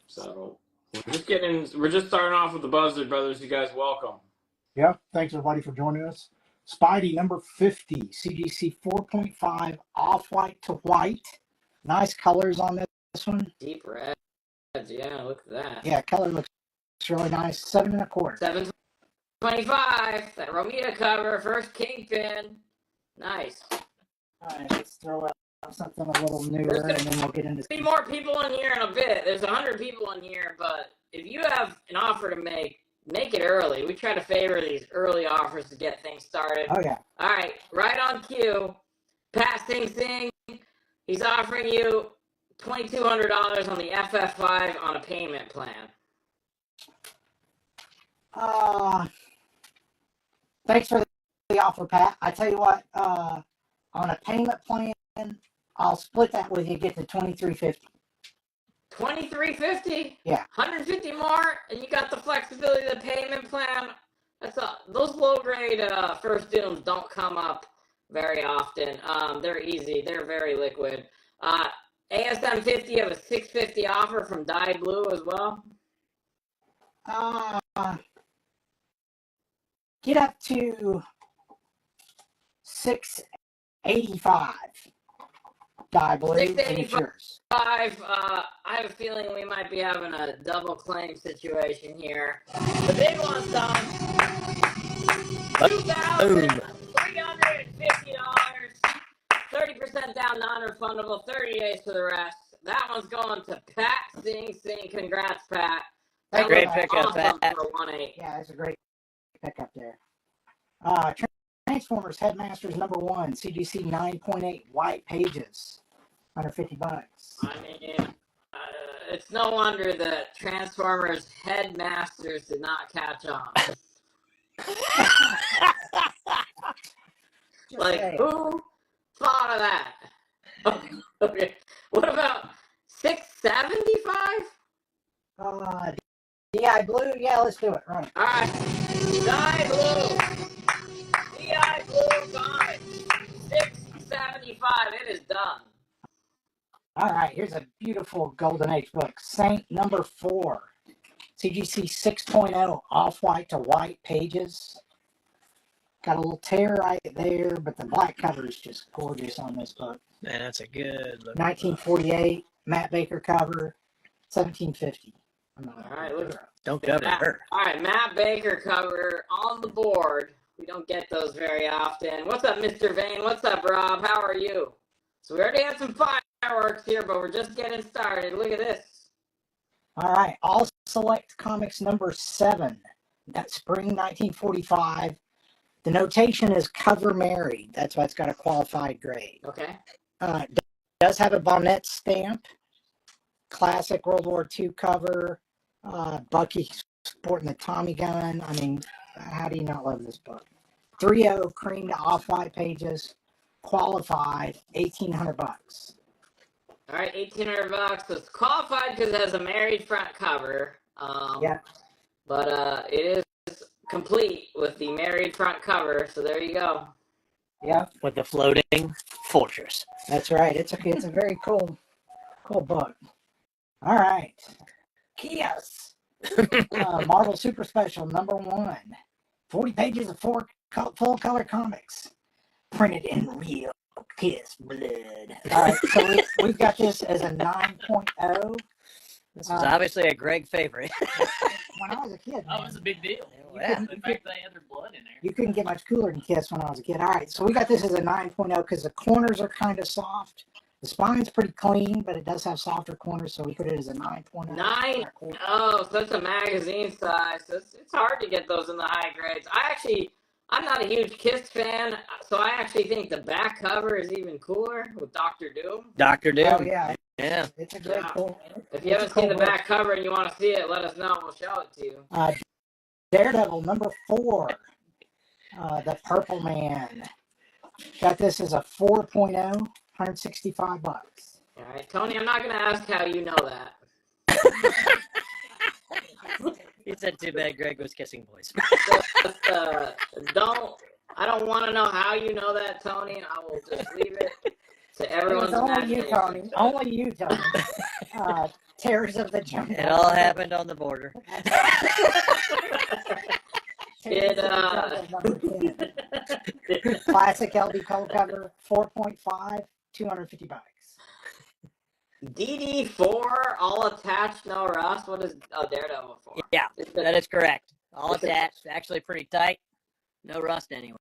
So we're just starting off with the Buzzard Brothers. You guys welcome. Yeah, thanks everybody for joining us. Spidey number 50, CGC 4.5, off-white to white. Nice colors on this one. Deep reds, yeah, look at that. Yeah, color looks really nice. 7 1/4. 725, that Romita cover, first Kingpin. Nice. All right, let's throw out something a little newer, and then we'll get into. Be more people in here in a bit. There's 100 people in here, but if you have an offer to make it early. We try to favor these early offers to get things started. Oh, yeah. All right, right on cue. Pat Sing. He's offering you $2,200 on the FF5 on a payment plan. Thanks for the offer, Pat. I tell you what, on a payment plan, I'll split that with you, get to $2,350. $2,350? Yeah. 150 more, and you got the flexibility of the payment plan. Those low grade first dooms don't come up very often. They're easy. They're very liquid. ASM 50 of a 650 offer from Dye Blue as well. Get up to 685. Dye Blue. 685. I have a feeling we might be having a double claim situation here. The big one's done. $2,350. 30% down, non-refundable. 30 days for the rest. That one's going to Pat Sing. Congrats, Pat. Great pickup, awesome Pat. For 1-8. Yeah, that's a great pickup there. Transformers Headmasters number 1, CGC 9.8, white pages, $150. I mean, it's no wonder that Transformers Headmasters did not catch on. Who thought of that? Okay. What about 675? DI Blue? Yeah, let's do it. Right. All right. DI Blue. DI Blue comics. 675. It is done. All right. Here's a beautiful Golden Age book. Saint number 4. CGC 6.0. Off-white to white pages. Got a little tear right there, but the black cover is just gorgeous on this book. Man, that's a good look. 1948. Matt Baker cover. 1750. All right, look. Don't cover her. All right, Matt Baker cover on the board. We don't get those very often. What's up, Mr. Vane? What's up, Rob? How are you? So we already had some fireworks here, but we're just getting started. Look at this. All right, All Select Comics number 7. That's spring 1945. The notation is cover married. That's why it's got a qualified grade. Okay. Does have a Bonnet stamp. Classic World War II cover. Bucky sporting the Tommy gun. I mean, how do you not love this book? 3.0 cream to off-white pages. Qualified, $1,800. All right, $1,800. So it's qualified because it has a married front cover. Yeah. But it is complete with the married front cover. So there you go. Yeah. With the floating fortress. That's right. It's a very cool book. All right. Kios. Marvel Super Special number 1. 40 pages of full color comics. Printed in real Kiss blood. All right. So we've got this as a 9.0. This is obviously a Greg favorite. When I was a kid, that was a big deal. Yeah. The fact they had their blood in there. You couldn't get much cooler than Kiss when I was a kid. All right. So we got this as a 9.0 because the corners are kind of soft. The spine's pretty clean, but it does have softer corners, so we put it as a 9.0. 9? Oh, so that's a magazine size. It's hard to get those in the high grades. I'm not a huge Kiss fan, so I actually think the back cover is even cooler with Dr. Doom. Dr. Doom. Oh, yeah. Yeah. It's a great cool. If you haven't seen the back cover and you want to see it, let us know. We'll show it to you. Daredevil number 4. The Purple Man. Got this as a 4.0. $165. All right, Tony, I'm not going to ask how you know that. He said too bad Greg was kissing boys. I don't want to know how you know that, Tony. I will just leave it to everyone's only imagination. you, Tony. Only you, Tony. Terrors of the Jungle. It all happened on the border. Terrors of the Jungle, number 10. Classic LB color cover, 4.5, $250. DD4, all attached, no rust. What is Daredevil 4? Yeah, that is correct. All attached, actually pretty tight. No rust anywhere.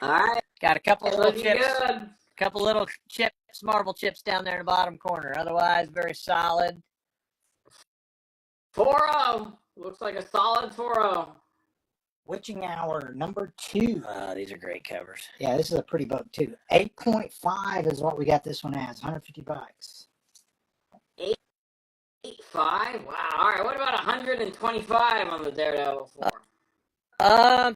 All right. Got a couple little Looking chips. good. Couple little chips, marble chips down there in the bottom corner. Otherwise, very solid. 4-0. Looks like a solid 4-0. Witching Hour, number 2. These are great covers. Yeah, this is a pretty book, too. 8.5 is what we got this one as, $150. 8.5? Wow. All right. What about 125 on the Daredevil 4?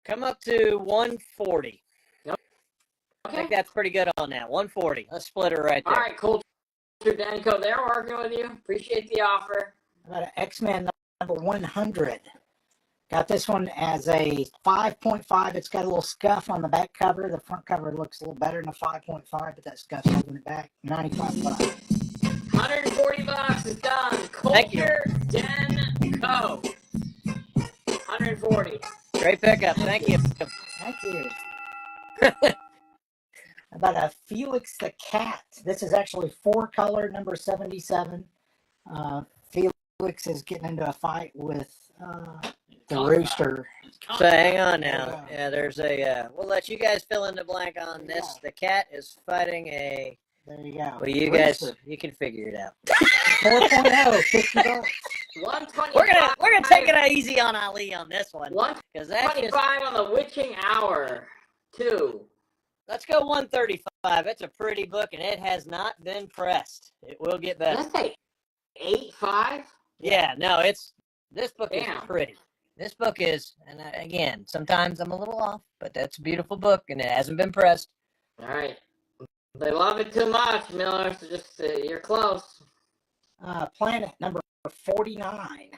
Come up to 140. I Okay. think that's pretty good on that. 140. Let's split it right All there. right. Cool. Danco, they're working with you. Appreciate the offer. How about an X-Men number 100? Got this one as a 5.5. It's got a little scuff on the back cover. The front cover looks a little better than a 5.5, but that scuff's holding it back. $95. $140 is done. Thank you. Culture Denco. 140. Great pickup. Thank you. Thank you. How about a Felix the Cat? This is actually 4-color, number 77. Felix is getting into a fight with the Rooster. So hang on now. Yeah, there's a. We'll let you guys fill in the blank on this. Yeah. The cat is fighting a. There you go. Well, you guys, you can figure it out. 4.0, $50. 125. We're gonna take it easy on Ali on this one because that's just. 125 on the Witching Hour. 2. Let's go 135. It's a pretty book and it has not been pressed. It will get better. Let's say 8.5. Yeah, no, this book is Damn. pretty. This book is, and again, sometimes I'm a little off, but that's a beautiful book and it hasn't been pressed. All right. They love it too much, Miller. So just you're close. Planet number 49.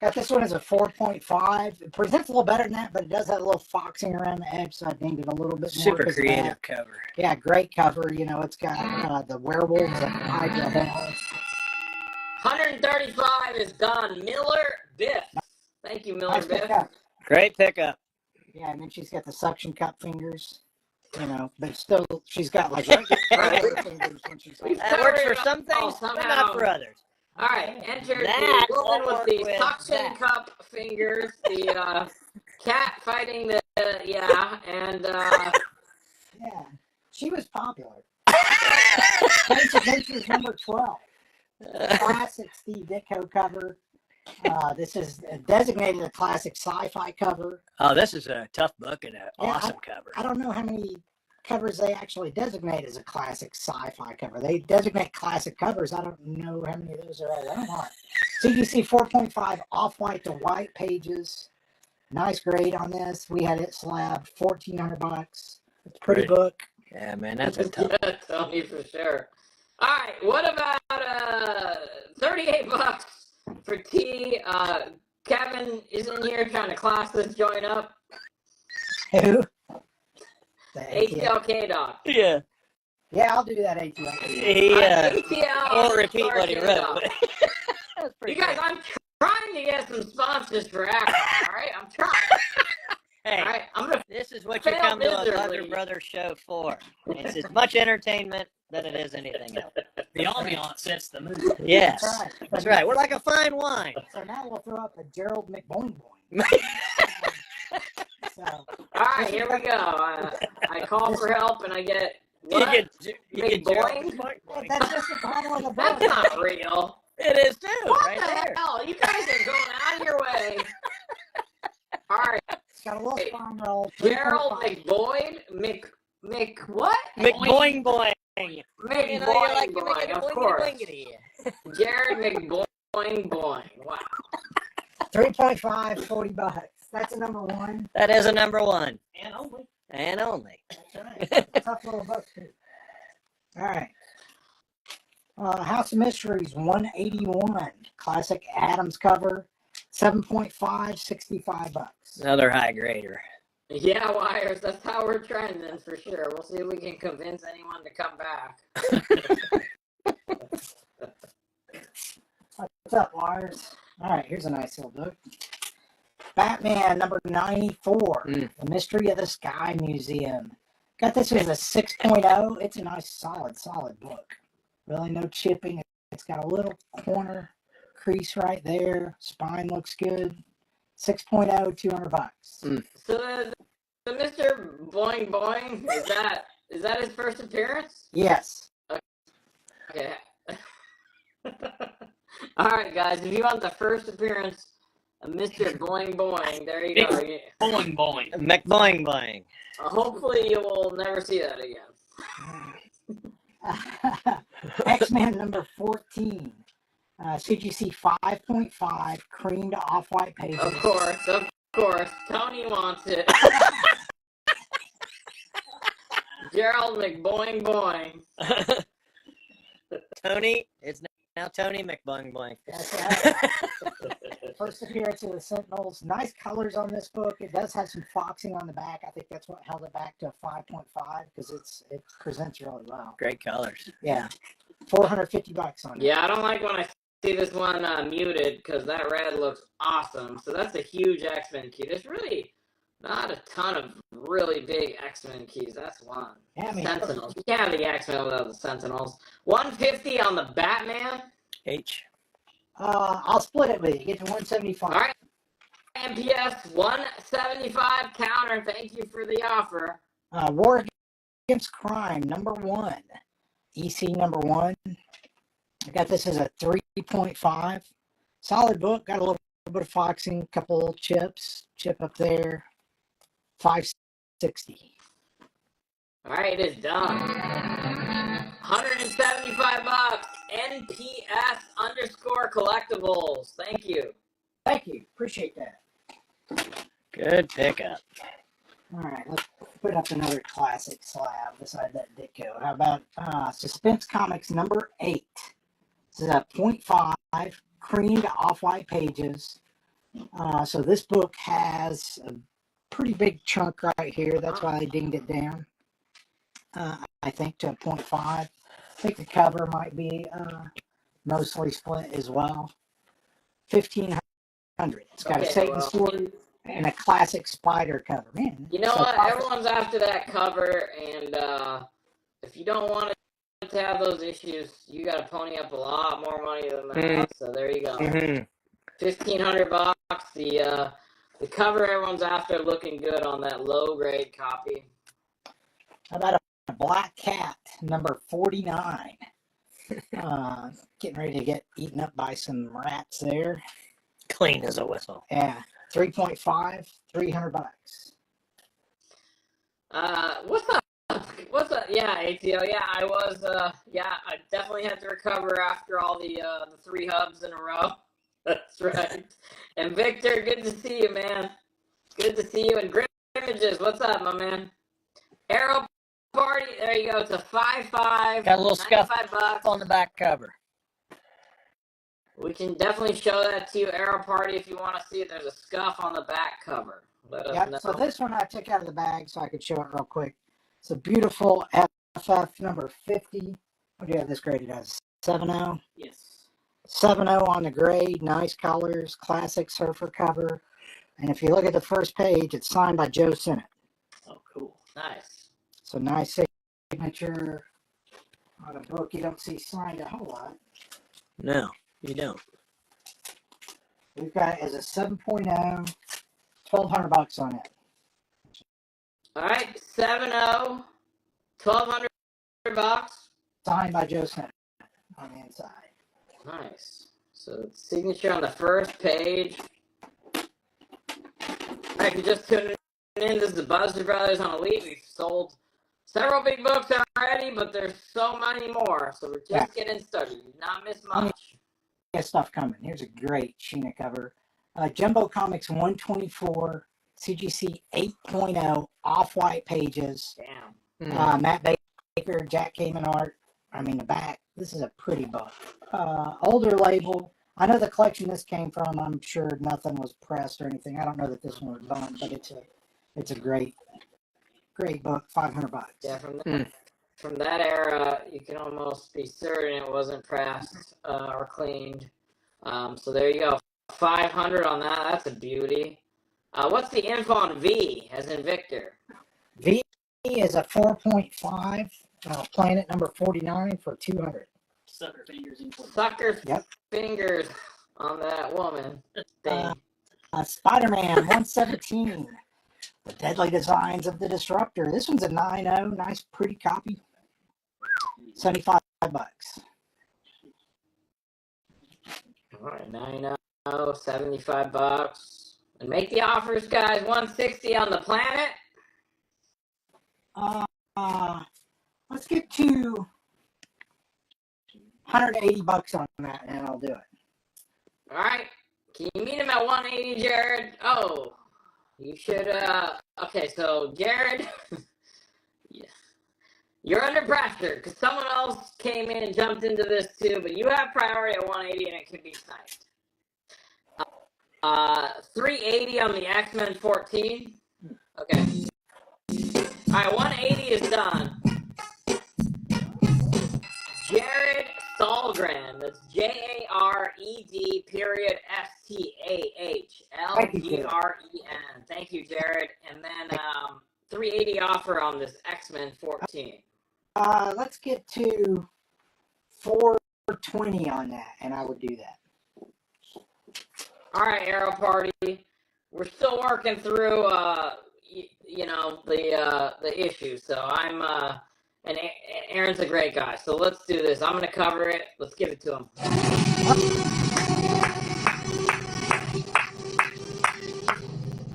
Got this one as a 4.5. It presents a little better than that, but it does have a little foxing around the edge, so I dinged it a little bit more. Super 'cause of creative that. cover. Yeah, great cover. You know, it's got the werewolves and Hydra battles. 135 is done. Miller Biff. Thank you, Miller Nice Biff. pickup. Great pickup. Yeah, and then she's got the suction cup fingers. You know, but still, she's got like Right. fingers when she's That works for some things, but not for others. All right, enter That the woman won't with the work with suction that. cup fingers, the cat fighting the and Yeah, she was popular. Space Adventures number 12. Classic Steve Ditko cover. This is designated a classic sci-fi cover. Oh, this is a tough book and an Yeah, awesome cover. I don't know how many covers they actually designate as a classic sci-fi cover. They designate classic covers. I don't know how many of those are around. So you see 4.5 off-white to white pages. Nice grade on this. We had it slabbed $1,400. It's a pretty book. Yeah, man, that's a tough. yeah, Tony for sure. All right, what about $38 for T? Kevin is in here trying to class this joint up. Who? The ATL K-Dog. Yeah. Yeah, I'll do that ATL. He ATL. won't repeat what he K-Dog. wrote. That's pretty You guys, good. I'm trying to get some sponsors for Akron, all right? I'm trying. Hey, All right, I'm gonna. this is what you fail come to a miserably. Mother Brother show for. It's as much entertainment than it is anything else. The ambiance sets the mood. Yes. That's right. That's right. We're like a fine wine. So now we'll throw up a Gerald McBoing Boing. So All right, here we go. I call for help and I get. What? You get McBoing? Boing. that's just the title of the book. That's not real. It is too, What right the there. hell? You guys are going out of your way. All right, It's got a little Hey, spine roll. Gerald 3.5. McBoyd, Mc what? McBoing Boing. You McBoing, know, you like to boing, make it of boingity course. boingity. Jared McBoing boing. Wow. 3.5, $40. That's a number one. That is a number one. And only. And only. That's right. Tough little book, too. All right. House of Mysteries 181. Classic Adams cover. 7.5, $65. Another high grader. Yeah, Wires, that's how we're trending for sure. We'll see if we can convince anyone to come back. What's up, Wires? All right, here's a nice little book. Batman number 94, The Mystery of the Sky Museum. Got this as a 6.0. It's a nice, solid book. Really no chipping. It's got a little corner crease right there. Spine looks good. 6.0, $200. So the Mr. Boing Boing, is that his first appearance? Yes. Okay. All right, guys. If you want the first appearance of Mr. Boing Boing, there you go. Boing boing. McBoing boing. Hopefully, you will never see that again. X-Men number 14. CGC 5.5, creamed off-white pages. Of course. Tony wants it. Gerald McBoing Boing. Tony, it's now Tony McBoing boing. That's right. First appearance of the Sentinels. Nice colors on this book. It does have some foxing on the back. I think that's what held it back to a 5.5 because it presents really well. Great colors. Yeah. $450 on it. Yeah, I don't like when I see this one muted because that red looks awesome. So that's a huge X-Men key. There's really not a ton of really big X-Men keys. That's one. Yeah, I mean, Sentinels. You can't have the X-Men without the Sentinels. 150 on the Batman. H. I'll split it with you. Get to 175. All right. MPS 175 counter. Thank you for the offer. War Against Crime number 1. EC number 1. I got this as a 3.5. Solid book. Got a little bit of foxing, couple little chips. Chip up there. 560. All right, it is done. 175 bucks. NPS _ collectibles. Thank you. Thank you. Appreciate that. Good pickup. All right, let's put up another classic slab beside that Ditko. How about Suspense Comics number 8? This is a 0.5, creamed off-white pages. So this book has a pretty big chunk right here. That's why they dinged it down, I think, to a 0.5. I think the cover might be mostly split as well. 1,500. It's got a Satan sword and a classic spider cover. Man, You know so what? profit- Everyone's after that cover, and if you don't want to have those issues, you got to pony up a lot more money than that. So there you go. 1,500 bucks. The cover everyone's after looking good on that low grade copy. How about a Black Cat number 49? Getting ready to get eaten up by some rats there. Clean as a whistle. Yeah, 3.5, 300 bucks. What's up? What's up? Yeah, ATO. Yeah, I was. I definitely had to recover after all the 3 hubs in a row. That's right. And Victor, good to see you, man. Good to see you. And Grim Images, what's up, my man? Arrow Party, there you go. It's a 5.5. Got a little scuff 95 bucks. on the back cover. We can definitely show that to you, Arrow Party, if you want to see it. There's a scuff on the back cover. Let us know. Yep, so this one I took out of the bag so I could show it real quick. It's a beautiful FF number 50. What do you have this graded as? 7.0? Yes. 7.0 on the grade, nice colors, classic surfer cover. And if you look at the first page, it's signed by Joe Sinnott. Oh, cool. Nice. So nice signature on a book you don't see signed a whole lot. No, you don't. We've got it as a 7.0, 1,200 bucks on it. All right, 7.0, 1,200 bucks. Signed by Joe Sinnott on the inside. Nice. So signature on the first page. All right, if you're just tuning in, this is the Buster Brothers on Elite. We've sold several big books already, but there's so many more. So we're just getting started. You did not miss much. Got stuff coming. Here's a great Sheena cover. Jumbo Comics 124, CGC 8.0, off-white pages. Damn. Matt Baker, Jack Kamen art. I mean, the back. This is a pretty book. Older label. I know the collection this came from. I'm sure nothing was pressed or anything. I don't know that this one was done, but it's a It's a great book. $500. Yeah, from that era, you can almost be certain it wasn't pressed or cleaned. So there you go. 500 on that. That's a beauty. What's the info on V as in Victor? V is a 4.5. Planet number 49 for 200. Sucker fingers in for Sucker Yep. fingers on that woman thing. Spider-Man 117. The Deadly Designs of the Disruptor. This one's a 9.0. Nice, pretty copy. $75. All right, 9.0, $75. And make the offers, guys. 160 on the planet. Let's get to $180 on that, and I'll do it. All right. Can you meet him at 180, Jared? Oh, you should. Okay, so Jared, you're under pressure because someone else came in and jumped into this too, but you have priority at 180, and it can be sniped. 380 on the X-Men 14. Okay. All right, 180 is done. Jared Stahlgren. That's Jared period STAHLGREN. Thank you, Jared. And then 380 offer on this X-Men 14. Let's get to 420 on that, and I would do that. All right, Arrow Party. We're still working through, the issue. So I'm, and Aaron's a great guy. So let's do this. I'm going to cover it. Let's give it to him.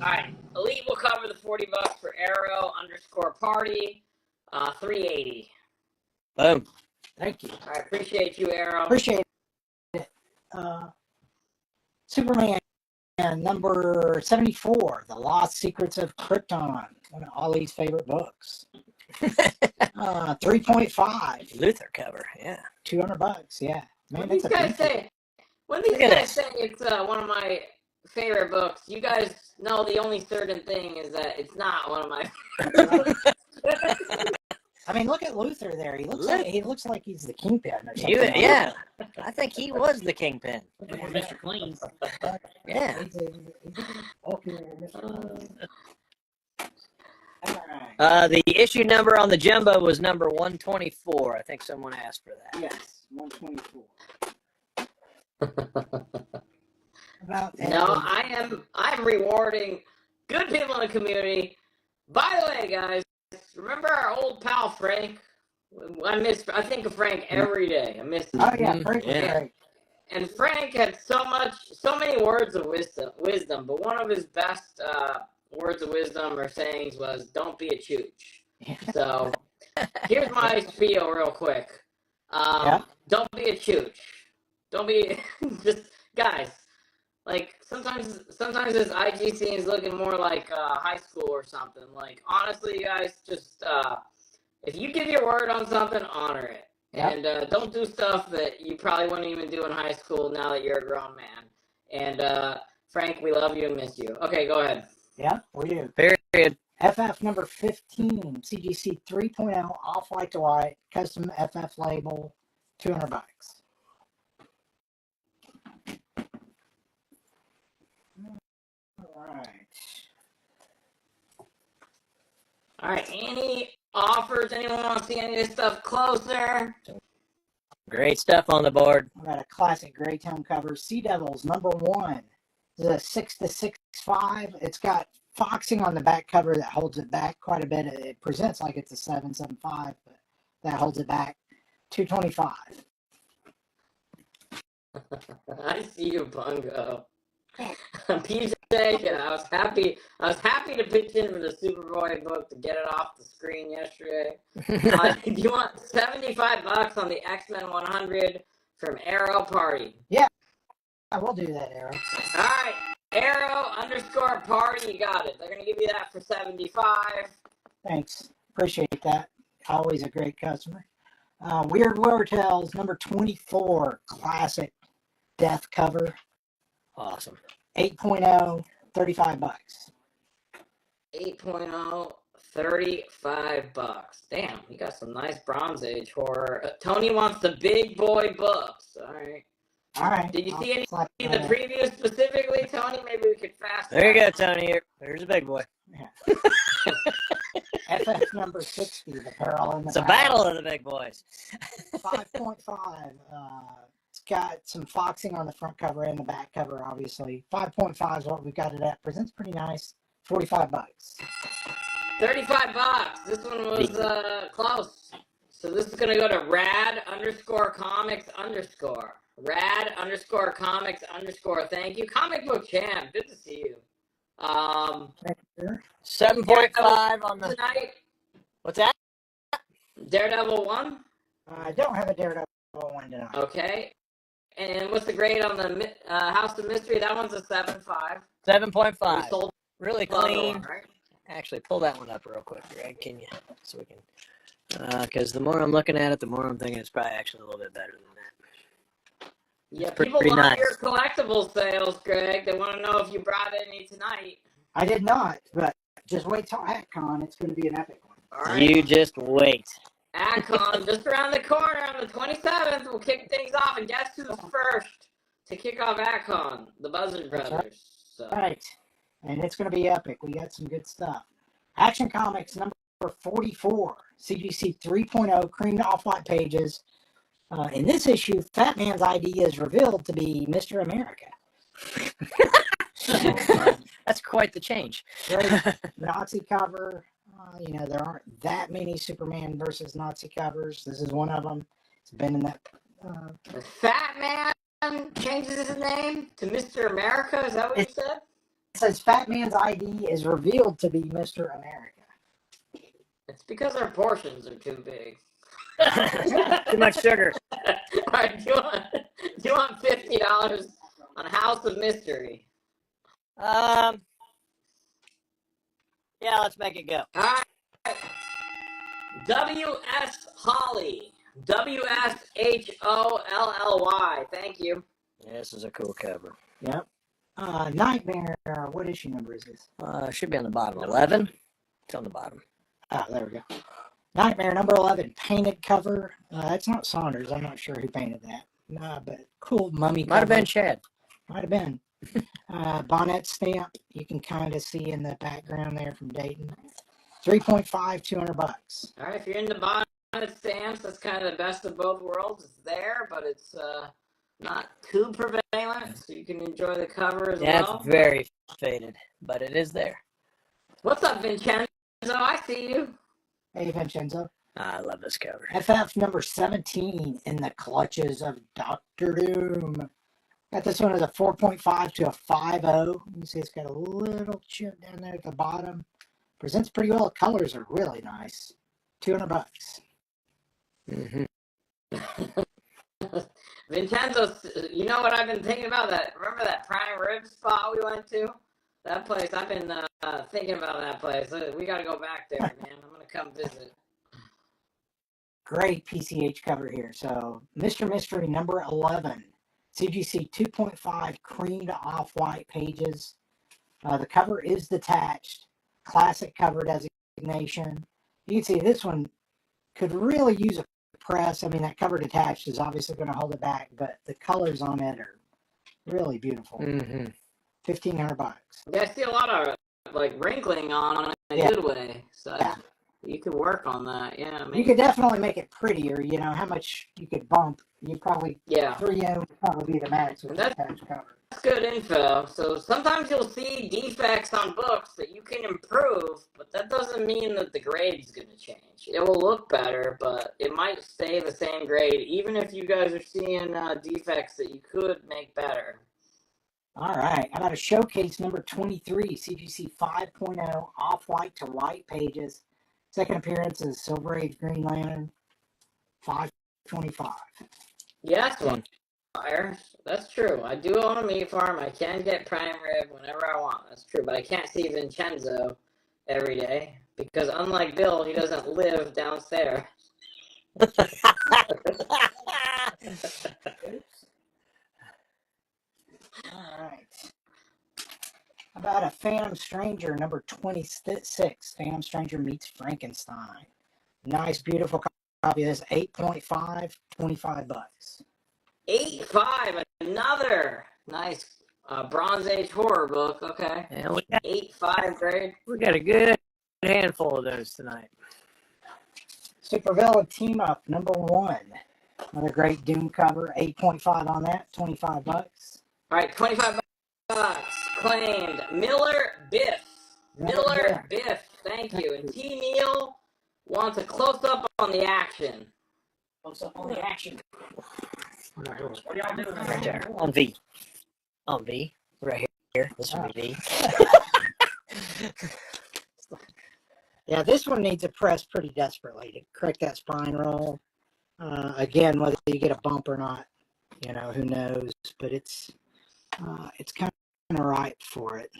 All right. Elite will cover the $40 for Arrow _party. 380. Boom. Thank you. I appreciate you, Arrow. Appreciate it. Superman number 74, The Lost Secrets of Krypton. One of Ollie's favorite books. 3.5. Luther cover, yeah. $200. Yeah. Man, When these guys say it's one of my favorite books, you guys know the only certain thing is that it's not one of my favorites. I mean, look at Luther there. He looks like he's the kingpin or something. Yeah, I think he was the kingpin. Or Mr. Clean. Yeah. The issue number on the jumbo was number 124. I think someone asked for that. Yes, 124. No, I'm rewarding good people in the community. By the way, guys, remember our old pal Frank? I think of Frank every day. I miss him. Oh yeah, Frank was great. And Frank had so many words of wisdom, but one of his best words of wisdom or sayings was, "Don't be a chooch." So here's my spiel real quick. Don't be a chooch. Don't be just guys. Like sometimes this IG scene is looking more like high school or something. Like honestly, guys, just if you give your word on something, honor it. Yep. And don't do stuff that you probably wouldn't even do in high school now that you're a grown man. And Frank, we love you and miss you. Okay, go ahead. Yeah, we do. Period. FF number 15, CGC 3.0, off-white to white, custom FF label, $200. All right. Any offers? Anyone want to see any of this stuff closer? Great stuff on the board. I got a classic Greytone cover. Sea Devils number 1. This is a 6-6.5. It's got foxing on the back cover that holds it back quite a bit. It presents like it's a 7.75, but that holds it back. $225. I see you, Bungo. PJ, I was happy to pitch in for the Superboy book to get it off the screen yesterday. Do you want $75 on the X-Men 100 from Arrow Party? Yeah, I will do that, Arrow. All right, Arrow _party, you got it. They're gonna give you that for $75. Thanks, appreciate that. Always a great customer. Weird War Tales number 24, classic death cover. Awesome. 8.0, $35. 8.0, $35. Damn, you got some nice Bronze Age horror. Tony wants the big boy books. All right. All right. Did you I'll see any slap in that the in. preview specifically, Tony? Maybe we could fast. There you go, Tony. There's a big boy. FF number 60, the Peril in the It's a battle of the big boys. 5.5. It's got some foxing on the front cover and the back cover, obviously. 5.5 is what we've got it at. Presents pretty nice. $45. $35. This one was close. So this is gonna go to rad_comics_. Rad_comics_. Thank you. Comic book champ. Good to see you. 7.5 on the. Tonight. What's that? Daredevil 1. I don't have a Daredevil one tonight. Okay. And what's the grade on the House of Mystery? That one's a 7.5. 7.5. We sold Really the other clean. one, right? Actually, pull that one up real quick, Greg. Can you? So we can. Because the more I'm looking at it, the more I'm thinking it's probably actually a little bit better than that. Yeah, pretty people love nice. your collectible sales, Greg. They want to know if you brought any tonight. I did not, but just wait till AtCon. It's going to be an epic one. All right. You just wait. AtCon just around the corner on the 27th. We'll kick things off, and guess who's first to kick off AtCon? The Buzzard That's Brothers. So. All right. And it's going to be epic. We got some good stuff. Action Comics number 44. CGC 3.0 creamed off-white pages. In this issue, Fat Man's ID is revealed to be Mr. America. That's quite the change. Great Nazi cover. There aren't that many Superman versus Nazi covers. This is one of them. It's been in that. The Fat Man changes his name to Mr. America. Is that what you said? It says Fat Man's ID is revealed to be Mr. America. It's because our portions are too big. Too much sugar. All right, do you want $50 on House of Mystery? Yeah, let's make it go. All right. W.S. Holly. WSHOLLY. Thank you. Yeah, this is a cool cover. Yep. Nightmare. What issue number is this? Should be on the bottom. 11. It's on the bottom. Ah, there we go. Nightmare number 11, painted cover. That's not Saunders. I'm not sure who painted that. But cool mummy cover. Might have been Chad. Might have been. Bonnet stamp. You can kind of see in the background there from Dayton. 3.5, $200. All right, if you're into bonnet stamps, that's kind of the best of both worlds. It's there, but it's not too prevalent, so you can enjoy the cover as Yeah, well. it's very faded, but it is there. What's up, Vincenzo? I see you. Hey, Vincenzo. I love this cover. FF number 17, In the Clutches of Dr. Doom. Got this one as a 4.5 to a 5.0. You can see it's got a little chip down there at the bottom. Presents pretty well. Colors are really nice. $200. Mm-hmm. Vincenzo, you know what I've been thinking about? Remember that Prime Rib spot we went to? That place, I've been thinking about that place. We got to go back there, man. I'm going to come visit. Great PCH cover here. So, Mr. Mystery number 11. CGC 2.5 creamed off-white pages. The cover is detached. Classic cover designation. You can see this one could really use a press. I mean, that cover detached is obviously going to hold it back, but the colors on it are really beautiful. Mm-hmm. $1,500. Yeah, I see a lot of wrinkling on it in a good way. So you could work on that. Yeah, you could definitely make it prettier. You know how much you could bump. You probably 3.0 would probably be the max with the attached cover. That's good info. So sometimes you'll see defects on books that you can improve, but that doesn't mean that the grade's going to change. It will look better, but it might stay the same grade, even if you guys are seeing defects that you could make better. All right. How about a showcase number 23, CGC 5.0, off-white to white pages. Second appearance is Silver Age Green Lantern, $5.25. Yes, one. That's true. I do own a meat farm. I can get prime rib whenever I want. That's true. But I can't see Vincenzo every day because, unlike Bill, he doesn't live downstairs. All right. How about a Phantom Stranger, number 26. Phantom Stranger meets Frankenstein. Nice, beautiful copy of this. 8.5, $25. 8.5, another nice Bronze Age horror book. Okay. And 8.5 grade. we got a good handful of those tonight. Supervillain Team Up, number 1. Another great Doom cover. 8.5 on that, $25. All right, $25. Claimed Miller Biff. Miller Biff. Thank you. And T. Neal wants a close up on the action. Close up on the action. What are y'all doing Right there. On V. On V. Right here. This would be V. Yeah, this one needs a press pretty desperately to correct that spine roll. Again, whether you get a bump or not, who knows? But it's kind of right for it.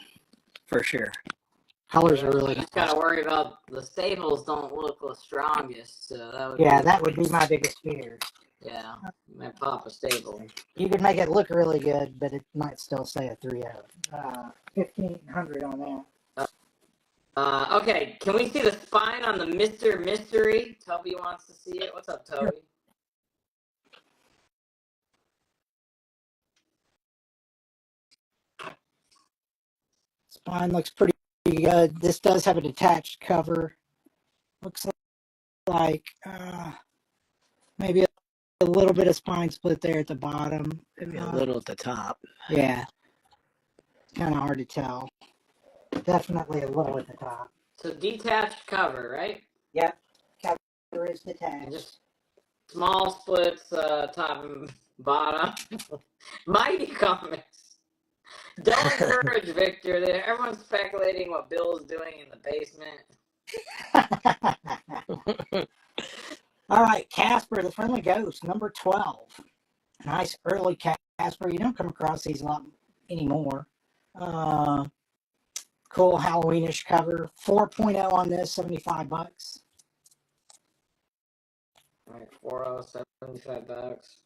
For sure. Colors are really Just gotta worry about the staples don't look the strongest. So that would be my biggest fear. Yeah, might pop a staple. You could make it look really good, but it might still say a 3.0. 1,500 on that. Okay, can we see the spine on the Mr. Mystery? Toby wants to see it. What's up, Toby? Spine looks pretty good. This does have a detached cover. Looks like maybe a little bit of spine split there at the bottom. Maybe a little at the top. Yeah. Kind of hard to tell. Definitely a little at the top. So detached cover, right? Yep. Cover is detached. Just small splits, top and bottom. Mighty Comics. Don't encourage Victor. Everyone's speculating what Bill's doing in the basement. All right, Casper, the Friendly Ghost, number 12. Nice early Casper. You don't come across these a lot anymore. Cool Halloweenish cover. 4.0 on this, $75. All right, 4.0, $75.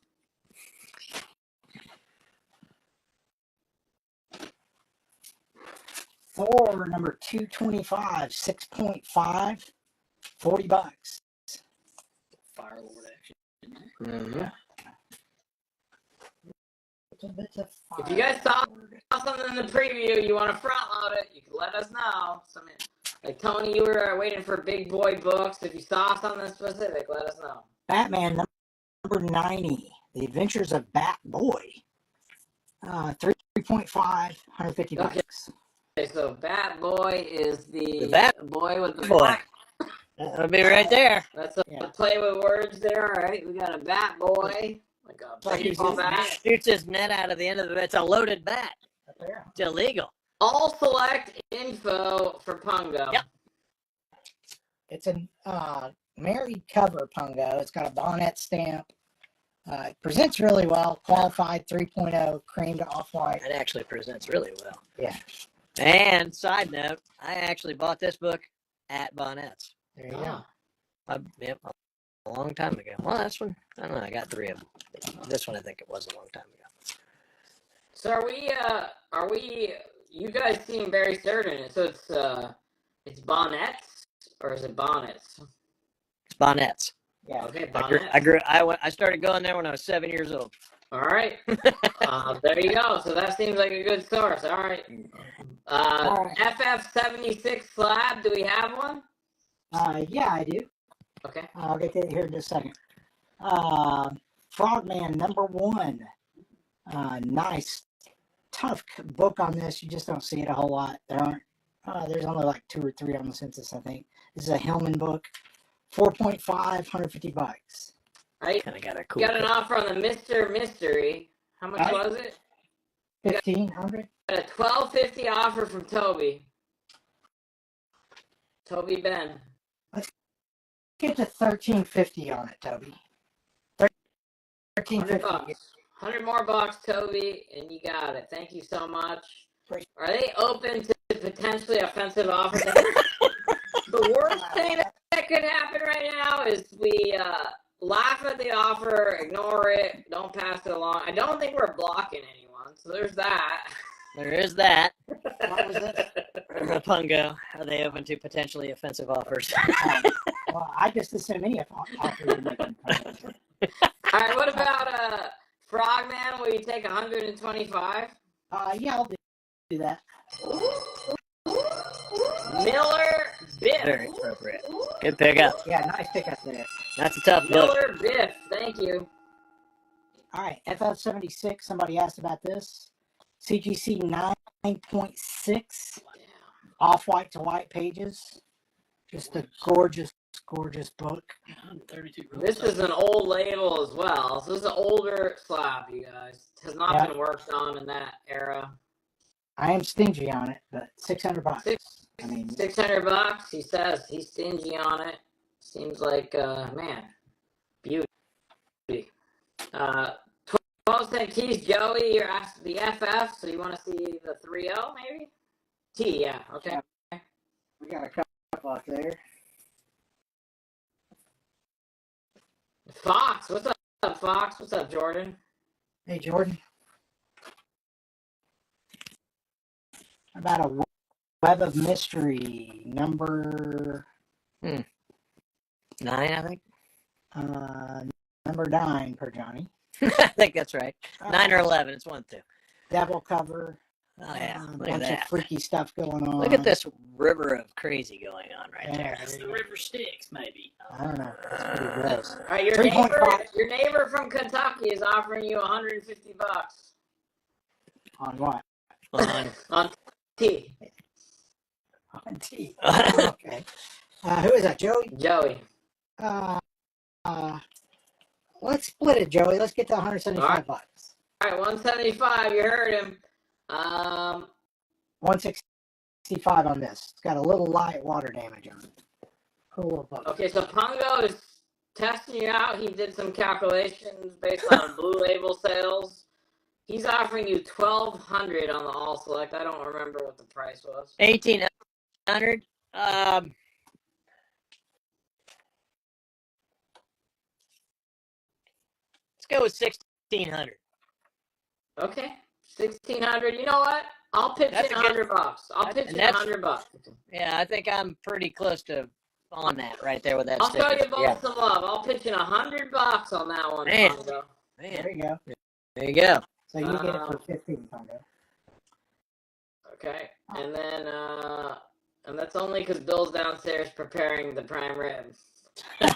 Thor, number 225, 6.5, $40. Firelord action? Mm-hmm. If you guys saw something in the preview, you want to front load it, you can let us know. Like Tony, you were waiting for big boy books. If you saw something specific, let us know. Batman, number 90, The Adventures of Batboy. 3.5, $150. Okay, so Bat Boy is the Bat boy with the Boy. That'll be right there. That's a play with words there. All right, we got a Bat Boy, like a baseball bat. Shoots his net out of the end of the. It's a loaded bat. It's illegal. All select info for Pungo. Yep. It's a married cover Pungo. It's got a bonnet stamp. It presents really well. Qualified 3.0, cream to off-white. It actually presents really well. Yeah. And side note, I actually bought this book at Bonnet's. There you go. Yep, a long time ago. Well, that's one. I don't know. I got 3 of them. This one, I think it was a long time ago. So are we? You guys seem very certain. So it's Bonnets or is it Bonnets? It's Bonnet's. Yeah. Okay, I Bonnets. I started going there when I was 7 years old. All right. There you go. So that seems like a good source. All right. FF76 slab. Do we have one? Yeah, I do. Okay. I'll get to it here in just a second. Frogman, number 1. Nice, tough book on this. You just don't see it a whole lot. There's only like 2 or 3 on the census, I think. This is a Hillman book. 4.5, $150. Right. Kind of got a cool. Got an offer on the Mr. Mystery. How much was it? 1,500. Got a $12.50 offer from Toby. Toby Ben. Get to $13.50 on it, Toby. $13.50. $100 more bucks, Toby, and you got it. Thank you so much. Are they open to potentially offensive offers? The worst thing that could happen right now is we laugh at the offer, ignore it, don't pass it along. I don't think we're blocking anyone, so there's that. There is that. What was this? Pungo. Are they open to potentially offensive offers? Well, I just assume any offer you're making. All right, what about Frogman? Will you take 125? Yeah, I'll do that. Miller Biff. Very appropriate. Good pickup. Yeah, nice pickup there. That's a tough book. Miller Biff. Thank you. All right, FF76. Somebody asked about this. CGC 9.6. Off-white to white pages. Just a gorgeous, gorgeous book. 32. This is an old label as well. So this is an older slab, you guys. It has not been worked on in that era. I am stingy on it, but $600. I mean, $600. He says he's stingy on it. Seems like man, beauty. 12-cent keys, Joey. You're asked the FF, so you want to see the 3.0 maybe? T, yeah. Okay. we got a couple up there. Fox, what's up, Fox? What's up, Jordan? Hey, Jordan. About a Web of Mystery, number 9, I think. number 9 per Johnny. I think that's right. 9 or 11. It's 1, 2. Devil cover. Oh, yeah. Look Bunch at that. of freaky stuff going on. Look at this river of crazy going on right there. That's the River Styx, maybe. I don't know. That's pretty gross. All right, your 3.5. neighbor from Kentucky is offering you $150 On what? on T. On T. Okay. Who is that, Joey? Joey. Let's split it, Joey. Let's get to $175. All right, 175. You heard him. 165 on this. It's got a little light water damage on it. Cool little book. Okay, so Pungo is testing you out. He did some calculations based on Blue Label sales. He's offering you $1,200 on the All Select. I don't remember what the price was. 1,800. Let's go with 1,600. Okay, 1,600. You know what? I'll pitch That's in a good- $100. I'll pitch in $100. Yeah, I think I'm pretty close to on that right there with that I'll show sticker. you both some love. I'll pitch in $100 on that one, Man. Pungo. There Man, you go. there you go. So you get it for 15, Pongo. Okay, and then and that's only because Bill's downstairs preparing the prime rib. Sounds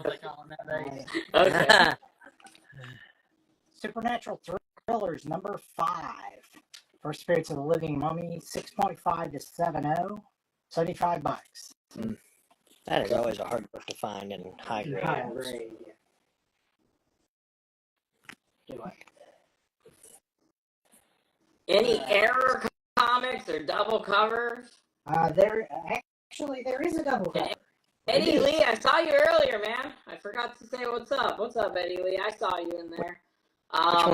like on that day. Okay. Supernatural Thrillers, number 5. For Spirits of the Living Mummy, 6.5 to 7.0. $75. That is always a hard book to find in high grade. High grade. Do it. Any error comics or double covers? There is a double cover. Eddie Lee, I saw you earlier, man. I forgot to say what's up. What's up, Eddie Lee? I saw you in there.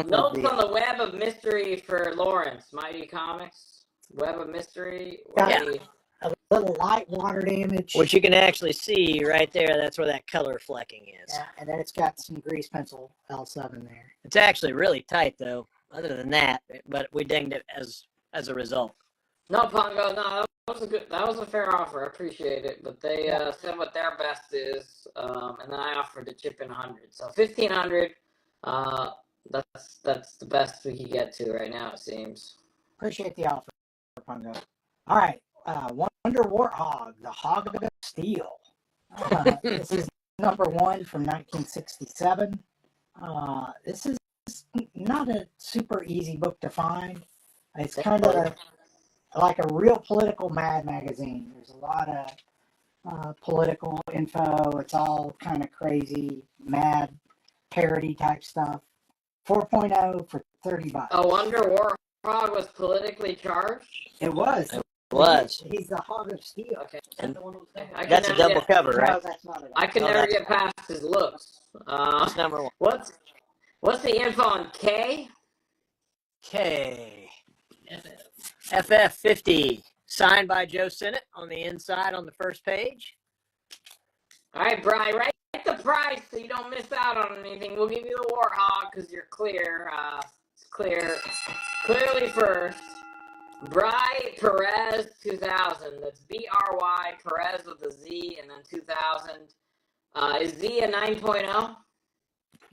Notes on the Web of Mystery for Lawrence, Mighty Comics. Web of Mystery. Yeah. A little light water damage. Which you can actually see right there. That's where that color flecking is. Yeah, and then it's got some grease pencil L7 there. It's actually really tight, though. Other than that, but we dinged it as a result. No, Pongo, no, that was a fair offer. I appreciate it, but they said what their best is, and then I offered to chip in 100. So 1,500. That's the best we can get to right now, it seems. Appreciate the offer, Pongo. All right, Wonder Warthog, the Hog of Steel. This is number 1 from 1967. This is not a super easy book to find. It's kind of like a real political Mad magazine. There's a lot of political info. It's all kind of crazy, mad parody type stuff. 4.0 for $30. A Wonder Warthog was politically charged? It was. He's the Hog of Steel. Okay. And I can that's a never double get- cover, No, right? that's not it. I can Oh, never that's- get past his looks. That's number 1. What's the info on K? Okay. FF50. Signed by Joe Sinnott on the inside on the first page. All right, Brian, write the price so you don't miss out on anything. We'll give you the Warthog because you're clear. clearly first. Bry Perez 2000. That's BRY Perez with a Z and then 2000. Is Z a 9.0?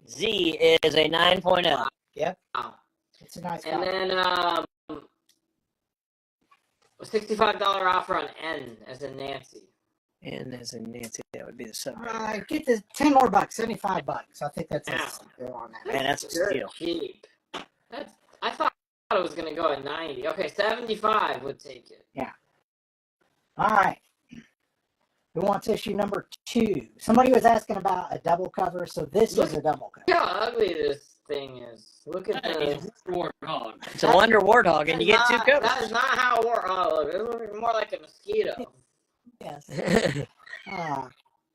Z is a 9.0. Yep. Wow. It's a nice And copy. then $65 offer on N as in Nancy. And as in Nancy, that would be the sub. Get the 10 more bucks, $75. I think that's Yeah. a deal on that. Man, that's a Sure, steal. cheap. I thought it was going to go at 90. Okay, 75 would take it. All right. Who wants issue number 2? Somebody was asking about a double cover, so this is a double cover. Look how ugly this thing is. Look at Hey, the... warthog. It's a Wonder Warthog, and you get 2 covers. That is not how it works. Oh, look, it looks more like a mosquito. Yes.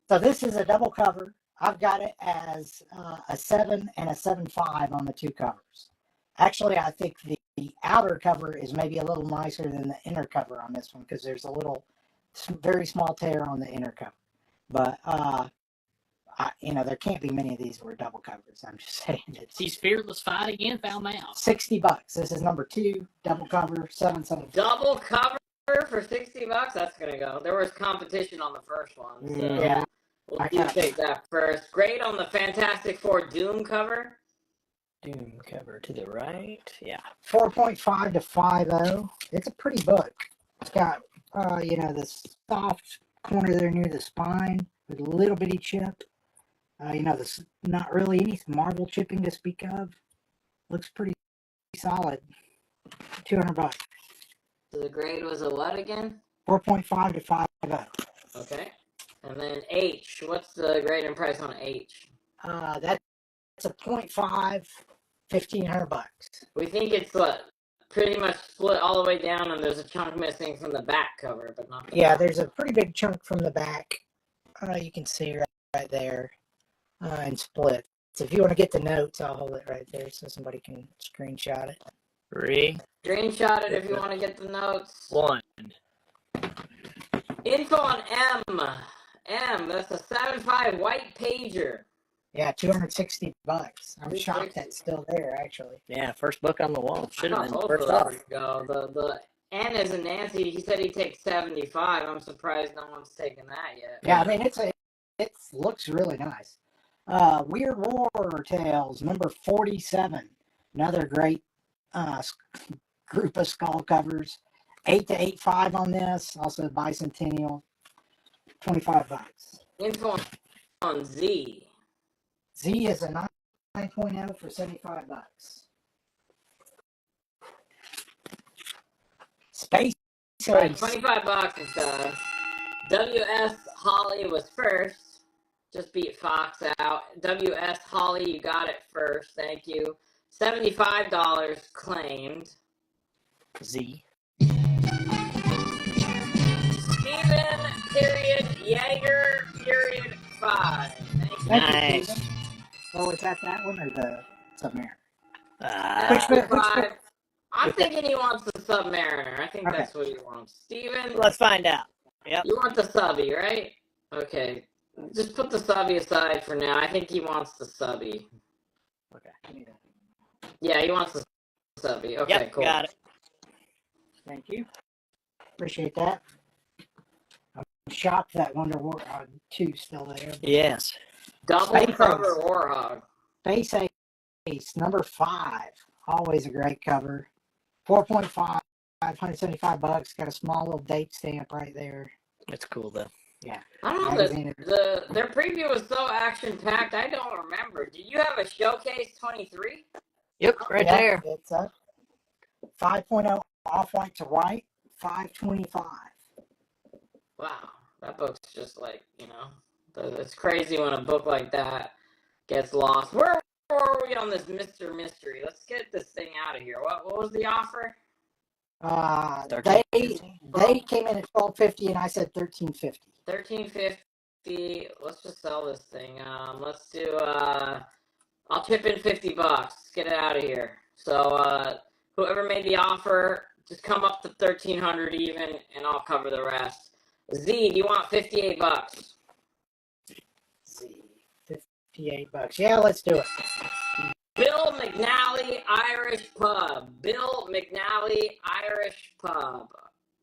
So this is a double cover. I've got it as a 7 and a 7.5 on the 2 covers. Actually, I think the outer cover is maybe a little nicer than the inner cover on this one because there's a little, very small tear on the inner cover. But, there can't be many of these that were double covers. I'm just saying. He's fearless fighting in foul mouth. $60. This is number 2, double cover, 7.75. Double cover for $60? That's going to go. There was competition on the first one. So Yeah. we'll take that first. Great on the Fantastic Four Doom cover. Doom cover to the right. Yeah. 4.5 to 5.0. It's a pretty book. It's got, this soft corner there near the spine with a little bitty chip. There's not really any Marvel chipping to speak of. Looks pretty solid. $200. So the grade was a what again? 4.5 to 5.0. Okay. And then H. What's the grade and price on H? That's a 0.5, $1,500. We think it's pretty much split all the way down, and there's a chunk missing from the back cover, but not. Yeah, there's a pretty big chunk from the back. You can see right there, and split. So if you want to get the notes, I'll hold it right there so somebody can screenshot it. 3, Screenshot it if you want to get the notes. 1. Info on M. That's a 7.5 white pager. Yeah, $260. I'm shocked that's still there, actually. Yeah, first book on the wall. Should have been Both first of off. those go. The N is in Nancy. He said he'd take 75. I'm surprised no one's taken that yet. Yeah, I mean, it looks really nice. Weird War Tales, number 47. Another great group of skull covers. 8 to 8.5 on this. Also Bicentennial. $25. Info on Z. Z is a 9.0 for $75. Space Right, Ace. $25 and stuff. W.S. Holly was first. Just beat Fox out. W.S. Holly, you got it first. Thank you. $75 claimed. Z. Steven, period, Jaeger, period, 5. Thank you. Nice. Steven. Oh, is that one or the Submariner? Uh, Five. I'm thinking he wants the Submariner. I think Okay. that's what he wants. Steven, let's find out. Yep. you want the subby, right? Okay. Just put the subby aside for now. I think he wants the subby. Okay. Yeah, he wants the subby. Okay, Yep, cool. got it. Thank you. Appreciate that. I'm shocked that Wonder War 2 still there. Yes. Double Space cover Ace. Warhog. Space Ace, number 5. Always a great cover. 4.5, $175. Got a small little date stamp right there. That's cool, though. I don't know. Magazine. Their preview was so action packed. I don't remember. Did you have a showcase 23? Yep, right Yeah, there. It's a 5.0 off-white to white, $525. Wow, that book's just like, it's crazy when a book like that gets lost. Where were we on this Mr. Mystery? Let's get this thing out of here. What was the offer? They came in at $12.50 and I said $13.50. $13.50. Let's just sell this thing. Let's do. I'll chip in $50. Get it out of here. So whoever made the offer, just come up to $1,300 even, and I'll cover the rest. Z, do you want $58? See, $58. Yeah, let's do it. Bill McNally Irish Pub. Bill McNally Irish Pub.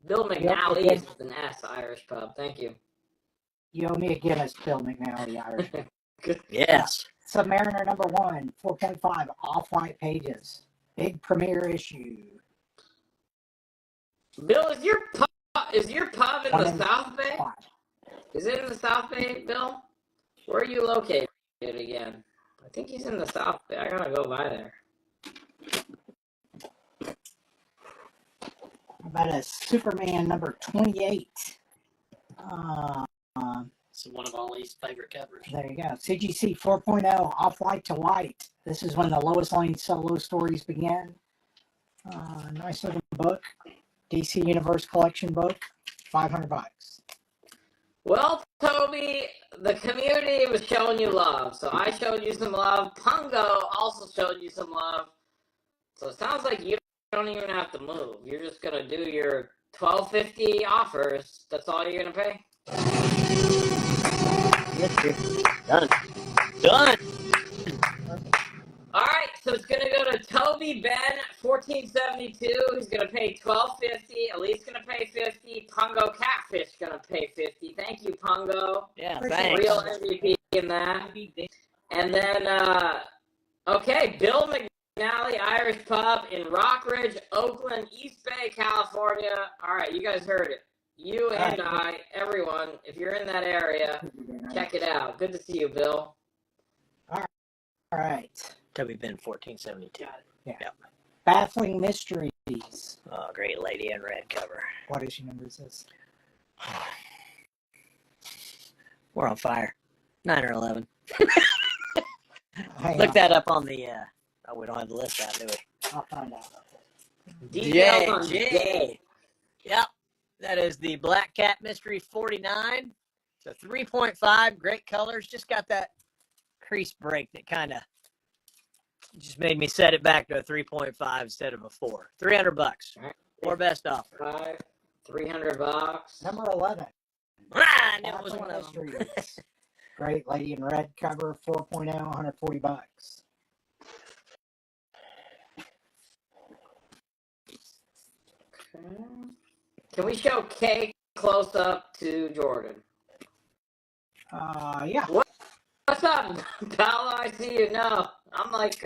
Bill McNally again. is with an S, Irish Pub. Thank you. You owe me a Guinness, Bill McNally, Irish. Yes. Submariner number 1, 4.5, off-white pages. Big premiere issue. Bill, is your pub in the South Bay? 5. Is it in the South Bay, Bill? Where are you located again? I think he's in the South Bay. I gotta go by there. How about a Superman number 28? This is one of Ollie's favorite covers. There you go. CGC 4.0, off-white to white. This is when the Lois Lane solo stories began. Nice little book. DC Universe collection book. $500. Well, Toby, the community was showing you love, so I showed you some love. Pungo also showed you some love. So it sounds like you don't even have to move. You're just gonna do your $12.50 offers. That's all you're gonna pay. Done. Done. All right, so it's gonna go to Toby Ben, 1472. He's gonna pay $12.50. Elite's gonna pay $50. Pungo Catfish gonna pay $50. Thank you, Pungo. Yeah, thanks. Real MVP in that. And then, okay, Bill McNally Irish Pub in Rockridge, Oakland, East Bay, California. All right, you guys heard it. You and I, everyone, if you're in that area, check it out. Good to see you, Bill. All right. Toby Ben 1472. Yeah. Yep. Baffling Mysteries. Oh, great lady in red cover. What issue number is this? We're on fire. 9 or 11. Hang Look on. that up on the. Oh, we don't have the list out, do we? I'll find out. Details on J. Yep. That is the Black Cat Mystery 49. It's a 3.5. Great colors. Just got that crease break that kind of just made me set it back to a 3.5 instead of a 4. $300. Or best offer. $300. Number 11. Ah, that was Baffling one of them. Mysteries. Great lady in red cover, 4.0, $140. Okay. Can we show K close up to Jordan? Yeah. What's up, pal? I see you. No, I'm like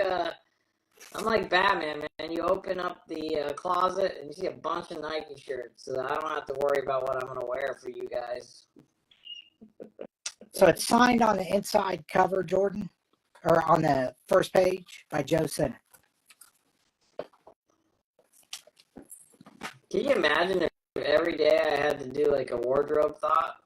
Batman, man. You open up the closet and you see a bunch of Nike shirts, so that I don't have to worry about what I'm gonna wear for you guys. So it's signed on the inside cover, Jordan, or on the first page by Joe Sinnott. Can you imagine if every day I had to do like a wardrobe thought?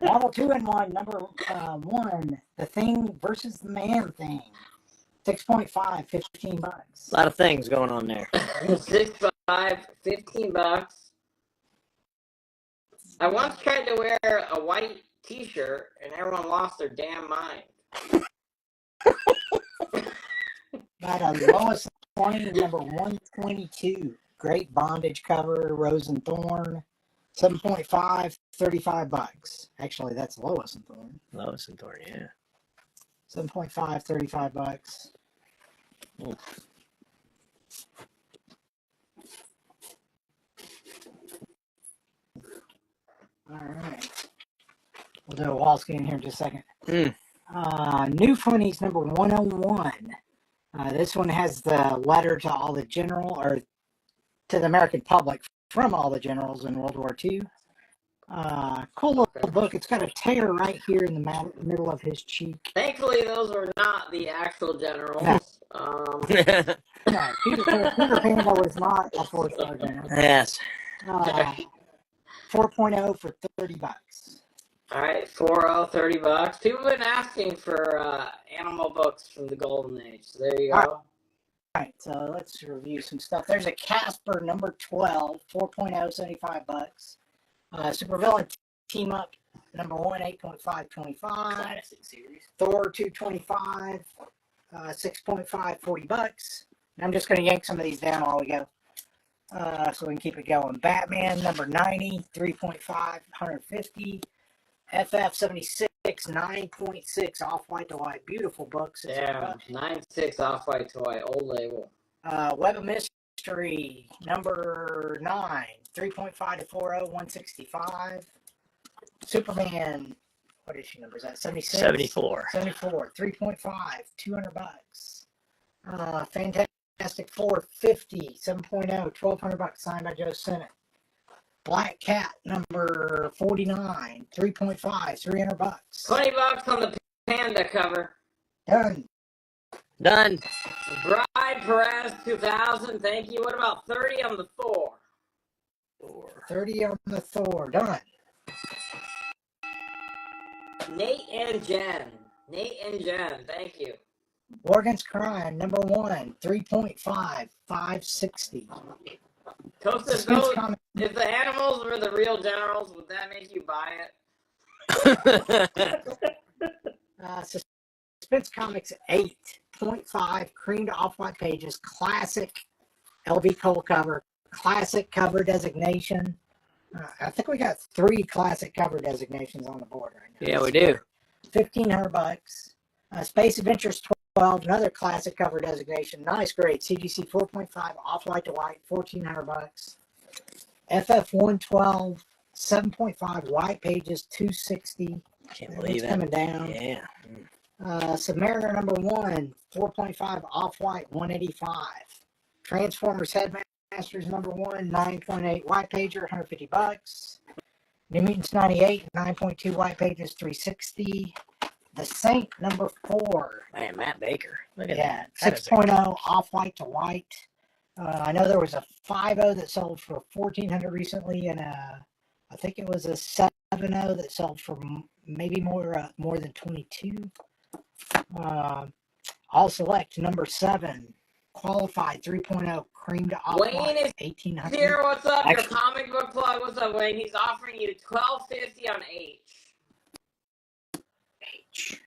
Marvel 2-in-1, number 1, The Thing versus the Man Thing. 6.5, $15. A lot of things going on there. 6.5, $15. I once tried to wear a white t-shirt and everyone lost their damn mind. Got a Lois Lane, number 122. Great bondage cover, Rose and Thorn. 7.5, $35. Actually, that's Lois and Thorn. Lois and Thorn, yeah. 7.5, $35. Ooh. All right. We'll do a wall scan here in just a second. Mm. New Funnies number 101. This one has the letter to all the general, or to the American public from all the generals in World War II. Cool little book. It's got a tear right here in the middle of his cheek. Thankfully, those were not the actual generals. No, Peter Panda was not a 4-star general. Yes. 4.0 for $30. All right, 4.0, $30. People have been asking for animal books from the Golden Age. So there you go. All right, so let's review some stuff. There's a Casper number 12, 4.0, $75. Supervillain Team Up number 1, 8.5, $25. Classic series. Thor 225, 6.5, $40. And I'm just going to yank some of these down while we go, so we can keep it going. Batman number 90, 3.5, $150. FF 76, Comics 9.6 off-white to white. Beautiful book. Damn, 9.6 off-white to white, old label. Web of Mystery number 9, 3.5 to 4.0, 165. Superman, what issue number is that? 76? 74. 74, 3.5, $200. Fantastic Four 50, 7.0, $1,200 signed by Joe Sennett. Black Cat number 49, 3.5, $300. $20 on the Panda cover. Done. Done. Bride Perez 2000, thank you. What about 30 on the Thor? 30 on the Thor. Done. Nate and Jen, thank you. War Against Crime number 1, 3.5, $560. Costa, Suspense those, Comics. if the animals were the real generals, would that make you buy it? Suspense Comics 8.5, creamed off-white pages, classic LB Cole cover, classic cover designation. I think we got 3 classic cover designations on the board right now. Yeah, we do. $1,500. Space Adventures 12, another classic cover designation. Nice grade. CGC 4.5, off-white to white, $1,400. FF 112, 7.5, white pages, $260. Can't believe It's it. coming down. Yeah. Submariner number 1, 4.5, off-white, $185. Transformers Headmasters number 1, 9.8, white pager, $150. New Mutants 98, 9.2, white pages, $360. The Saint number 4. Man, Matt Baker. Look at Yeah, that. That is a- 6.0, off-white to white. I know there was a 5.0 that sold for $1,400 recently, and I think it was a 7.0 that sold for maybe more than 22. All Select number 7, qualified 3.0, creamed Wayne off-white, is 1,800. Here, what's up? Actually- Your comic book plug. What's up, Wayne? He's offering you $12.50 on H.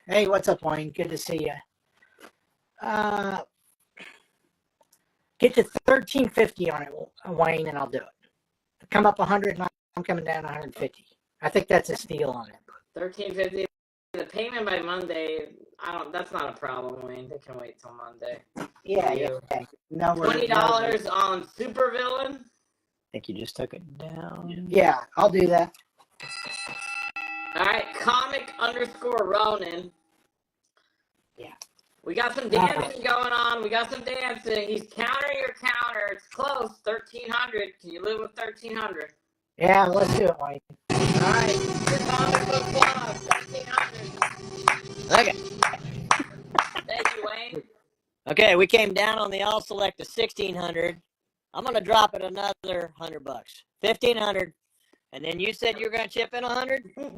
Hey, what's up, Wayne? Good to see you. Get to $13.50 on it, Wayne, and I'll do it. Come up 100, and I'm coming down 150. I think that's a steal on it. $13.50. The payment by Monday. That's not a problem, Wayne. They can wait till Monday. Yeah. Okay. No worries. $20 on Supervillain. I think you just took it down. Yeah, I'll do that. All right, comic_Ronin. Yeah. We got some dancing going on. He's countering your counter. It's close. 1,300. Can you live with 1,300? Yeah, let's do it, Wayne. All right. Your comic book plug. 1,300. Okay. Thank you, Wayne. Okay, we came down on the All Select to 1,600. I'm gonna drop it another $100. 1,500. And then you said you were gonna chip in 100. Yes,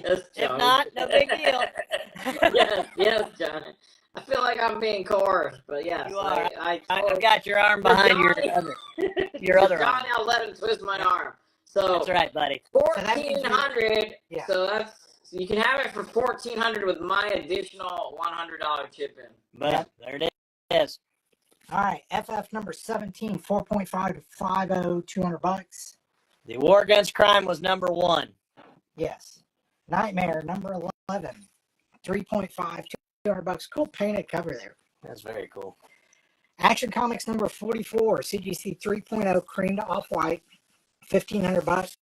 If Johnny. not, no big deal. yes, Johnny. I feel like I'm being coerced, but yes, You are. I I've got your arm behind your Johnny. other arm. Johnny, I'll let him twist my arm. So That's right, buddy. 1,400. Yeah. So you can have it for 1,400 with my additional $100 chip in. But there it is. All right, FF number 17, 4.5 to 5.0, $200. The War Against Crime was number 1. Yes. Nightmare number 11, 3.5, $200. Cool painted cover there. That's very cool. Action Comics number 44, CGC 3.0, creamed off-white, $1,500.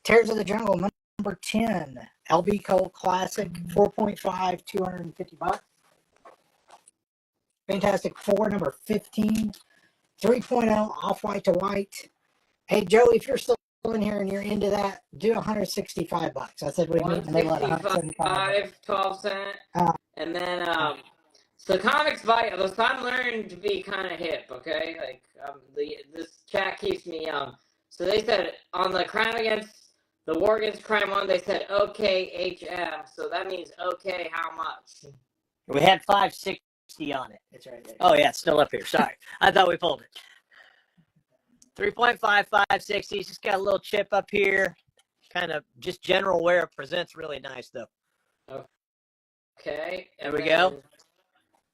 Tears of the Jungle number 10, LB Cole Classic, 4.5, $250. Fantastic Four number 15, 3.0, off-white to white. Hey, Joey, if you're still in here and you're into that, do $165. I said we'd meet in the middle at 175. 12 cent. Uh, And then, so Comics Bite, I'm learning to be kind of hip, okay? Like, this chat keeps me young. So they said on the War Against Crime one, they said OKHM. So that means okay, how much? We had 560 on it. It's right there. Oh, yeah, it's still up here. Sorry. I thought we pulled it. 3.5, 560. Just got a little chip up here. Kind of just general wear. It presents really nice, though. Okay. There we go.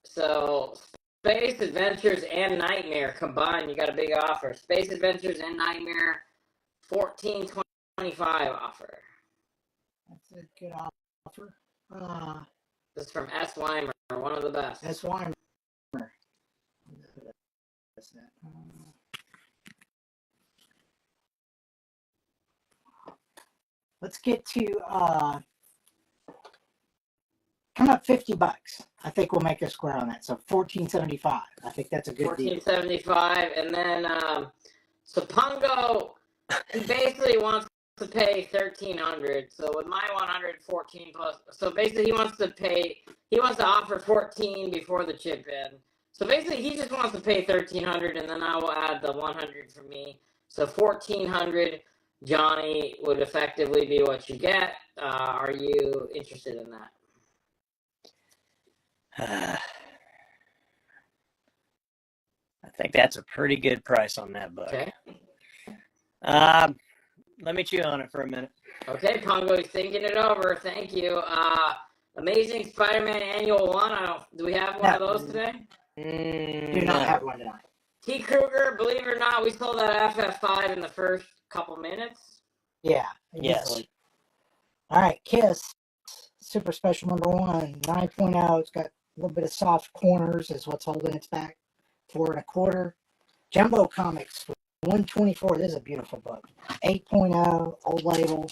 So Space Adventures and Nightmare combined, you got a big offer. Space Adventures and Nightmare, $14.25 offer. That's a good offer. This is from S. Weimer, one of the best. S. Weimer. Let's get to come up $50. I think we'll make a square on that. So $14.75. I think that's a good deal. $14.75, and then so Pungo, he basically wants to pay $1,300. So with my 114 plus, so basically he wants to offer 14 before the chip in. So basically he just wants to pay $1,300, and then I will add the 100 for me. So $1,400. Johnny would effectively be what you get. Are you interested in that? I think that's a pretty good price on that book. Okay. Let me chew on it for a minute. Okay, Pongo's thinking it over. Thank you. Amazing Spider-Man Annual 1. Do we have one of those today? Do not have one tonight. T. Kruger, believe it or not, we sold that FF5 in the first couple minutes. Yeah. Yes. Easily. All right, Kiss. Super special number 1, 9.0. It's got a little bit of soft corners is what's holding its back. 4 1/4. Jumbo Comics, 124. This is a beautiful book. 8.0, old label.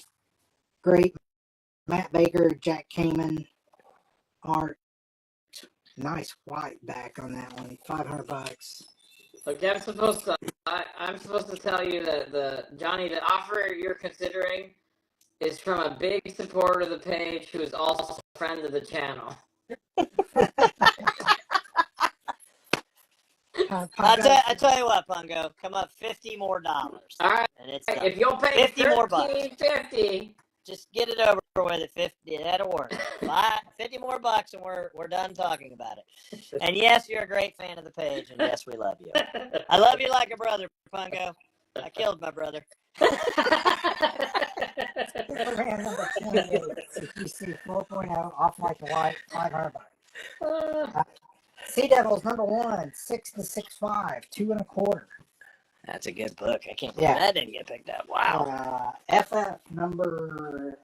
Great. Matt Baker, Jack Kamen art. Nice white back on that one. $500. Okay, I'm supposed to tell you that Johnny, the offer you're considering is from a big supporter of the page who is also a friend of the channel. I tell you what, Pungo, come up $50 more. All right, and it's if you'll pay 50 more bucks. $13.50, just get it over with at 50. That'll work. 50 more bucks, and we're done talking about it. And yes, you're a great fan of the page, and yes, we love you. I love you like a brother, Pungo. I killed my brother. Superman number 28, CPC 4.0, Off-White White, $500. Sea Devils number 1, 6 to 6.5, 2 1/4. That's a good book. I can't believe that didn't get picked up. Wow. FF number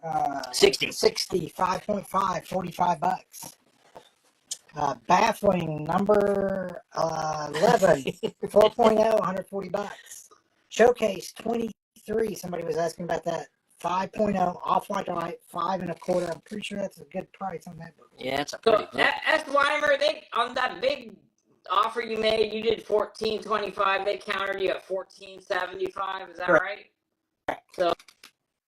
60, 5.5, $45. Baffling number 11, 4.0, $140. Showcase 23. Somebody was asking about that. 5.0, Off-White Light, 5 1/4. I'm pretty sure that's a good price on that book. Yeah, it's a pretty book. S. Weimer, on that big offer you made, you did $14.25. They countered you at $14.75. Is that right? So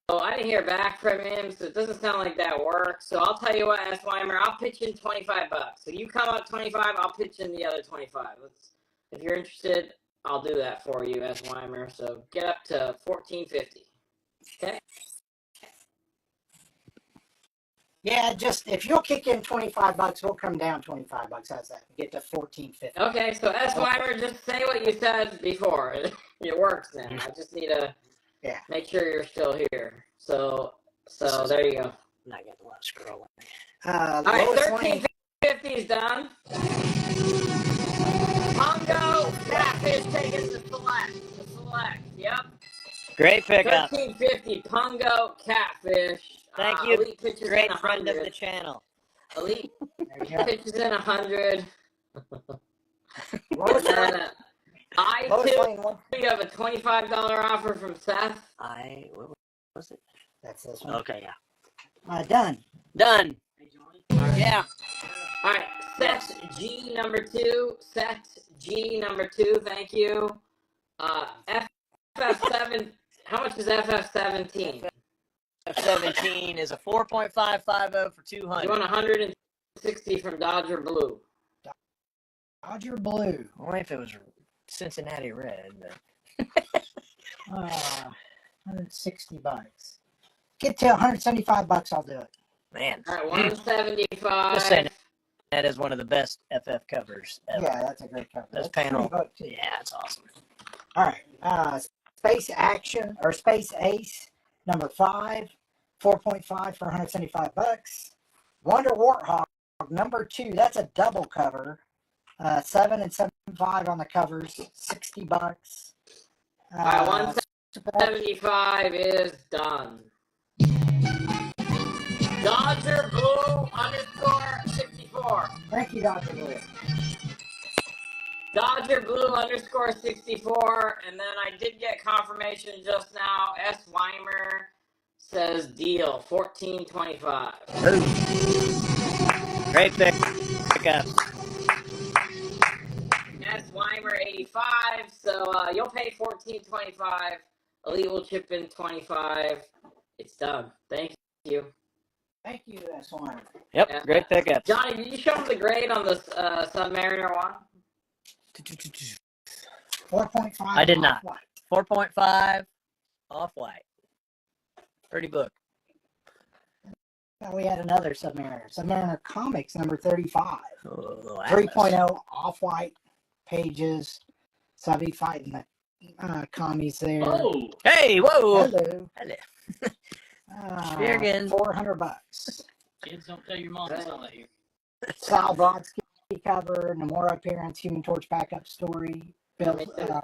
I didn't hear back from him, so it doesn't sound like that works. So I'll tell you what, S. Weimer, I'll pitch in $25. So you come up 25, I'll pitch in the other 25. If you're interested, I'll do that for you, S. Weimer. So get up to $14.50. Okay. Yeah, just if you'll kick in $25, we'll come down $25. How's that? Get to $14.50. Okay, so S. Weimer, just say what you said before. It works then. I just need to make sure you're still here. So there you go. I'm not getting a lot of scrolling. All right, $13.50 is done. Pongo, Catfish taking the select. Yep. Great pickup. $13.50, Pongo, Catfish. Thank you, great friend of the channel. Elite pitches in 100. I too have a $25 offer from Seth. What was it? That's this one. Okay, yeah. Done. Yeah. All right, Set G number 2. Thank you. FF7. How much is FF17? F17 is a 4.550 for 200. You want 160 from Dodger Blue. Dodger Blue. Only if it was Cincinnati Red. $160. Get to $175. I'll do it. Man. All right, 175. Just saying, that is one of the best FF covers ever. Yeah, that's a great cover. This panel. Yeah, it's awesome. All right. Space Action or Space Ace number 5, 4.5 for $175. Wonder Warthog number 2. That's a double cover. 7 and 7.5 on the covers. $60. 175 is done. Dodger Blue _64. Thank you, Dr. Blue. Dodger Blue _64. And then I did get confirmation just now. S. Weimer says deal $14.25. Great pick up. S. Weimer 85. So you'll pay $14.25. Elite will chip in 25. It's done. Thank you. Thank you, S1. Yep, Yeah. great pickup. Johnny, did you show him the grade on this Submariner one? 4.5. I did not. Off-white. 4.5 off-white. Pretty book. Now we had another Submariner. Submariner Comics number 35. Oh, 3.0 off-white pages. Subby fighting the commies there. Oh, hey, whoa. Hello. Hello. $400. Kids, don't tell your mom it's all out here. Sal Brodsky cover, Namora appearance, Human Torch backup story. Bill, to be Bill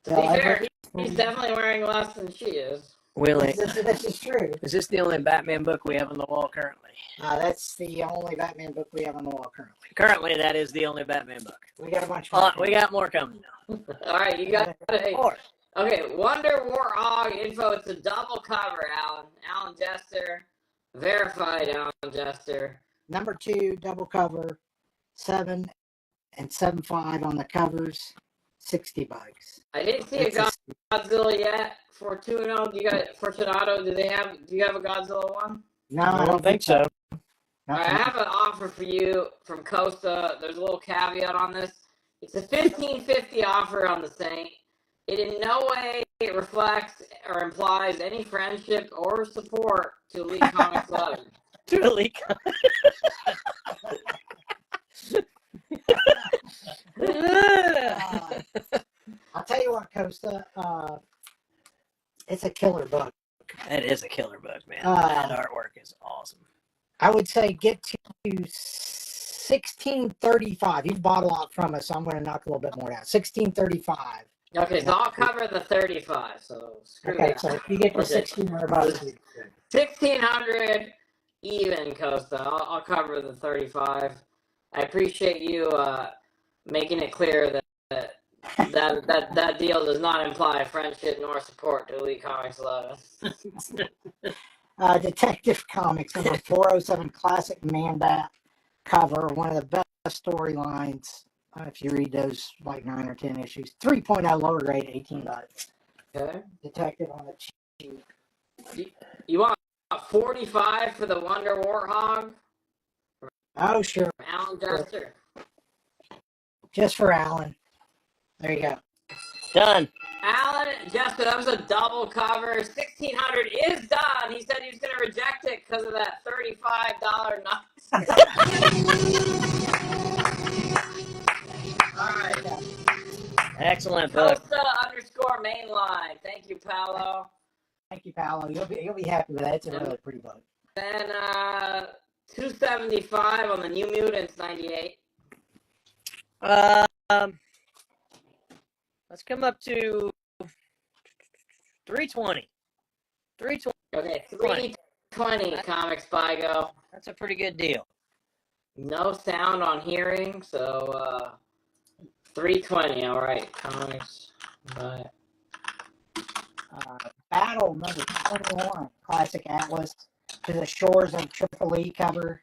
fair, Everett. he's definitely wearing less than she is. Willie, This is true. is this the only Batman book we have on the wall currently? That's the only Batman book we have on the wall currently. Currently, that is the only Batman book. We got a bunch more. We got more coming now. All right, you got it. More. Okay, Wonder Warthog info. It's a double cover, Alan. Alan Jester. Verified Alan Jester. Number 2, double cover, 7 and 7.5 on the covers, $60. I didn't see a Godzilla yet. Fortunato, do you got Fortunato? Do you have a Godzilla one? No, I don't think so. All right, I have an offer for you from Costa. There's a little caveat on this. It's a $15.50 offer on the Saint. It in no way reflects or implies any friendship or support to Elite Comics 11. To a leak. I'll tell you what, Costa, it's a killer book. That is a killer book, man. Uh, that artwork is awesome. I would say get to 1635. You've bought a lot from us, so I'm going to knock a little bit more down. 1635. Okay, so I'll cover the 35. So screw Okay, that. so if you get to Okay. 1600 bucks, 1600 even, Costa. I'll cover the 35. I appreciate you making it clear that deal does not imply friendship nor support to Elite Comics 11. Detective Comics number 407 classic Man-Bat cover, one of the best storylines. If you read those like 9 or 10 issues, 3.0 lower grade, $18. Okay. Detective on the cheap. You want 45 for the Wonder Warthog? Oh, sure. Alan Jester. Just for Alan. There you go. Done. Alan Jester, that was a double cover. 1600 is done. He said he was going to reject it because of that $35 All right. Excellent book. Costa_mainline. Thank you, Paolo. Thank you, Paolo. You'll be happy with that. It's a really pretty book. Then 275 on the New Mutants 98. Let's come up to 320. 320. Okay, 320 Comics Spygo. That's a pretty good deal. No sound on hearing, so 320. All right, Comics. Bye. Battle number 21, Classic Atlas, to the shores of Triple E cover.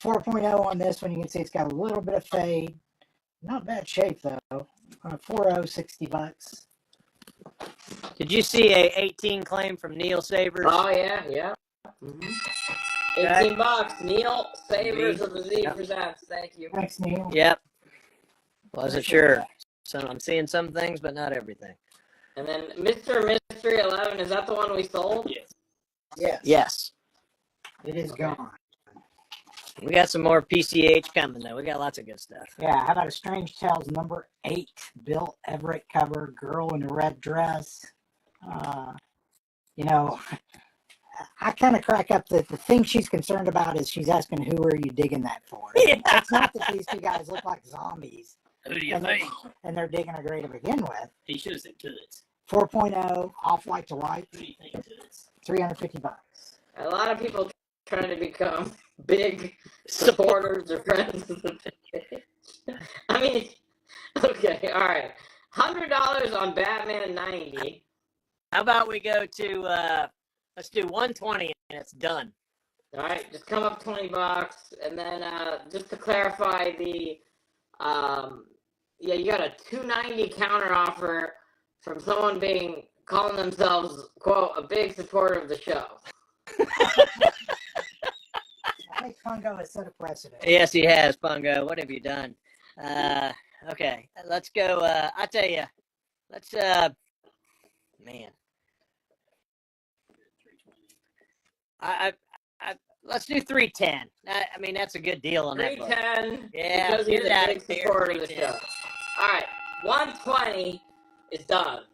4.0 on this one. You can see it's got a little bit of fade. Not bad shape, though. 4.0, $60. Did you see a 18 claim from Neil Savers? Oh, yeah. Mm-hmm. 18 bucks. Neil Savers of the Z presents. Thank you. Thanks, Neil. Yep. Wasn't sure. So I'm seeing some things, but not everything. And then Mr. Mystery 11, is that the one we sold? Yes. Yes. It is gone. We got some more PCH coming, though. We got lots of good stuff. Yeah, how about a Strange Tales number 8, Bill Everett cover, girl in a red dress. I kind of crack up that the thing she's concerned about is she's asking, who are you digging that for? Yeah. It's not that these two guys look like zombies Who do you and, think? and they're digging a grave to begin with. He should have said Toots. 4.0, off white to white, Who do you think Toots? $350. A lot of people trying to become big supporters or friends of the page. I mean, okay, all right. $100 on Batman 90. How about we go to let's do 120 and it's done. All right, just come up $20, and then just to clarify the you got a $290 counter offer from someone calling themselves, quote, a big supporter of the show. I think Fungo has set a precedent. Yes, he has, Pungo. What have you done? Okay, let's go. I tell you, let's man. Let's do 310. I mean, that's a good deal on that. 310. Yeah, because he's get a it big supporter of the show. All right, 120 is done.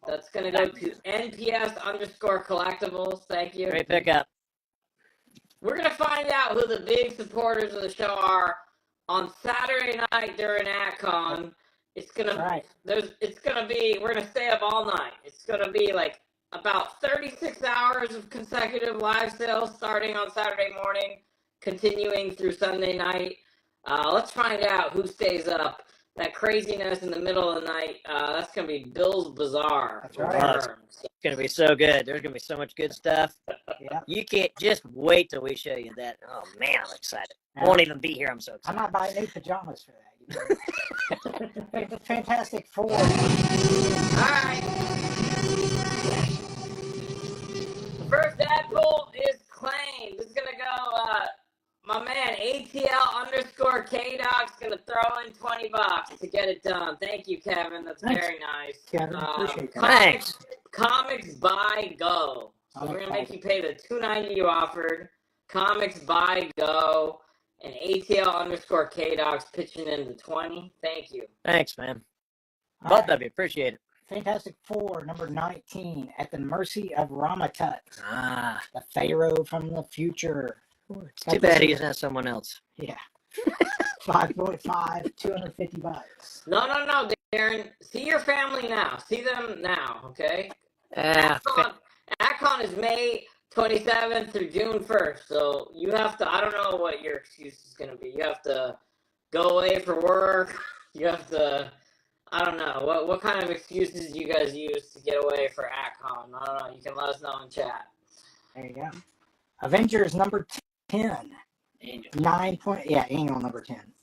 That's gonna go to NPS_collectibles. Thank you. Great pickup. We're gonna find out who the big supporters of the show are on Saturday night during AtCon. It's gonna be. We're gonna stay up all night. It's gonna be like about 36 hours of consecutive live sales starting on Saturday morning, continuing through Sunday night. Let's find out who stays up. That craziness in the middle of the night, that's going to be Bill's Bazaar. That's right. It's going to be so good. There's going to be so much good stuff. Yeah. You can't just wait till we show you that. Oh, man, I'm excited. I won't even be here. I'm so excited. I might buy new pajamas for that. The Fantastic Four. All right. The first Deadpool is claimed. This is going to go, my man, ATL_KDoc's going to throw in $20 to get it done. Thank you, Kevin. That's Thanks. very nice. Kevin, appreciate that. Thanks. Comics Buy Go. So we're going to make you pay the $290 you offered. Comics Buy Go. And ATL_KDoc's pitching in the 20. Thank you. Thanks, man. All Both right. of you. Appreciate it. Fantastic Four, number 19, at the mercy of Ramatut, Ah, the Pharaoh from the future. it's too bad he's not someone else. Yeah. 5.5, $250. No, Darren. See your family now. See them now, okay? AtCon is May 27th through June 1st, so you have to, I don't know what your excuse is going to be. You have to go away for work. You have to, I don't know. What kind of excuses do you guys use to get away for AtCon? I don't know. You can let us know in chat. There you go. Avengers number 10. Angel. Annual number 10.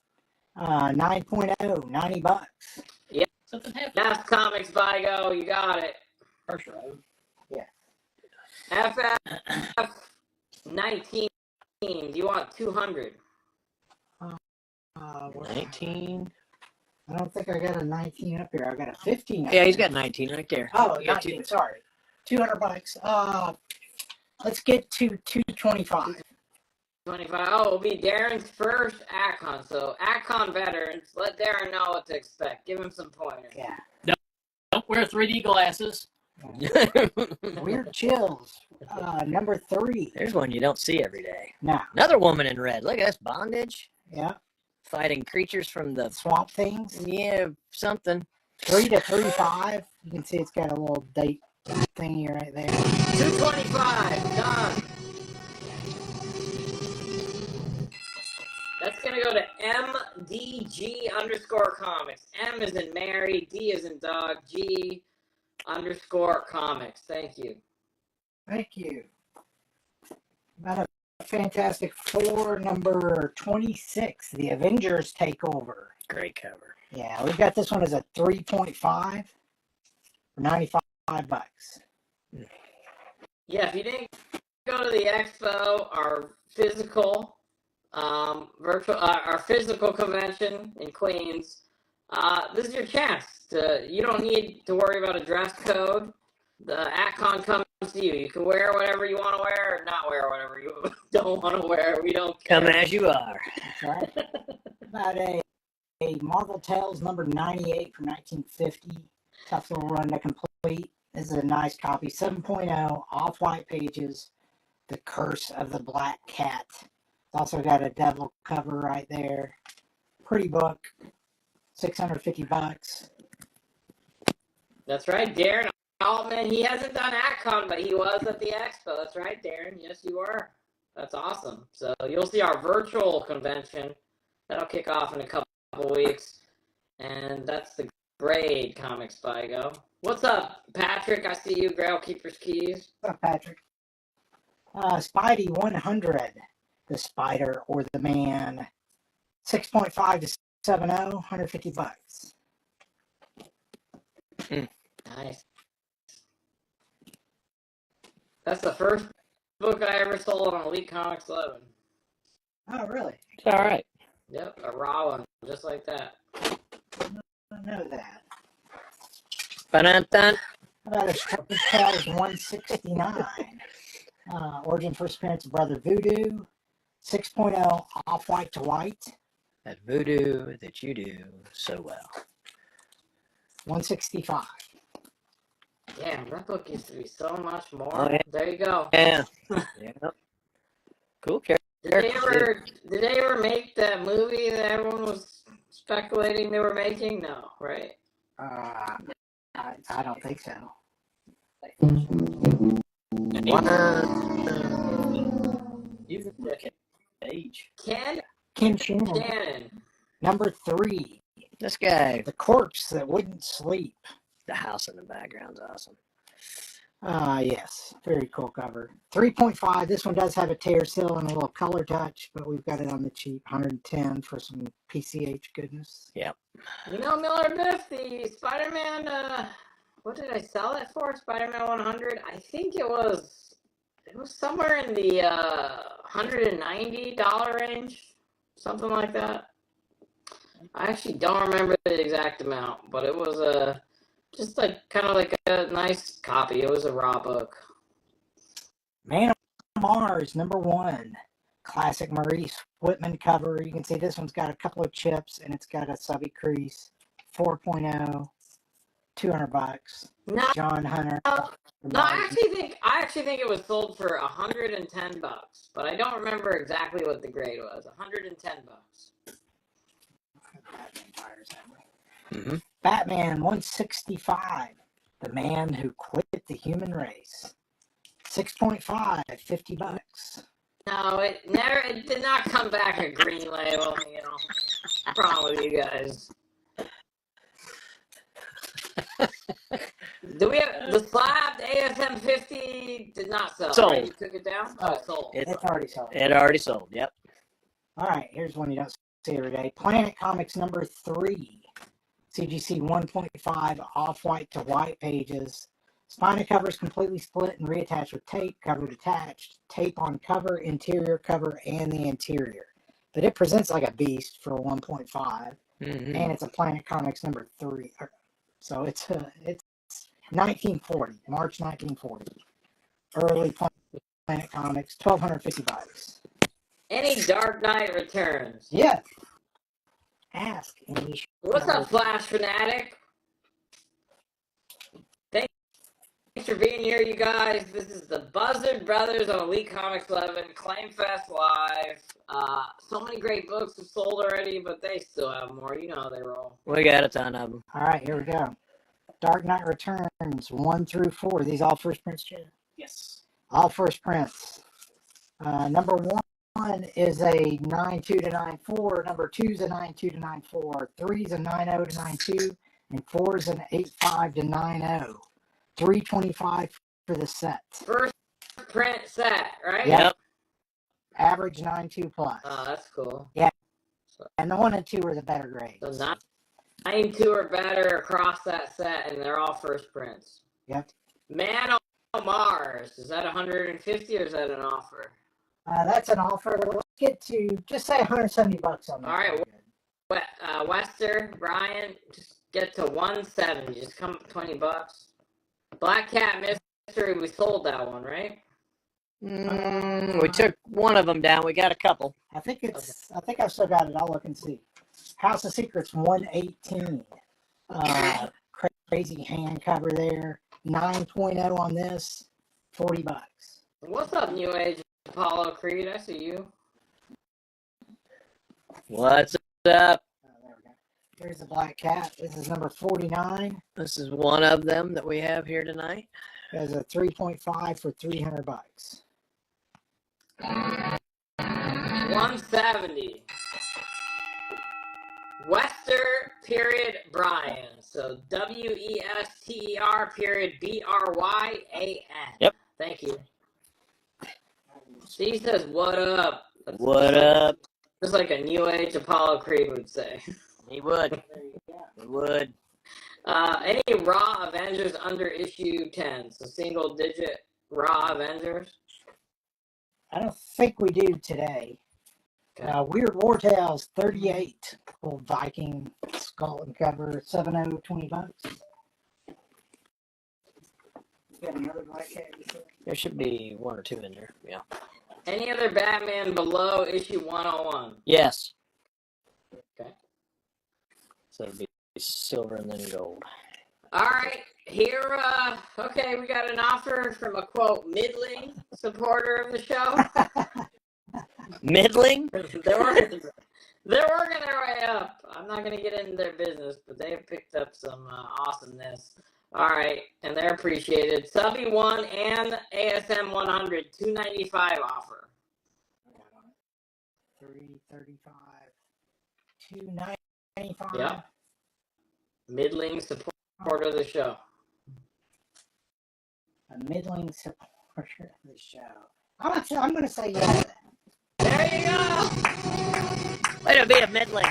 9.0, $90. Something happened. That's Comics Buy Go. You got it. First row. FF 19. Do you want 200? 19. I don't think I got a 19 up here. I got a 15. Yeah, he's got 19 right there. Oh, You got 19. Sorry. $200. Let's get to 225. 25. Oh, it'll be Darren's first AtCon. So, AtCon veterans, let Darren know what to expect. Give him some pointers. Yeah. Don't wear 3D glasses. Weird Chills. Number 3. There's one you don't see every day. Now, Another woman in red. Look at this bondage. yeah. Fighting creatures from the Swamp Things. yeah something. 3 to 35. You can see it's got a little date thingy right there. 225. Done. That's going to go to MDG_comics. M is in Mary, D is in dog, G_comics. Thank you. Thank you. About a Fantastic Four, number 26, The Avengers Takeover. Great cover. Yeah, we've got this one as a 3.5 for $95. Yeah, if you didn't go to the expo, our physical convention in Queens, this is your chance. You don't need to worry about a dress code. The AtCon comes to you. You can wear whatever you want to wear or not wear whatever you don't want to wear. We don't care. Come as you are. That's right. About a Marvel Tales number 98 from 1950. Tough little run to complete. This is a nice copy. 7.0, off-white pages. The Curse of the Black Cat. It's also got a devil cover right there. Pretty book. $650. That's right, Darren Altman. He hasn't done AtCon, but he was at the expo. That's right, Darren. Yes, you were. That's awesome. So you'll see our virtual convention. That'll kick off in a couple weeks. And that's the Grade Comics Spigo. What's up, Patrick? I see you, Grail Keeper's Keys. What's up, Patrick? Spidey 100, the Spider or the Man, 6.5 to 7.0, $150. Nice. That's the first book I ever sold on Elite Comics 11. Oh, really? It's all right. Yep, a raw one, just like that. I know that. Ba-dun-dun. How about a Sharpie Tales 169? Origin first appearance of Brother Voodoo, 6.0 off-white to white, That voodoo that you do so well. 165. Yeah, that book used to be so much more. Oh, yeah. There you go. Yeah. Yeah. Cool character. Did they ever make that movie that everyone was speculating they were making? No, right? I don't think so. You can look at age. Ken Ken Shannon, Shannon. number 3, This guy, the corpse that wouldn't sleep. the house in the background's awesome. Yes, very cool cover. 3.5. This one does have a tear seal and a little color touch, but we've got it on the cheap, 110 for some PCH goodness. Yep. You know, Miller Biff, the Spider-Man, what did I sell it for? Spider-Man 100? I think it was somewhere in the $190 range, something like that. I actually don't remember the exact amount, but it was just like kind of like a nice copy. It was a raw book. Man of Mars, number 1. Classic Maurice Whitman cover. You can see this one's got a couple of chips and it's got a subby crease. 4.0, $200. No, John Hunter. no, I actually think it was sold for $110, but I don't remember exactly what the grade was. $110. Mm-hmm. Batman 165, the man who quit the human race. 6.5, $50. No, it did not come back a green label. You know, what's wrong with you guys? Do we have the slabbed ASM 50? Did not sell. Sold. Right? You took it down. Oh, sold. It's already sold. It already sold. Yep. All right, here's one you don't see every day. Planet Comics number 3. CGC 1.5 off-white to white pages. Spine cover is completely split and reattached with tape, cover detached, tape on cover, interior cover, and the interior. But it presents like a beast for 1.5, Mm-hmm. and it's a Planet Comics number 3. So it's 1940, March 1940. Early Planet Comics, $1,250. Any Dark Knight Returns? Yeah. Ask. And we What's up, Flash Fanatic? Thanks for being here, you guys. This is the Buzzard Brothers on Elite Comics 11, Claim Fest Live. So many great books have sold already, but they still have more. You know how they roll. We got a ton of them. All right, here we go. Dark Knight Returns 1 through 4. These all first prints, Chad? Yes. All first prints. Number 1 is a 9.2 to 9.4. Number 2 is a 9.2 to 9.4. 3 is a 9.0 to 9.2. And 4 is an 8.5 to 9.0. $325 for the set. First print set, right? Yep. Average 9.2 plus. Oh, that's cool. And the 1 and 2 are the better grades. So 9.2 or better across that set, and they're all first prints. Yep. Man on Mars, is that 150 or is that an offer? That's an offer. Let's get to just say $170 on that. All right. Wester, Brian, just get to 170. Just come up $20. Black Cat Mystery, we sold that one, right? We took one of them down. We got a couple. I think I've still got it. I'll look and see. House of Secrets 118. Crazy hand cover there. 9.0 on this. $40. What's up, New Age Apollo Creed? I see you. What's up? There we go. Here's the Black Cat. This is number 49. This is one of them that we have here tonight. There's a 3.5 for $300. 170. Wester period Bryan. So Wester period Bryan. Yep. Thank you. She says, "What up?" That's What up? just like a New Age Apollo Creed would say. He would. There you go. He would. Any Raw Avengers under issue 10? So single digit Raw Avengers. I don't think we do today. Okay. Weird War Tales 38. Old Viking skull and cover 70, $20. Got another black cat. There should be one or two in there. Yeah. Any other Batman below issue 101? Yes. Okay. So it'd be silver and then gold. All right. Here, okay, we got an offer from a quote middling supporter of the show. Middling? They're working their way up. I'm not going to get into their business, but they've picked up some awesomeness. All right, and they're appreciated. Subby 1 and ASM 100, $295 offer. 335, 295. Yeah. Middling supporter of the show. A middling supporter of the show. I'm going to say yeah. There you go. Way to be a middling.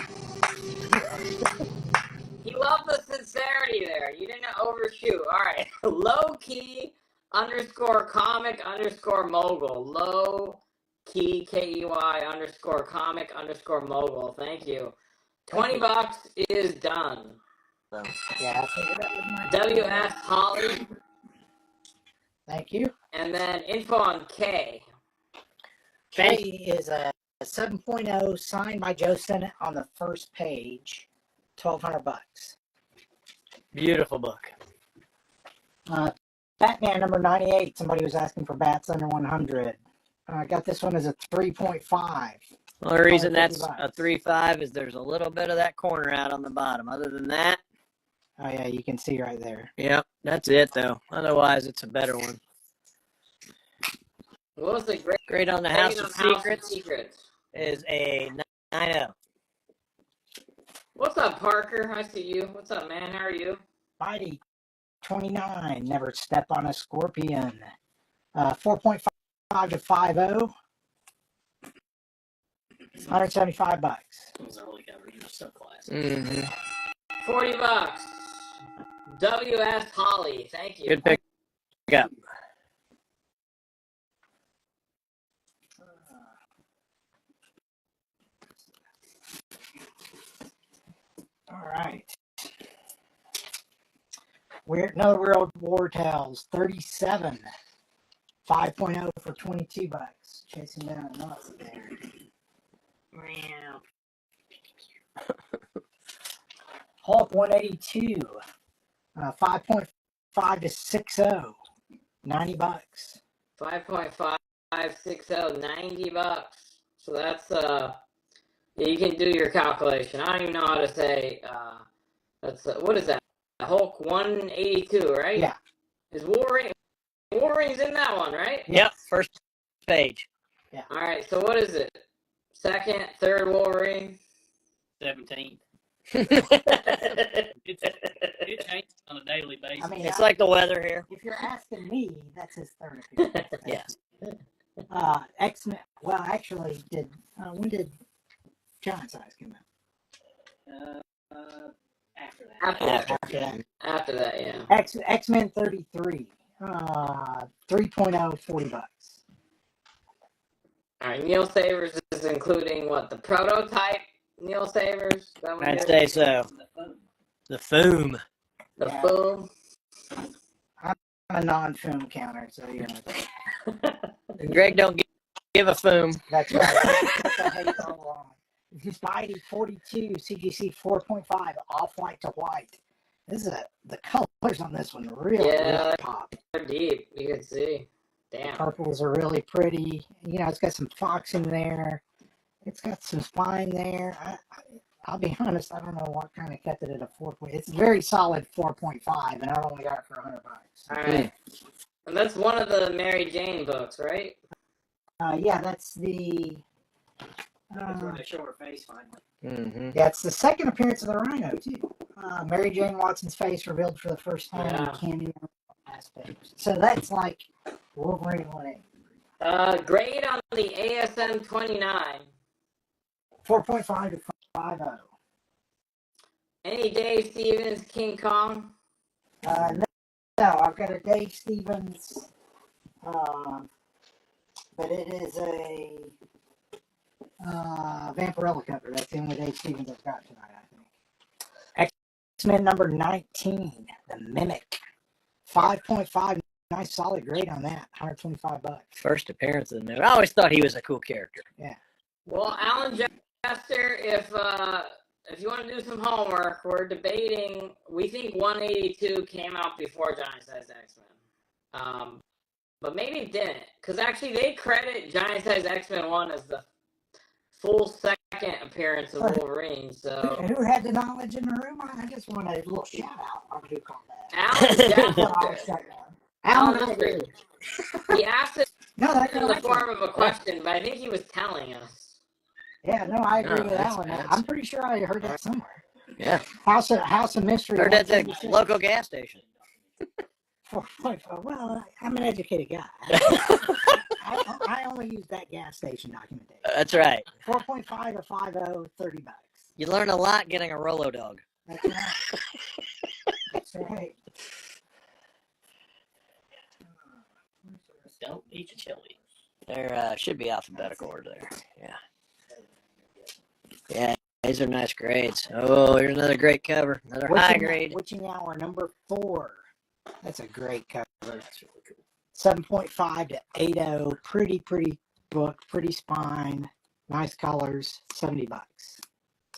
You love the sincerity there. You didn't overshoot. All right. Low key _ comic _ mogul. Low key KEY _ comic _ mogul. Thank you. $20 is done. Yeah, I figured that was my WS Holly. Thank you. And then info on K. K is a 7.0 signed by Joe Sennett on the first page. $1,200. Beautiful book. Batman number 98. Somebody was asking for bats under 100. I got this one as a 3.5. The only reason that's $50. a 3.5 is there's a little bit of that corner out on the bottom. Other than that, Oh yeah, you can see right there. yep, that's it though. Otherwise, it's a better one. What was the great Great on the House of Secrets is a 9.0. What's up, Parker? I see you. What's up, man? How are you? Mighty 29. Never step on a scorpion. 4.5 to 50. $175. Those early covers are so classic. Mm-hmm. $40. WS Holly. Thank you. Good pick up. All right. No Real War Tales 37. 5.0 for $22. Chasing down a nut there. Hulk 182. 5.5 to 60. $90. 5.560, $90. So that's yeah, you can do your calculation. I don't even know how to say that's what is that? Hulk 182, right? Yeah. Is Wolverine's in that one, right? Yep, first page. All right. So what is it? Second, third Wolverine. 17. It's It changes on a daily basis. I mean, It's like the weather here. if you're asking me, that's his third appearance. Yes. X-Men. Well, actually, when did Giant Size come out? After that. After that. that. After that, yeah. X-Men 33. 3.0, $40. All right, Neil Savers is including what, the prototype Neil Savers? That one I'd there? say so. The Foom. The Yeah. boom. I'm a non-film counter, so you know. Greg don't give a Foom. That's right. That's a hate all along. Spidey 42, CGC 4.5, off-white to white. The colors on this one really pop. They're deep. You can see. Damn. Purples are really pretty. You know, it's got some fox in there. It's got some spine there. I'll be honest, I don't know what kind of kept it at a 4. It's a very solid 4.5, and I only got it for $100. All right. And that's one of the Mary Jane books, right? Yeah, that's the. That's when they show her face finally. Mm-hmm. Yeah, it's the second appearance of the Rhino too. Mary Jane Watson's face revealed for the first time in Yeah. cameo aspect. So that's like Wolverine 1A. Grade on the ASM 29. 4.5 to 5.0. Any Dave Stevens King Kong? No, I've got a Dave Stevens, but it is a Vampirella cover. That's the only Dave Stevens I've got tonight, I think. X-Men number 19, The Mimic. 5.5, nice solid grade on that. $125. First appearance of the movie. I always thought he was a cool character. Well, Alan Jester, if you want to do some homework, we're debating. We think 182 came out before Giant Size X-Men, but maybe it didn't, because actually they credit Giant Size X-Men 1 as the full second appearance of Wolverine. So Who had the knowledge in the room? I just want a little shout out. I do call that. Alan Jester, Alan Alan Jester. he asked it No, that in the form of a question, but I think he was telling us. Yeah, no, I agree No, with that that's- one. that's- I'm pretty sure I heard that somewhere. Yeah. House of Mystery. Heard at the 176. local gas station. 4.5. Well, I'm an educated guy. I only use that gas station documentation. That's right. 4.5 or 5.0, $30. You learn a lot getting a Rolo dog. That's right. That's right. Don't eat the chili. There should be alphabetical order there. Yeah. Yeah, these are nice grades. Oh, here's another great cover. Another high grade. Witching Hour number 4. That's a great cover. That's really cool. 7.5 to 8.0. Pretty book. Pretty spine. Nice colors. $70.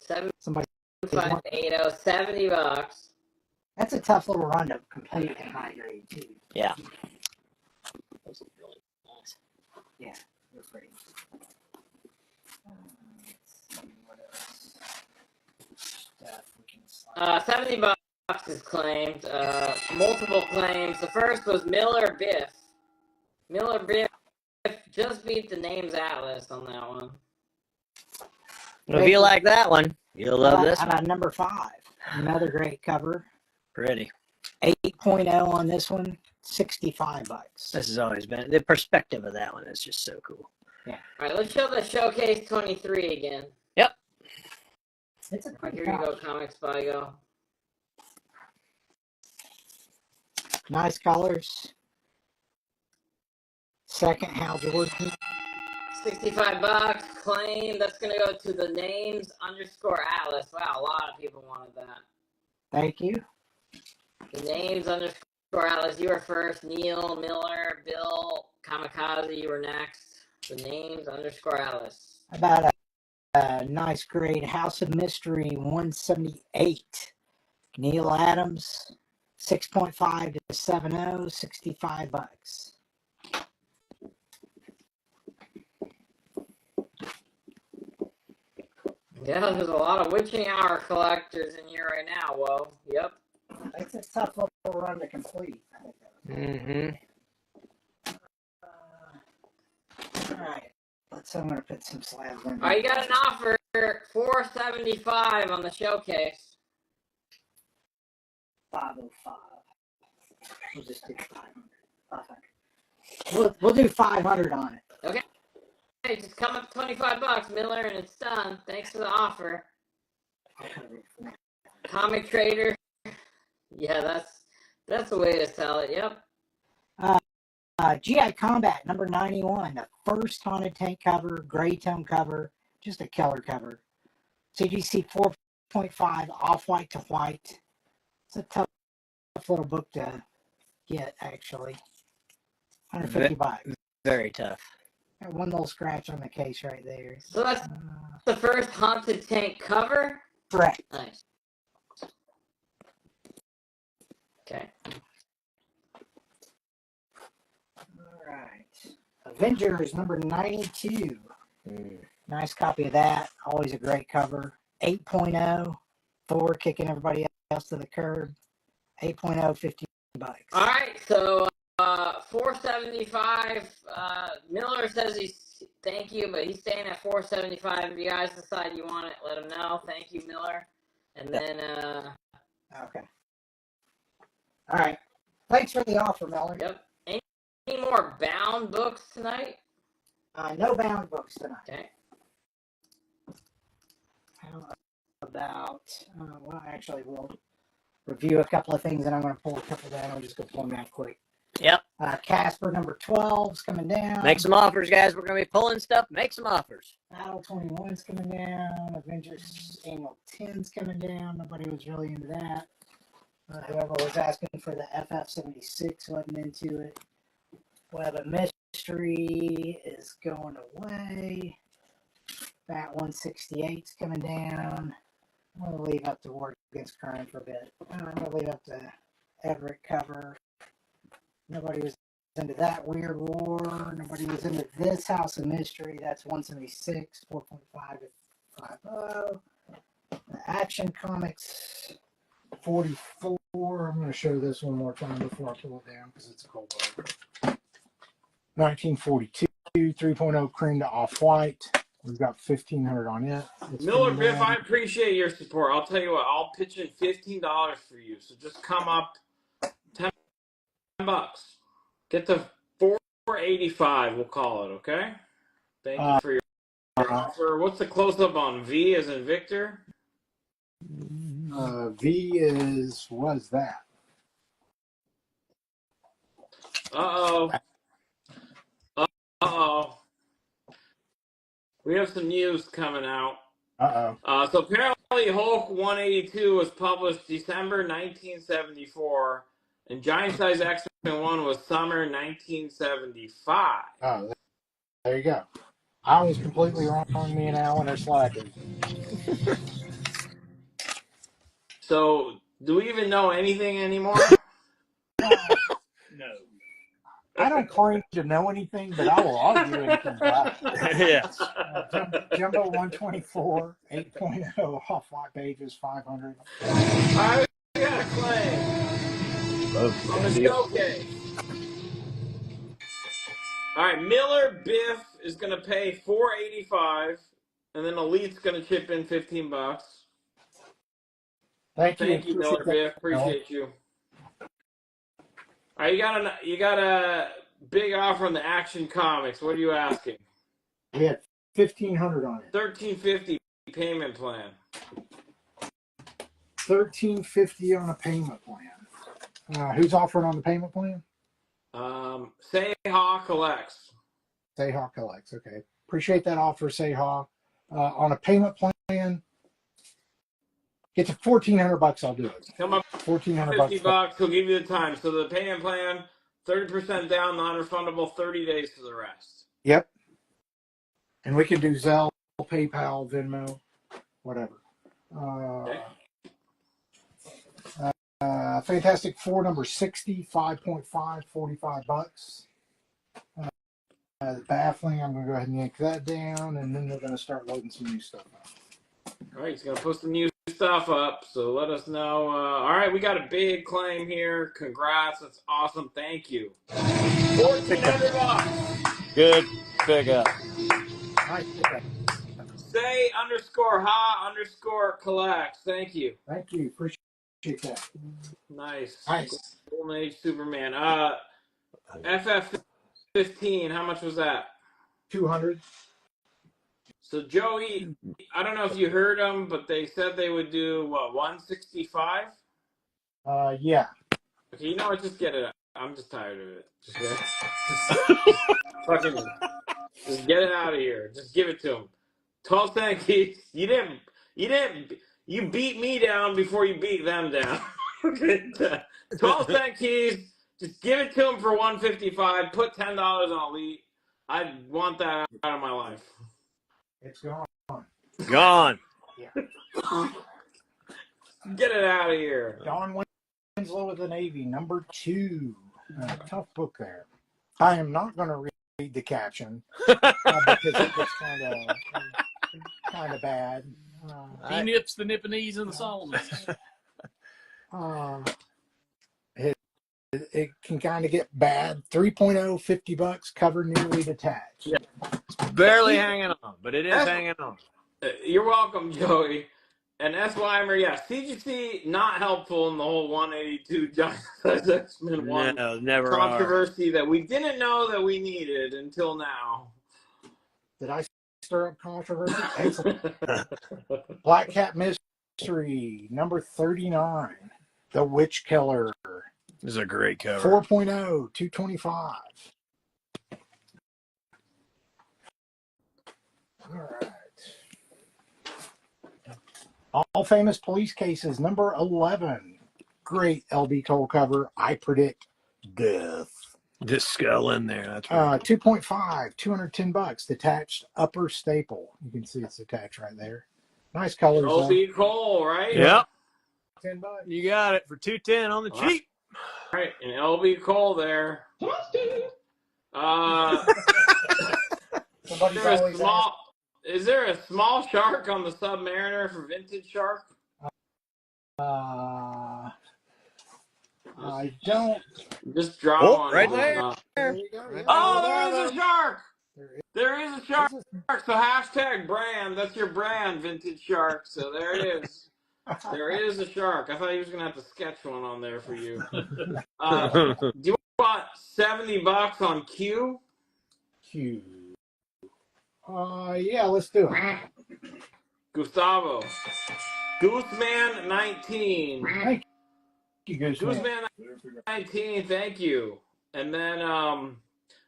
7580, Somebody. $70. That's a tough little run to complete at high grade too. Yeah. Those are really nice. They're pretty. Let's see what else. Stuff we can slide. $70 is claimed. Multiple claims. The first was Miller Biff. Miller Biff just beat the Names Atlas on that one. If you like that one, you'll love this How one. about number 5? Another great cover. Pretty. 8.0 on this one. $65. This has always been the perspective of that one is just so cool. All right, let's show the Showcase 23 again. It's a pretty Here you cover. go, Comic Spy Go. Nice colors. Second Hal Jordan. $65 claim. That's gonna go to the Names _Atlas. Wow, a lot of people wanted that. Thank you. The Names _ Atlas. You were first. Neil, Miller, Bill, Kamikaze. You were next. The Names _ Atlas. About a nice grade House of Mystery 178. Neil Adams. 6.5 to 7.0. $65. Yeah, there's a lot of Witching Hour collectors in here right now. Whoa. Yep. That's a tough little run to complete. I think that was Mm-hmm. all right. I'm going to put some slabs in. All right, you got an offer. $475 on the Showcase. 505. We'll just do 500. We'll do 500 on it. Hey, just come up $25, Miller, and it's done. Thanks for the offer. Comic Trader. Yeah, that's the way to sell it. Yep. GI Combat number 91, the first Haunted Tank cover, gray tone cover, just a killer cover. CGC 4.5, off-white to white. It's a tough little book to get, actually. $150. Very tough. Got one little scratch on the case right there. So that's the first Haunted Tank cover. Correct. Nice. Okay. All right. Avengers number 92. Mm. Nice copy of that. Always a great cover. 8.0. Thor kicking everybody else to the curb. 8.0, $50. All right. So $475. Miller says he's thank you, but he's staying at $475. If you guys decide you want it, let him know. Thank you, Miller. And then, Okay. All right. Thanks for the offer, Miller. yep. Any more bound books tonight? No bound books tonight. Okay. How about, well, actually, we'll review a couple of things, and I'm going to pull a couple down. I'm just going to pull them out quick. Yep. Casper number 12 is coming down. Make some offers, guys. We're going to be pulling stuff. Make some offers. Battle 21's coming down. Avengers Annual 10's coming down. Nobody was really into that. Whoever was asking for the FF76 wasn't into it. Web of Mystery is going away. Bat 168's coming down. I'm going to leave up to War Against Crime for a bit. I'm going to leave up to Everett cover. Nobody was into that Weird War. Nobody was into this House of Mystery. That's 176, 4.5 to 5.0. The Action Comics 44. I'm going to show this one more time before I pull it down because it's a cold book. 1942, 3.0 cream to off-white. We've got 1,500 on it. Miller Biff, I appreciate your support. I'll tell you what, I'll pitch in $15 for you. So just come up $10. Get to 485, we'll call it, okay? Thank you for your offer. What's the close-up on V as in Victor? V is, what is that? Uh-oh. Uh-oh. We have some news coming out. Uh-oh. So apparently Hulk 182 was published December 1974, and Giant Size X-Men 1 was summer 1975. Oh, there you go. I was completely wrong. Me and Alan are slackers. So, do we even know anything anymore? No. I don't claim to know anything, but I will argue anything back. Yes. Jumbo 124, 8.0, off-white pages, 500. All right, we got a claim on the showcase. All right, Miller Biff is going to pay $485, and then Elite's going to chip in $15. Thank you. Thank you, Miller Biff. Appreciate you. All right, you got a big offer on the Action Comics. What are you asking? We had 1,500 on it. $1,350 payment plan. $1,350 on a payment plan. Who's offering on the payment plan? Sayha Collects. Sayha Collects. Okay. Appreciate that offer, Sayha. On a payment plan, get to $1,400. I'll do it. Come up $1,400. $50. He'll give you the time. So the payment plan, 30% down, non-refundable, 30 days for the rest. Yep. And we can do Zelle, PayPal, Venmo, whatever. Okay. Fantastic Four number 60, 5.5, $45. The Baffling, I'm going to go ahead and yank that down, and then they're going to start loading some new stuff up. All right, he's going to put some new stuff up, so let us know. All right, we got a big claim here. Congrats. That's awesome. Thank you. $1,400. Good pickup. Nice. Say_ha_collects. Thank you. Thank you. Appreciate that. Nice. Nice. Golden Age Superman. FF15, how much was that? 200. So Joey, I don't know if you heard them, but they said they would do what, 165? Yeah. Okay, you know what? Just get it. I'm just tired of it. Fucking, just get it out of here. Just give it to him. 12 cent keys. You beat me down before you beat them down. Okay. 12 cent keys. Just give it to him for 155. Put $10 on Elite. I want that out of my life. It's gone. Gone. Yeah. Get it out of here. Don Winslow of the Navy, number 2. Tough book there. I am not going to read the caption because it gets kind of bad. He nips the Nipponese and the Solomons. It can kind of get bad. 3.0, $50, cover nearly detached. Yeah. barely hanging on, but it is hanging on. You're welcome, Joey. And S. Weimer, yeah, CGC not helpful in the whole 182 Giant Size X-Men 1 No, never controversy that we didn't know that we needed until now. Did I stir up controversy? Excellent. Black Cat Mystery, number 39. The Witch Killer. This is a great cover. 4.0, 225. All right. All Famous Police Cases, number 11. Great LB Cole cover. I predict death. Just skull in there. That's right. 2.5, $210. Detached upper staple. You can see it's attached right there. Nice colors. LB Cole, right? Yep. $10. You got it for $210 on the cheap. All right, and LB Cole there. Is there a small shark on the Submariner for Vintage Shark? I don't. Just draw one. Right there. There you go. Yeah. Oh, there is a shark. There There is a shark. So hashtag brand. That's your brand, Vintage Shark. So there it is. There is a shark. I thought he was gonna have to sketch one on there for you. Do you want $70 on Q? Q. Yeah, let's do it. Gustavo. Gooseman 19. Thank you, Gooseman. Gooseman 19. Thank you. And then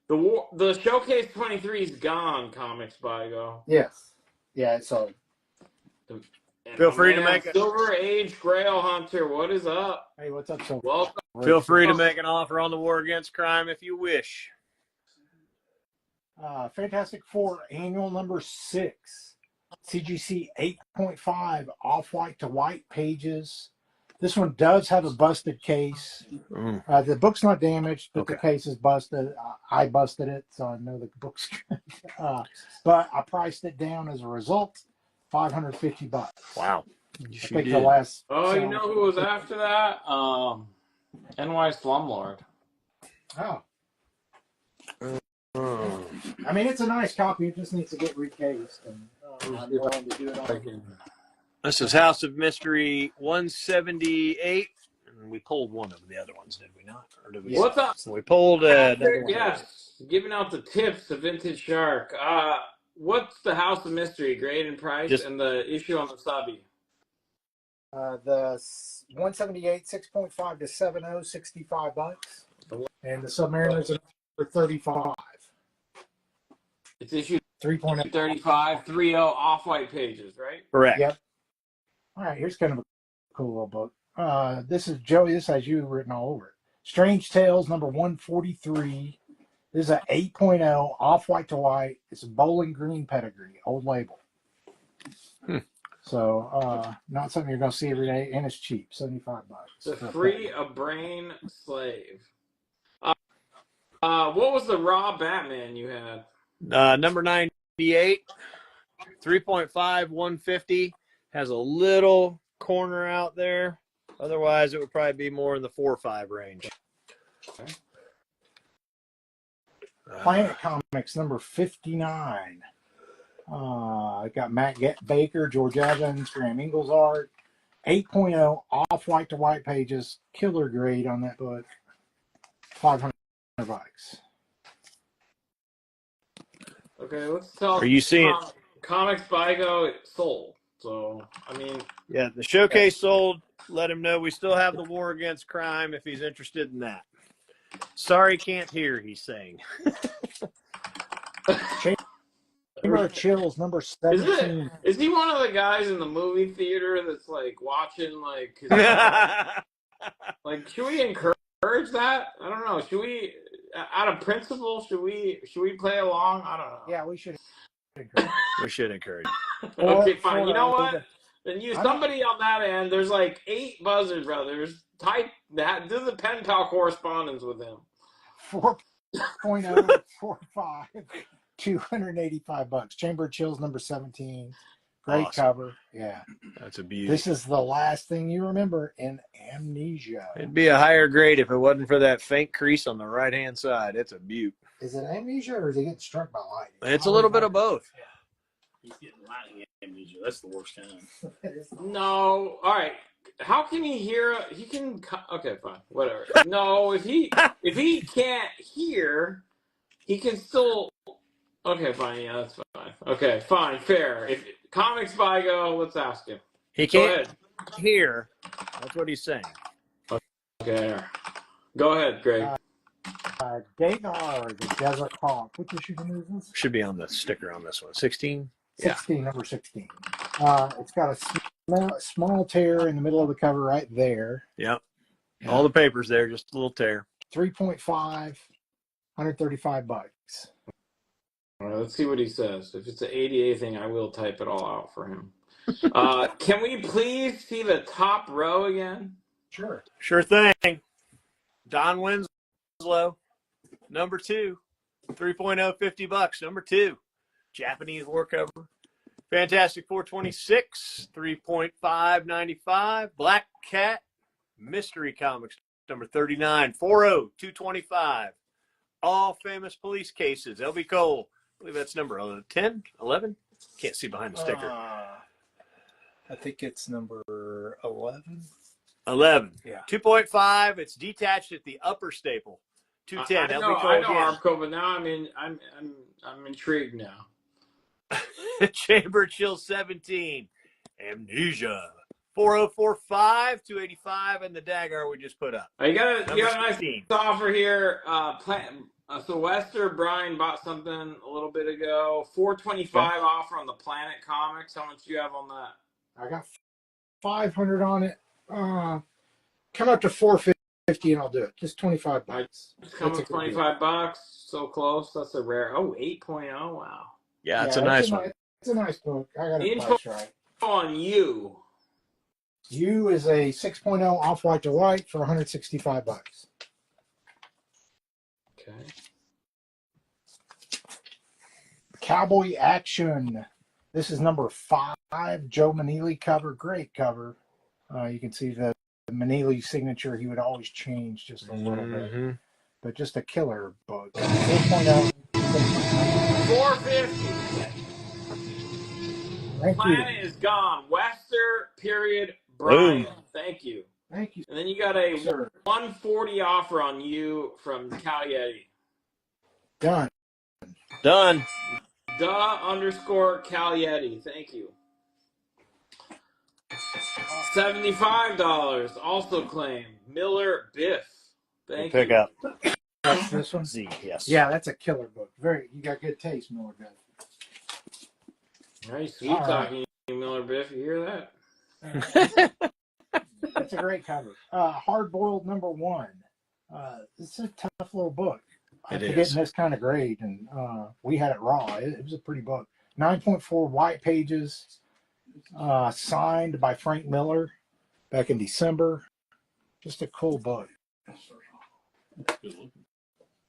the Showcase 23 is gone. Comics by go. Yes. Yeah, it's sold. Feel free to make it. Silver Age Grail Hunter. What is up? Hey, what's up, so Welcome. Feel free to make an offer on the War Against Crime if you wish. Fantastic Four Annual number 6. CGC 8.5 off-white to white pages. This one does have a busted case. The book's not damaged, but the case is busted. I busted it, so I know the book's good. But I priced it down as a result, $550. Wow. I think the last. Oh, you know who was after that? NY Slumlord. Oh. I mean, it's a nice copy. It just needs to get recased, and I'm willing to do it all. This is House of Mystery 178. And we pulled one of the other ones, did we not? Or did we? What's up? So we pulled another one. Yes, giving out the tips to Vintage Shark. What's the House of Mystery grade and price and the issue on the subby? The 178 6.5 to 7.0 $65, and the Submariners are for $35. It's issue 3.0 35 30 off-white pages, right? Correct. Yep. All right, here's kind of a cool little book. This is Joey. This has you written all over it. Strange Tales number 143. This is an 8.0 off-white to white. It's a Bowling Green pedigree, old label. So not something you're going to see every day, and it's cheap, $75. To Free a Brain Slave. What was the raw Batman you had? Number 98, 3.5, 150. Has a little corner out there. Otherwise, it would probably be more in the 4 or 5 range. Okay. Planet Comics number 59. I got Matt Baker, George Evans, Graham Ingles art. 8.0 off-white to white pages. Killer grade on that book. $500. Okay, let's tell. Are you seeing Comics by go sold? So I mean, yeah, the showcase sold. Let him know we still have the War Against Crime if he's interested in that. Sorry, can't hear. He's saying. Chamber of Chills number 17. Is he one of the guys in the movie theater that's like watching like? Like, should we encourage that? I don't know. Should we, out of principle, should we play along? I don't know. Yeah, we should. We should encourage. Okay, fine. You know what? Then somebody on that end. There's like 8 Buzzard Brothers. Type that. Do the pen pal correspondence with him. 4.0 45. $285. Chamber of Chills number 17. Great Awesome. cover. Yeah. That's a beauty. This is the last thing you remember in Amnesia. It'd be a higher grade if it wasn't for that faint crease on the right-hand side. It's a beaut. Is it amnesia or is he getting struck by lightning? It's a little bit of both. He's getting lightning amnesia. That's the worst kind. No. All right. How can he hear? He can. Okay, fine. Whatever. No, if he can't hear, he can still. Okay, fine. Yeah, that's fine. Okay, fine. Fair. If Comics by go, let's ask him. He Go can't ahead. hear. That's what he's saying. Okay. Go ahead, Greg. Dagar, the Desert Hawk. Which issue number is this? Should be on the sticker on this one. 16? 16, number 16. It's got a small tear in the middle of the cover right there. Yep. All the papers there, just a little tear. 3.5, 135 bucks. All right, let's see what he says. If it's an ADA thing, I will type it all out for him. Can we please see the top row again? Sure. Sure thing. Don Winslow, number 2. 3.0, 50 bucks. Number 2. Japanese war cover. Fantastic 426, 3.595. Black Cat Mystery Comics, number 39, 40, 225. All Famous Police Cases. LB Cole. I believe that's number 10, 11. Can't see behind the sticker. I think it's number 11. 11. Yeah. 2.5. It's detached at the upper staple. 210. I know Armco, but now I'm intrigued now. Chamber Chill 17. Amnesia. 4045, 285, and the dagger we just put up. You got a nice 16. offer here. So Wester Brian bought something a little bit ago. $425 offer on the Planet Comics. How much do you have on that? I got 500 on it. Come up to 450 and I'll do it. Just 25 bucks. It's coming $25. So close. That's a rare. 8.0. Wow. Yeah, it's a nice one. It's a nice book. I got it Info priced right. on you. You is a 6.0 off-white to white for 165 bucks. Okay. Cowboy Action. This is number 5. Joe Manili cover. Great cover. You can see the Manili signature. He would always change just a little bit. But just a killer book. 4.0. 450. Thank Planet is gone. Wester, period, Brian. Boom. Thank you. Thank you. And then you got a Sir. 140 offer on you from Cal Yeti. Done. Done. _Cal Yeti. Thank you. $75. Also claimed. Miller Biff. Thank you. Pick up. That's this one? Z, yes. Yeah, that's a killer book. You got good taste, Miller Biff. Nice sweet talking, Miller Biff. You hear that? That's a great cover. Hard Boiled number 1. It's a tough little book. It to is. get in this kind of grade, and we had it raw. It was a pretty book. 9.4 white pages, signed by Frank Miller back in December. Just a cool book.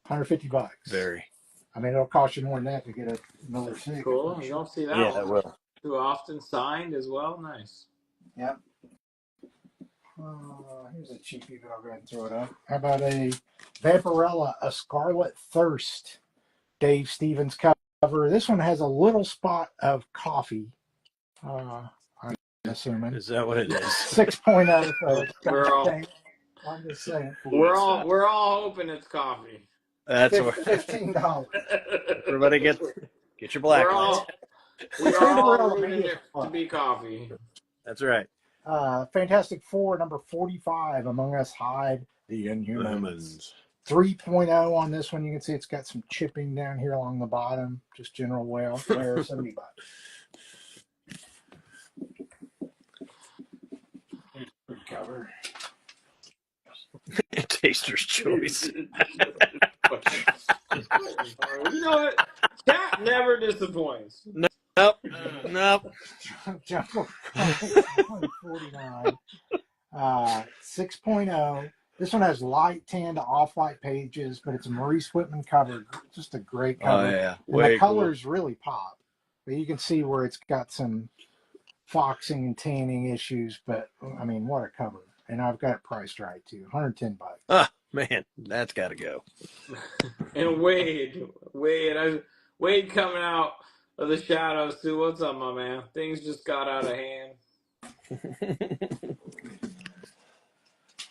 150 bucks. Very. I mean, it'll cost you more than that to get a Miller 6. Cool. You don't see that Yeah, one that will. too often. Signed as well. Nice. Yep. Here's a cheapie, but I'll go ahead and throw it up. How about a Vampirella, A Scarlet Thirst, Dave Stevens cover. This one has a little spot of coffee, I'm assuming. Is that what it is? 6.0. So it's got We're all- the thing. I'm just saying. We're all hoping it's coffee. That's what. $15. Everybody get your black We're lights. we're all rooting it to be coffee. That's right. Fantastic Four, number 45, Among Us Hide, The Inhumans. 3.0 on this one. You can see it's got some chipping down here along the bottom. Just general wear, 70 bucks. Good cover. Taster's choice. You know what? Cat never disappoints. Nope. Jungle Comics 49. 6.0. This one has light tan to off-white pages, but it's a Maurice Whitman cover. Just a great cover. Oh, yeah. And Way the colors really pop. But you can see where it's got some foxing and tanning issues, but I mean, what a cover. And I've got it priced right too. 110 bucks. Man, that's got to go. And Wade coming out of the shadows too. What's up, my man? Things just got out of hand.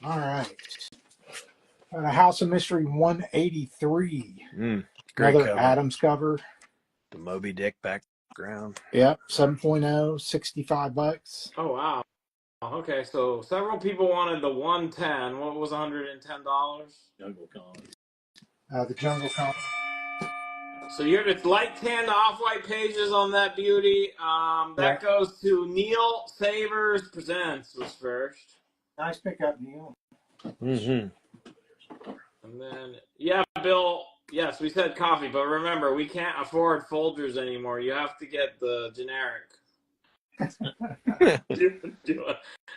All right. House of Mystery 183. Great Another cover. Adams cover. The Moby Dick background. Yep, 7.0, 65 bucks. Oh wow. Okay, so several people wanted the 110. What was $110? Jungle Con. The Jungle Con. So it's light tan to off-white pages on that beauty. That goes to Neil Savers Presents was first. Nice pickup, Neil. Mm-hmm. And then, yeah, Bill, yes, we said coffee, but remember, we can't afford Folgers anymore. You have to get the generic. All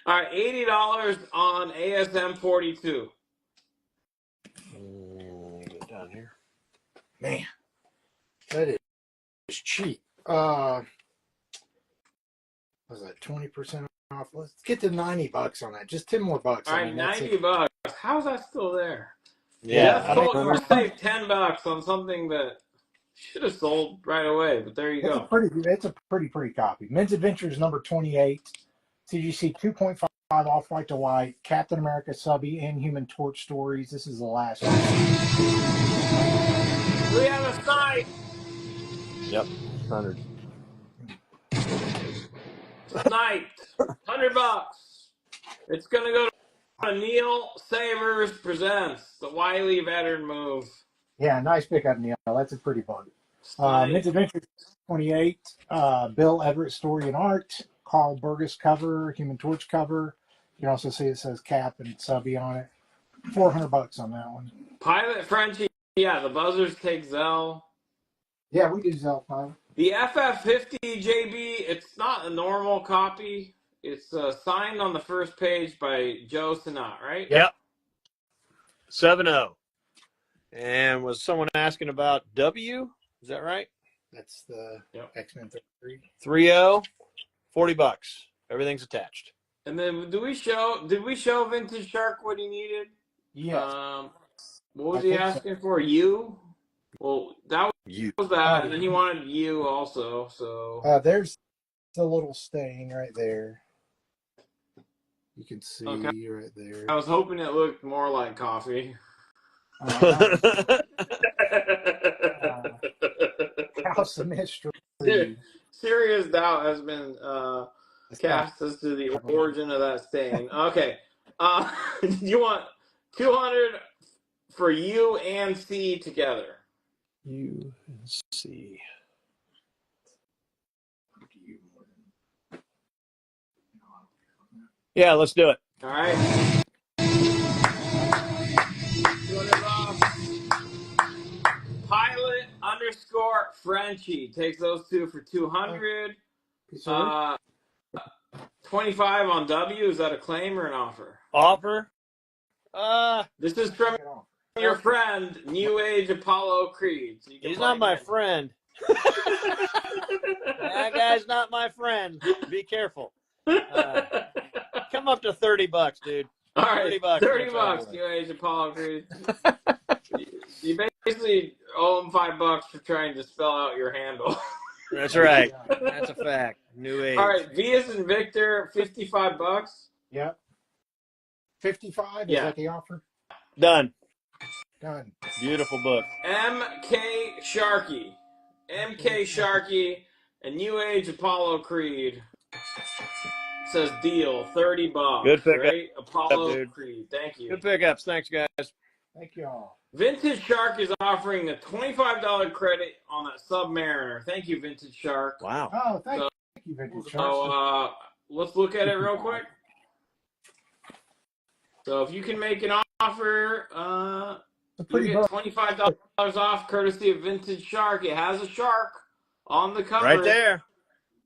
right, $80 on ASM 42. Get down here. Man, that is cheap. Was that 20% off? Let's get to 90 bucks on that. Just 10 more bucks. All right, $90. How's that still there? Yeah, you saved $10 on something that should have sold right away, but there you go. It's a pretty copy. Men's Adventures number 28. CGC 2.5 off-white to white. Captain America subby and Human Torch stories. This is the last one. We have a site. Yep, 100. Sniped. $100. It's gonna go to Neil Savers Presents the Wiley Veteran Move. Yeah, nice pickup, Neil. That's a pretty book. Men's Adventures 28. Bill Everett story and art. Carl Burgess cover. Human Torch cover. You can also see it says Cap and subby on it. $400 on that one. Pilot Frenchie. Yeah, the buzzers take Zell. Yeah, we do Zell Pilot. The FF50 JB, it's not a normal copy. It's signed on the first page by Joe Sinat, right? Yep. 7-0. And was someone asking about W? Is that right? That's the X-Men 33. 3-0, $40. Everything's attached. And then did we show Vintage Shark what he needed? Yeah. What was he asking for? You? Well, that was that, and then he wanted you also. So there's the little stain right there. You can see right there. I was hoping it looked more like coffee. House of Mystery. Serious doubt has been cast as to the origin of that stain. Okay. You want 200 for U and C together. U and C. Yeah, let's do it. All right. 200 off. Pilot _ Frenchie takes those two for 200. 25 on W. Is that a claim or an offer? Offer. This is from your friend, New Age Apollo Creed. So he's not my friend. That guy's not my friend. Be careful. Come up to $30, dude. All right, $30. New Age Apollo Creed. You basically owe him $5 for trying to spell out your handle. That's right. That's a fact. New Age. All right, V as in Victor, $55. Yep. 55. Is that the offer? Done. Beautiful book. MK Sharkey, and New Age Apollo Creed. Says deal, $30. Good pickup. Right? Apollo dude. Creed. Thank you. Good pickups. Thanks, guys. Thank you all. Vintage Shark is offering a $25 credit on that Submariner. Thank you, Vintage Shark. Wow. Oh, thank you, Vintage Shark. So let's look at it real quick. So if you can make an offer, you get $25 off courtesy of Vintage Shark. It has a shark on the cover. Right there.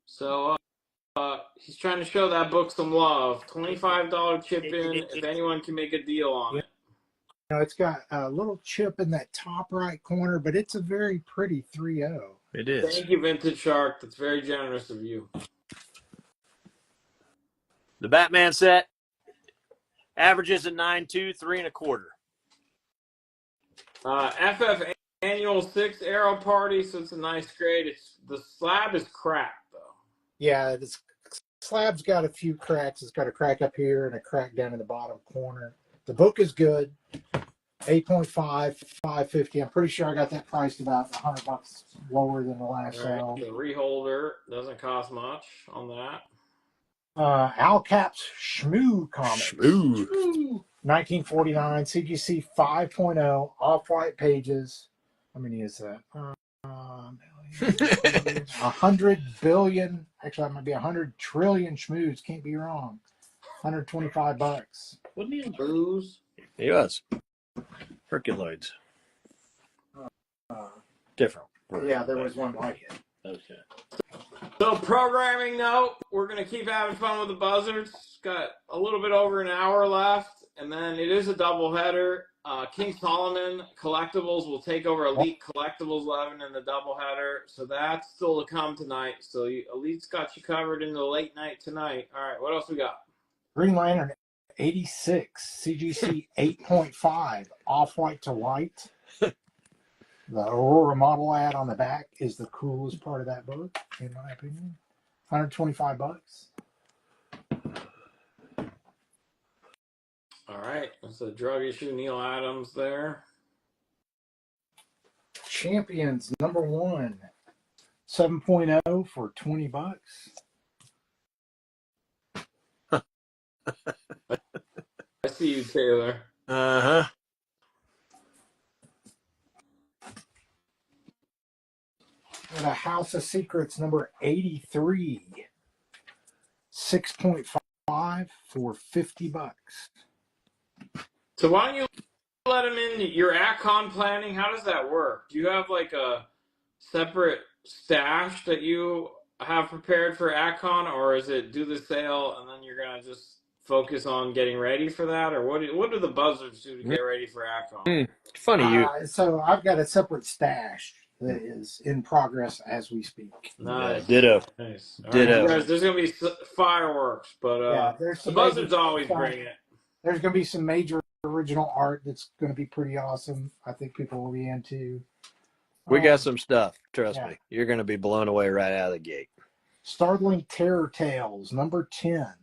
So he's trying to show that book some love. $25 chip in if anyone can make a deal on it. It's got a little chip in that top right corner, but it's a very pretty 3-0. It is. Thank you, Vintage Shark. That's very generous of you. The Batman set averages at 9.2, 3 1/4. FF Annual 6 Aero Party, so it's a nice grade. The slab is cracked, though. Yeah, this slab's got a few cracks. It's got a crack up here and a crack down in the bottom corner. The book is good. 8.5, 550. I'm pretty sure I got that priced about $100 lower than the last sale. The reholder doesn't cost much on that. Al Cap's Shmoo Comics. Shmoo. 1949, CGC 5.0, off-white pages. How many is that? 100 billion. Actually, that might be 100 trillion schmooze. Can't be wrong. $125. Wasn't he in booze? He was. Herculoids. Different. Yeah, there was one like it. Okay. So, programming note, we're going to keep having fun with the buzzards. Got a little bit over an hour left, and then it is a doubleheader. King Solomon Collectibles will take over Elite Collectibles 11 in the doubleheader, so that's still to come tonight. So, Elite's got you covered in the late night tonight. All right, what else we got? Green Lantern 86, CGC 8.5, off-white to white. The Aurora model ad on the back is the coolest part of that book, in my opinion. $125. All right, that's a drug issue. Neil Adams there. Champions #1, 7.0 for $20. I see you, Taylor. Uh-huh. And a House of Secrets #83, 6.5 for $50. So why don't you let him in your ACON planning? How does that work? Do you have like a separate stash that you have prepared for ACON, or is it do the sale and then you're gonna just focus on getting ready for that, or what do the buzzards do to get ready for ACON? Funny you. So I've got a separate stash that is in progress as we speak. Nice. Ditto. Nice. All Ditto. right, guys, there's gonna be fireworks, but there's the some buzzards major- always bring it. There's going to be some major original art that's going to be pretty awesome. I think people will be into. We got some stuff. Trust yeah. me. You're going to be blown away right out of the gate. Startling Terror Tales #10,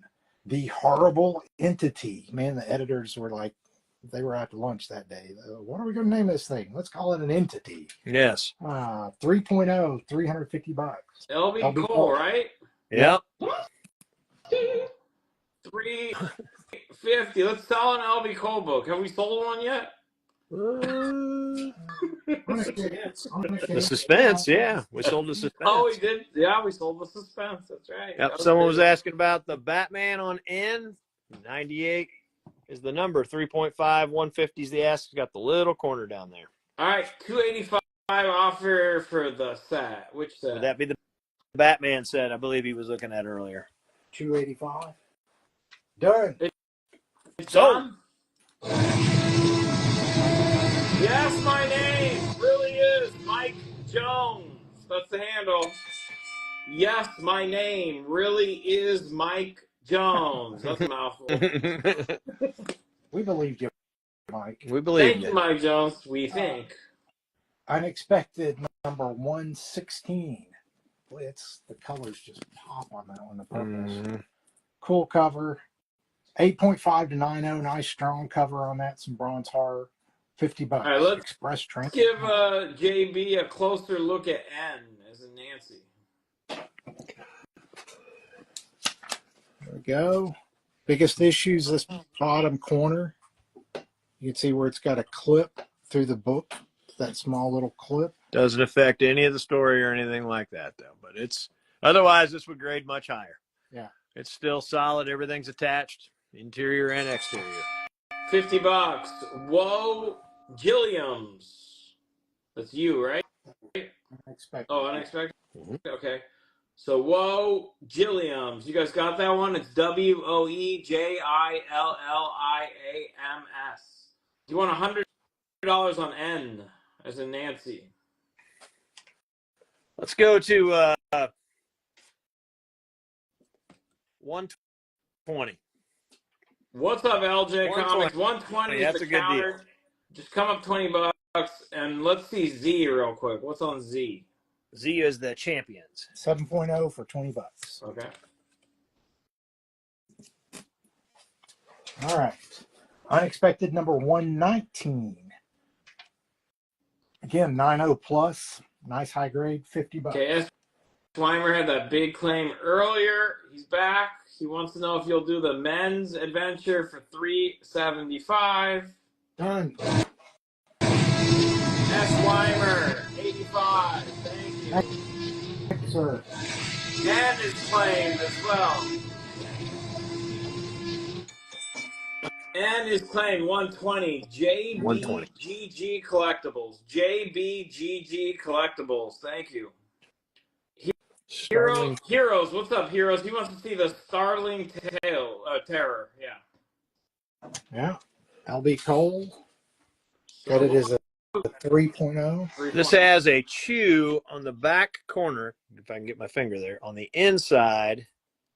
The Horrible Entity. Man, the editors were like, they were out to lunch that day. What are we going to name this thing? Let's call it an entity. Yes. 3.0, $350. LB LB Cole, Cole. right? Yep. 350. Let's sell an LB Cole book. Have we sold one yet? The suspense, yeah. We sold the suspense. Oh, we did. Yeah, we sold the suspense. That's right. Yep. Someone was asking about the Batman on N. 98 is the number. 3.5, 150 is the ask. It's got the little corner down there. All right, $285 offer for the set. Which set? Would that be the Batman set I believe he was looking at earlier? $285. Done. It's done? Yes, my name really is Mike Jones. That's the handle. Yes, my name really is Mike Jones. That's a mouthful. We believed you, Mike. We believe Thank you, Mike Jones. We think. Unexpected #116. Boy, the colors just pop on that one. The purples. Cool cover. 8.5 to 9.0. Nice strong cover on that. Some bronze horror. $50. All right, let's Express transit. give JB a closer look at N as in Nancy. There we go. Biggest issue is this bottom corner. You can see where it's got a clip through the book. That small little clip. Doesn't affect any of the story or anything like that, though. But it's otherwise, this would grade much higher. Yeah. It's still solid. Everything's attached, interior and exterior. $50. Whoa, Gilliams. That's you, right? Unexpected. Oh, unexpected? Okay. So, Whoa, Gilliams. You guys got that one? It's WOEJILLIAMS. Do you want $100 on N, as in Nancy? Let's go to 120. What's up, LJ 120. Comics? 120 is That's the a good counter. deal. Just come up $20. And let's see Z real quick. What's on Z? Z is the champions. 7.0 for $20. Okay. All right. Unexpected number 119. Again, 9.0 plus. Nice high grade, $50. Okay, S. Slimer had that big claim earlier. He's back. He wants to know if you'll do the men's adventure for $375. Done. S. Slimer, 85. Thank you. Thank you, sir. And his claim as well. And his claim 120. 120. JBGG Collectibles. JBGG Collectibles. Thank you. Heroes, what's up, Heroes? He wants to see the Starling Terror. Yeah. Yeah. LB Cole. Got it as a 3.0. This has a chew on the back corner. If I can get my finger there. On the inside,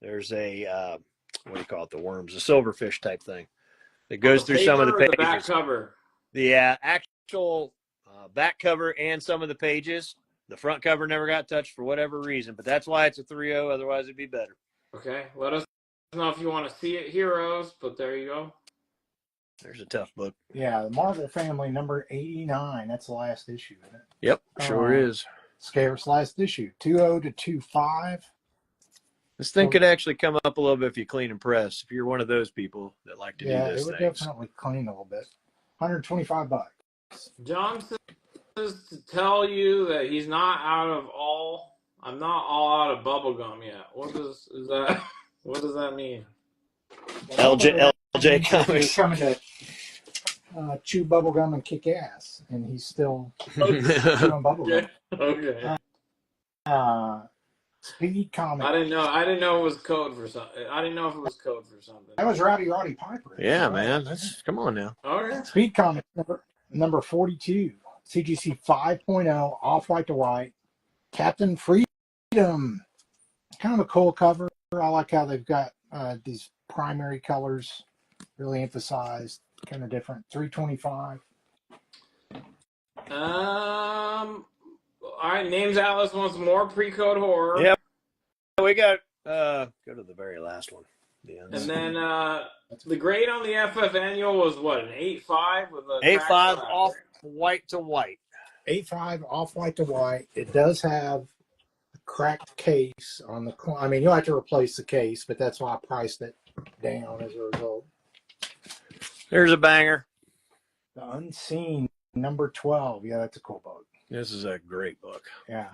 there's a, what do you call it? The worms, a silverfish type thing. It goes through some of the pages. The back cover. The actual back cover and some of the pages. The front cover never got touched for whatever reason, but that's why it's a 3.0. Otherwise, it'd be better. Okay, let us know if you want to see it, Heroes, but there you go. There's a tough book. Yeah, the Marvel Family number 89. That's the last issue, isn't it? Yep, sure is. Scarce last issue. 2.0 to 2.5. This thing could actually come up a little bit if you clean and press. If you're one of those people that like to do Yeah, those it would things. definitely clean a little bit. $125. John says to tell you that he's not out of all. I'm not all out of bubblegum yet. What does that mean? LJ He's Comics. coming to chew bubblegum and kick ass, and he's still chewing bubblegum. Okay. Speed Comics. I didn't know it was code for something. I didn't know if it was code for something. That was Rowdy Piper. Yeah, man. Come on now. Okay. Speed Comics number 42. CGC 5.0, off-white to white. Captain Freedom. Kind of a cool cover. I like how they've got these primary colors really emphasized, kind of different. $325. All right. Names Atlas wants more pre-code horror. Yep. We got go to the very last one. And then the grade on the FF annual was what, an 8.5 with a 8.5 off white to white. 8.5 off white to white. It does have a cracked case on the. I mean, you'll have to replace the case, but that's why I priced it down as a result. There's a banger. The Unseen number 12. Yeah, that's a cool book. This is a great book. Yeah,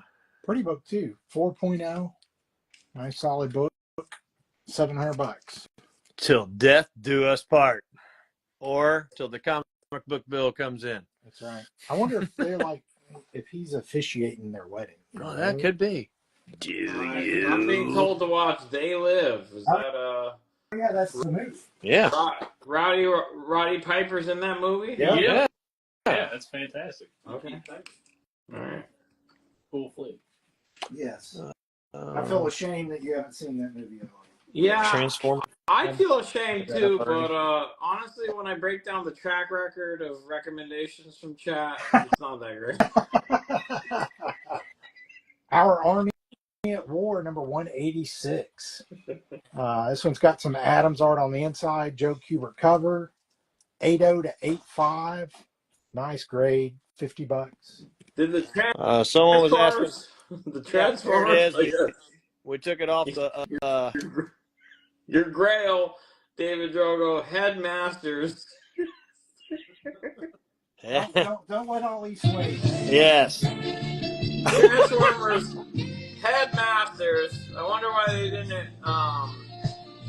pretty book too. 4.0. Nice solid book. $700. Till death do us part, or till the comic book bill comes in. That's right. I wonder if they're like, if he's officiating their wedding. Oh, that could be. I'm being told to watch They Live. Is that Yeah, that's the movie. Yeah. Roddy Piper's in that movie? Yeah, that's fantastic. Okay. All right. Cool flick. Yes. I feel ashamed that you haven't seen that movie at all. Yeah. Transform. I feel ashamed too, but honestly, when I break down the track record of recommendations from chat, it's not that great. Our Army at War, number 186. This one's got some Adams art on the inside, Joe Kubert cover, 8.0 to 8.5. Nice grade, $50. Did the Someone was asking. the Transformers? There it is. We took it off the. Your Grail, David Drogo, Headmasters. Don't let all these sway. Yes. Transformers, Headmasters. I wonder why they didn't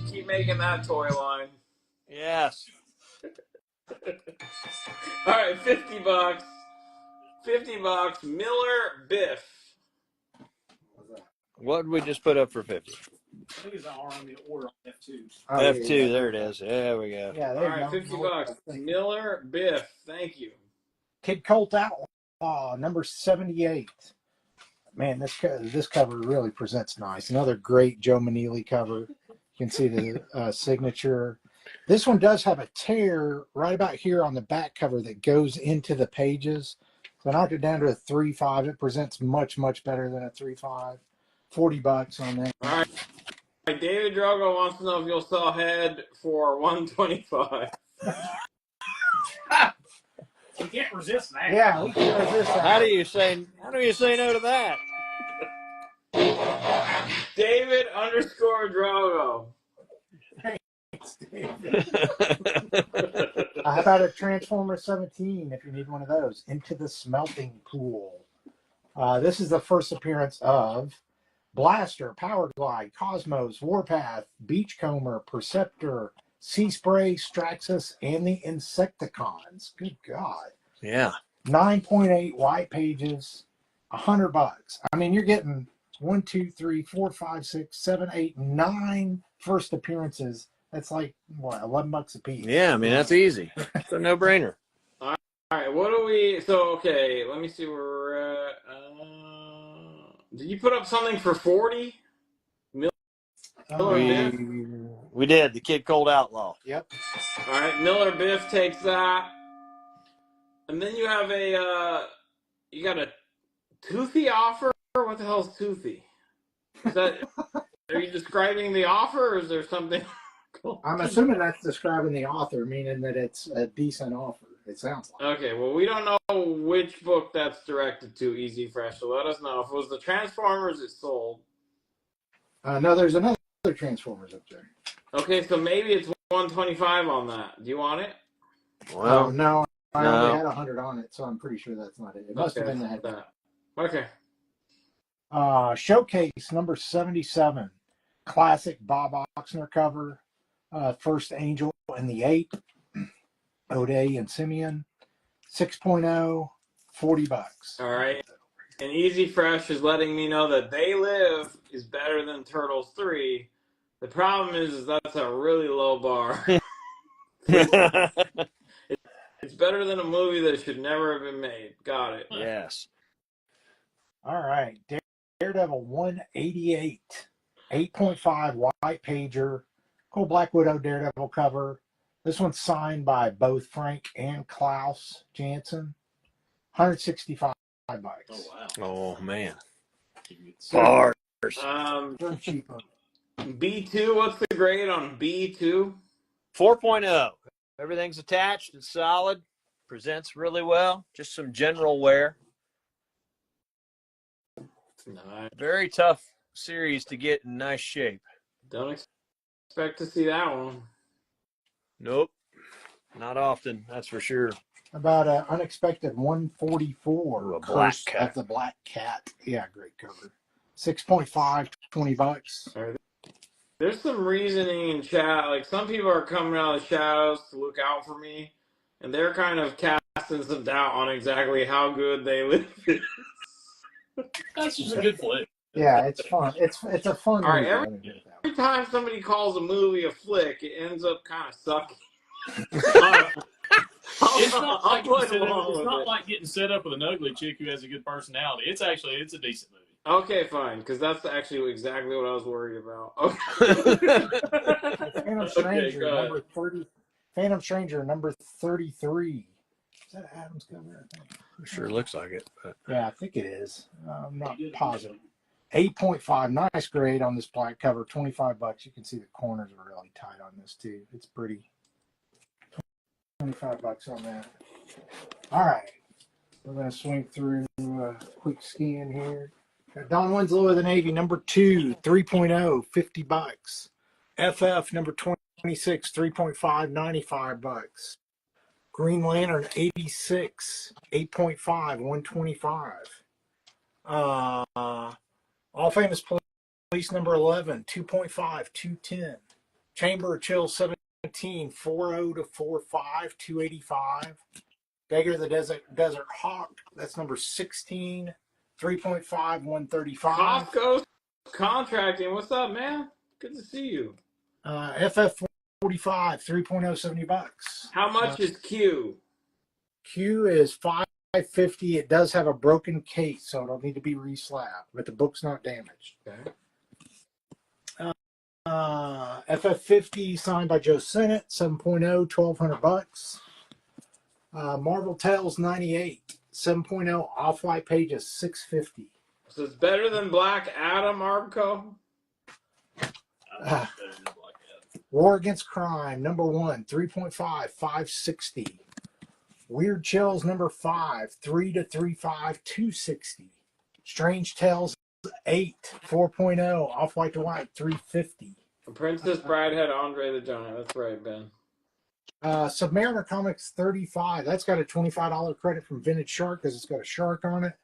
keep making that toy line. Yes. All right, $50. $50. Miller Biff. What did we just put up for 50? I think it's an Army order on F2. Oh, F2, there it is. There we go. Yeah, All there right, you $50. Miller Biff. Thank you. Kid Colt Outlaw, number 78. Man, this cover really presents nice. Another great Joe Maneely cover. You can see the signature. This one does have a tear right about here on the back cover that goes into the pages. So I knocked it down to a 3.5. It presents much, much better than a 3.5. $40 on that. All right. David Drogo wants to know if you'll sell head for $125. You can't resist that. Yeah, we can resist that. How do you say no to that? David _Drogo. How about a Transformer 17 if you need one of those? Into the Smelting Pool. This is the first appearance of Blaster, Power Glide, Cosmos, Warpath, Beachcomber, Perceptor, Sea Spray, Straxus, and the Insecticons. Good God. Yeah. 9.8 white pages, $100. I mean, you're getting 1, 2, 3, 4, 5, 6, 7, 8, 9 first appearances. That's like, what, $11 a piece? Yeah, I mean, that's easy. It's a no-brainer. All right, what do we? So okay, let me see where we're at. Did you put up something for 40? We did. The Kid Cold Outlaw. Yep. All right, Miller Biff takes that, and then you have you got a Toothy offer. What the hell is Toothy? Is that? Are you describing the offer, or is there something? Cool. I'm assuming that's describing the author, meaning that it's a decent offer. It sounds like. Okay, well, we don't know which book that's directed to, Easy Fresh, so let us know. If it was the Transformers, it sold. No, there's another Transformers up there. Okay, so maybe it's 125 on that. Do you want it? Well, no, I only had 100 on it, so I'm pretty sure that's not it. It must have been the head. Okay. Showcase number 77. Classic Bob Oxner cover. First Angel and the Ape. O'Day and Simeon. 6.0, $40. All right. And Easy Fresh is letting me know that They Live is better than Turtles 3. The problem is that's a really low bar. It's better than a movie that should never have been made. Got it. Yes. All right. Daredevil 188. 8.5 white pager. Cool Black Widow Daredevil cover. This one's signed by both Frank and Klaus Janson. $165. Oh wow. Oh man. Bars. B2, what's the grade on B2? 4.0. Everything's attached. It's solid. Presents really well. Just some general wear. Nice. Very tough series to get in nice shape. Don't expect to see that one. Nope. Not often, that's for sure. About an unexpected 144. Ooh, a Black Cat. Of the Black Cat. Yeah, great cover. 6.5, $20. There's some reasoning in chat. Like, some people are coming out of the shadows to look out for me, and they're kind of casting some doubt on exactly how good They Live is. That's just a good flick. Yeah, it's fun. It's a fun All right, movie. every time somebody calls a movie a flick, it ends up kind of sucking. It's not like it's not like getting set up with an ugly chick who has a good personality. It's a decent movie. Okay, fine, because that's actually exactly what I was worried about. Okay. Phantom Stranger, number 30. Phantom Stranger, number 33. Is that Adam's cover? I think. It sure looks like it. But... Yeah, I think it is. I'm not positive. 8.5, nice grade on this black cover. $25. You can see the corners are really tight on this too. It's pretty. $25 on that. All right, we're gonna swing through a quick scan here. Got Don Winslow of the Navy, number 2, 3.0, $50. FF number 26, 3.5, $95. Green Lantern 86, 8.5, $125. All Famous Police number 11, 2.5, $210. Chamber of Chill 17, 4.0 to 4.5, $285. Beggar the Desert Hawk, that's number 16, 3.5, $135. Costco contracting. What's up, man? Good to see you. FF 45, 3.0, $70. How much is Q? Q is $550. It does have a broken case, so it'll need to be reslabbed, but the book's not damaged. Okay. FF50 signed by Joe Sennett, 7.0, $1,200. Marvel Tales 98, 7.0, off-white pages, $650. So it's better than Black Adam, Arbco? Uh, War Against Crime, number 1, 3.5, $560. Weird Chills, number 5, 3 to 3.5, $260. Strange Tales 8, 4.0, off-white to white, $350. Princess Bride had Andre the Giant. That's right, Ben. Submariner Comics 35. That's got a $25 credit from Vintage Shark because it's got a shark on it.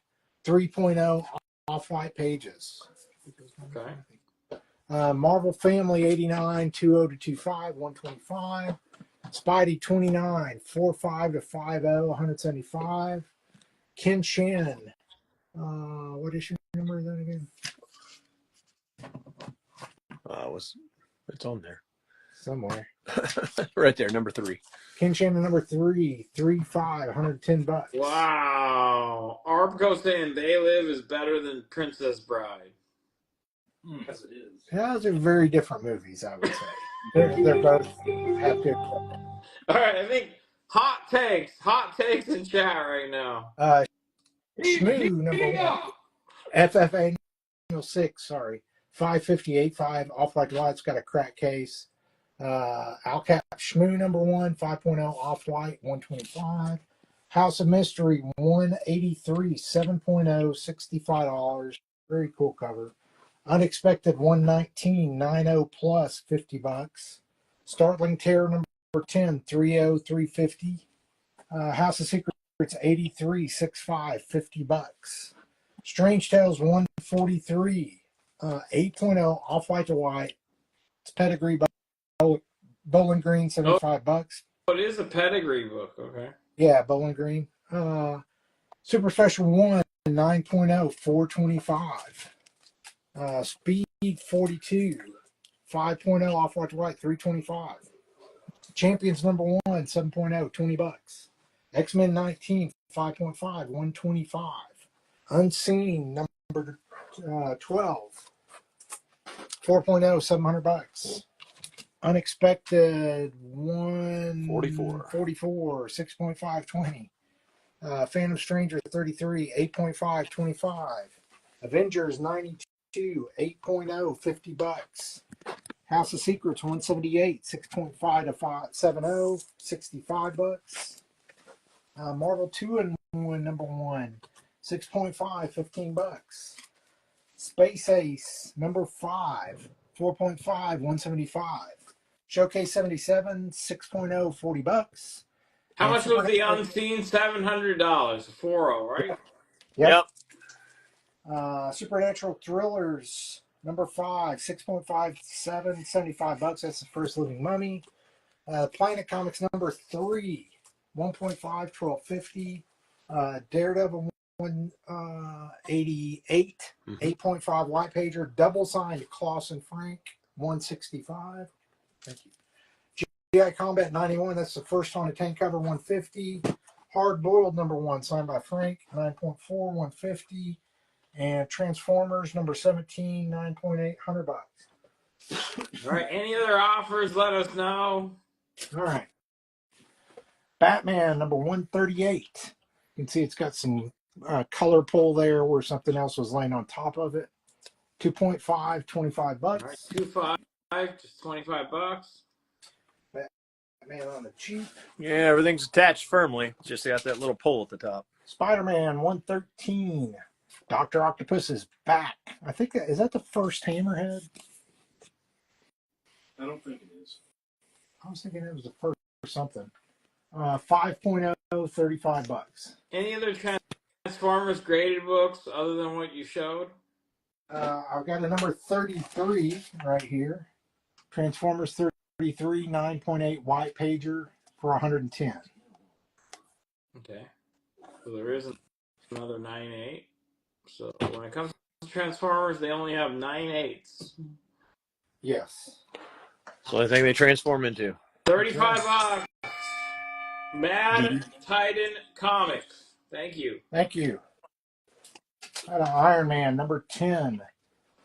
3.0 off-white pages. Okay. Marvel Family 89, 20 to 25, 125. Spidey 29, 45 to 50, 175. Ken Shan. What issue number is that again? It's on there. Somewhere. Right there, number 3. Ken Shannon number 3, 3.5, $110. Wow. Arbco saying They Live is better than Princess Bride. Yes, it is. Yeah, those are very different movies, I would say. They're both have good. All right, I think hot takes in chat right now. Shmoo number 1, FFA 6, sorry, 558.5, off-white white's got a crack case. Alcap Shmoo number 1, 5.0, off-white, 125. House of Mystery 183, 7.0, $65. Very cool cover. Unexpected 119, 9.0 plus, $50. Startling Terror number 10, 3.0, $350. House of Secrets 83, 6.5, $50. Strange Tales 143, 8.0, off-white to white. It's pedigree by Bowling Green, $75. It is a pedigree book, okay. Yeah, Bowling Green. Super Special 1, 9.0, $425. Speed 42, 5.0, off-white to white, $325. Champions number 1, 7.0, $20. X-Men 19, 5.5, $125. Unseen number 12, 4.0, $700. Unexpected 144, 6.5, $20. Phantom Stranger 33, 8.5, $25. Avengers 92, 8.0, $50. House of Secrets 178, 6.5 to 570, $65. Marvel 2 and 1 number 1, 6.5, $15. Space Ace number 5, 4.5, $175. Showcase 77, 6.0, $40. How And much was the Supernatural- Unseen? $700. 40, right? Yep. Supernatural Thrillers number 5, 6.57, $75. That's the First Living Mummy. Planet Comics number 3, 1.5, $12.50. Daredevil 188, 8.5 white pager, double signed Clausen Frank, 165. Thank you. GI Combat 91, that's the first on the tank cover, 150. Hard Boiled number 1, signed by Frank, 9.4, 150. And Transformers number 17, 9.8, $100. All right, any other offers, let us know. All right. Batman number 138. You can see it's got some color pull there where something else was laying on top of it. 2.5, $25. All right, 2.5, just $25. Batman on the cheap. Yeah, everything's attached firmly. Just got that little pull at the top. Spider-Man 113. Dr. Octopus is back. I think is that the first Hammerhead? I don't think it is. I was thinking it was the first or something. 5.0, $35. Any other Transformers graded books other than what you showed? I've got a number 33 right here. Transformers 33, 9.8 white pager for 110. Okay. So there is another 9.8. So when it comes to Transformers, they only have 9.8s. Yes. That's the only thing they transform into. $35. Mad Titan Comics. Thank you. Thank you. Got an Iron Man number 10,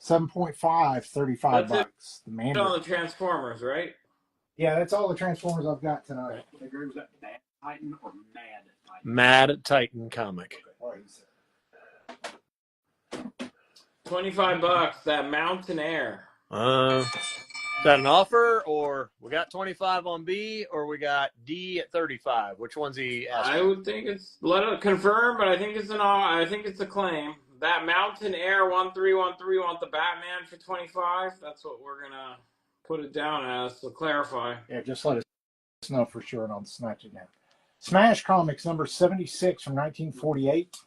7.5, 35 That's it bucks. The on Mandarin. the Transformers, right? Yeah, that's all the Transformers I've got tonight. They agree with that Mad Titan or Mad Titan? Mad Titan comic. What is it? $25. That Mountain Air. Is that an offer, or we got 25 on B, or we got D at 35? Which one's he asking? I would think it's let it confirm, but I think it's a claim. That Mountain Air 1313 want the Batman for 25. That's what we're gonna put it down as. So clarify. Yeah, just let us know for sure, and I'll snatch it down. Smash Comics number 76 from 1948.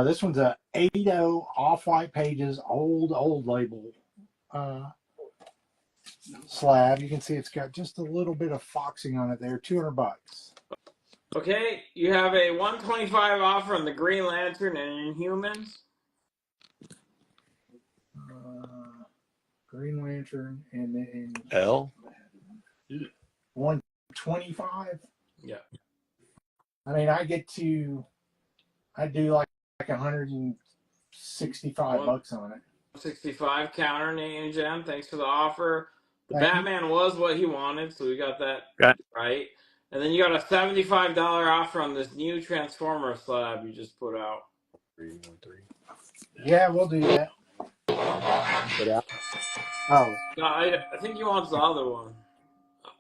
This one's a 80 off-white pages, old label slab. You can see it's got just a little bit of foxing on it there. $200. Okay, you have a 125 offer on the Green Lantern and Inhumans. Green Lantern and then L. 125. Yeah. I mean, I do like 165 bucks on it. 65 counter, Nate and Jen. Thanks for the offer. The Thank you. Batman was what he wanted, so we got that Got right. And then you got a $75 offer on this new Transformer slab you just put out. 313. Yeah, we'll do that. Put out. Oh, No, I think he wants the other one.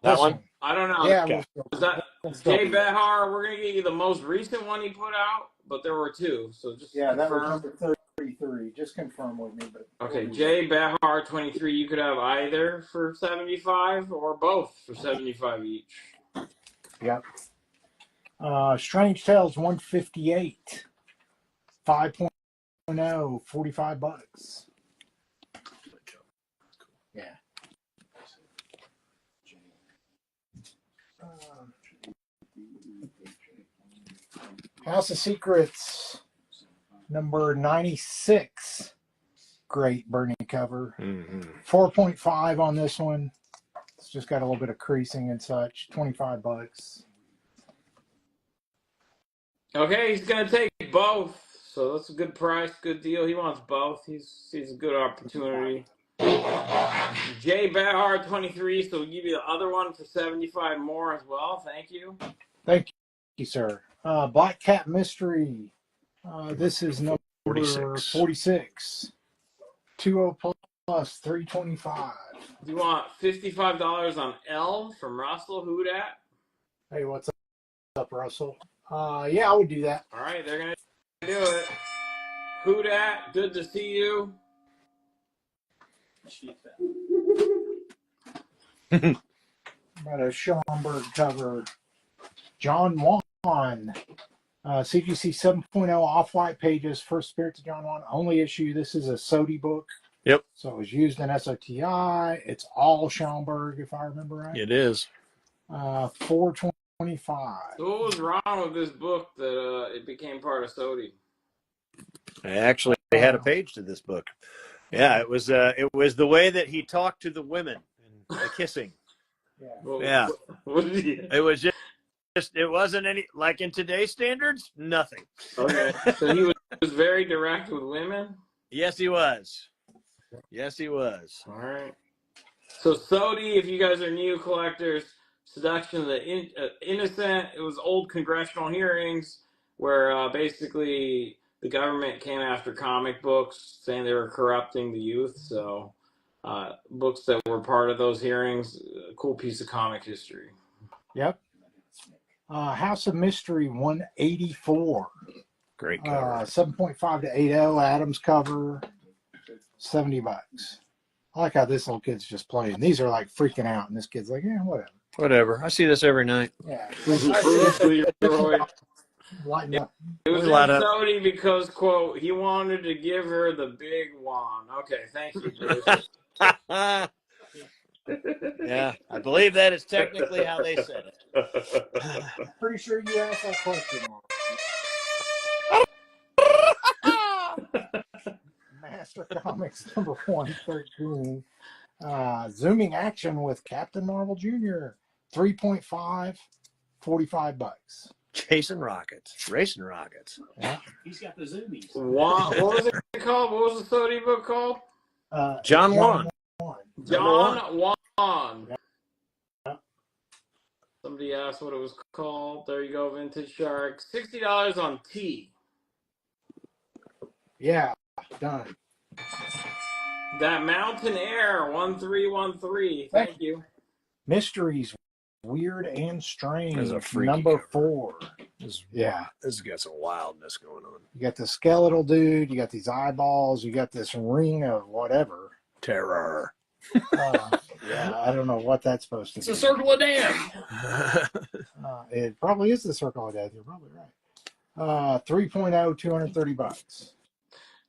That this one? I don't know. Yeah, Okay. Is that we'll still Jay do that. Behar? We're gonna get you the most recent one he put out, but there were two, so just Yeah, that was confirm. number 33. Just confirm with me, but Okay, we'll do Jay Behar 23. You could have either for 75 or both for 75 each. that. Yep. Strange Tales 158. 5.0, 45 bucks. Yeah. House of Secrets number 96. Great burning cover. Mm-hmm. 4.5 on this one. It's just got a little bit of creasing and such. 25 bucks. Okay, he's gonna take both. So that's a good price, good deal. He wants both. He sees a good opportunity. Jay Behar 23. So we'll give you the other one for 75 more as well. Thank you. Thank you, sir. Black Cat Mystery. This is number 46. 20 plus 325. Do you want $55 on L from Russell? Who dat? Hey, what's up, Russell? Yeah, I would do that. All right, they're gonna do it. Who dat? Good to see you. About a Schomburg cover. John Wan. CGC 7.0 off-white pages. First Spirits of John Wan. Only issue. This is a Sodi book. Yep. So it was used in SOTI. It's all Schomburg, if I remember right. It is. 425. So what was wrong with this book that it became part of Sodi? Actually, they had a page to this book. Yeah, it was the way that he talked to the women and the kissing. Yeah. Well, Yeah. What did he? It was just it wasn't any like in today's standards, nothing. Okay. So he was very direct with women. Yes, he was. Yes, he was. All right. So Sodi, if you guys are new collectors, Seduction of the Innocent. It was old congressional hearings where basically the government came after comic books, saying they were corrupting the youth. So books that were part of those hearings, a cool piece of comic history. Yep. House of Mystery 184. Great cover. 7.5 to 80. Adams cover. 70 bucks. I like how this little kid's just playing. These are like freaking out, and this kid's like, yeah, whatever. Whatever. I see this every night. Yeah. Leroy. Lighten up. It was in Light up. Sodi because, quote, he wanted to give her the big wand. Okay, thank you, Bruce. Yeah, I believe that is technically how they said it. Pretty sure you asked that question. Master Comics number 113. Zooming action with Captain Marvel Jr. 3.5, 45 bucks. Chasing rockets, racing rockets. Yeah. He's got the zoomies. What was it called? What was the Sodi book called? John Juan. John Juan. Yeah. Somebody asked what it was called. There you go, Vintage Shark. $60 on T. Yeah, done. That Mountain Air 1313. Thank you. Mysteries, Weird and Strange. There's a freaky number cover. 4. This has got some wildness going on. You got the skeletal dude. You got these eyeballs. You got this ring of whatever. Terror. Yeah, I don't know what that's supposed to be. It's a circle of death. It probably is the circle of death. You're probably right. 3.0, $230.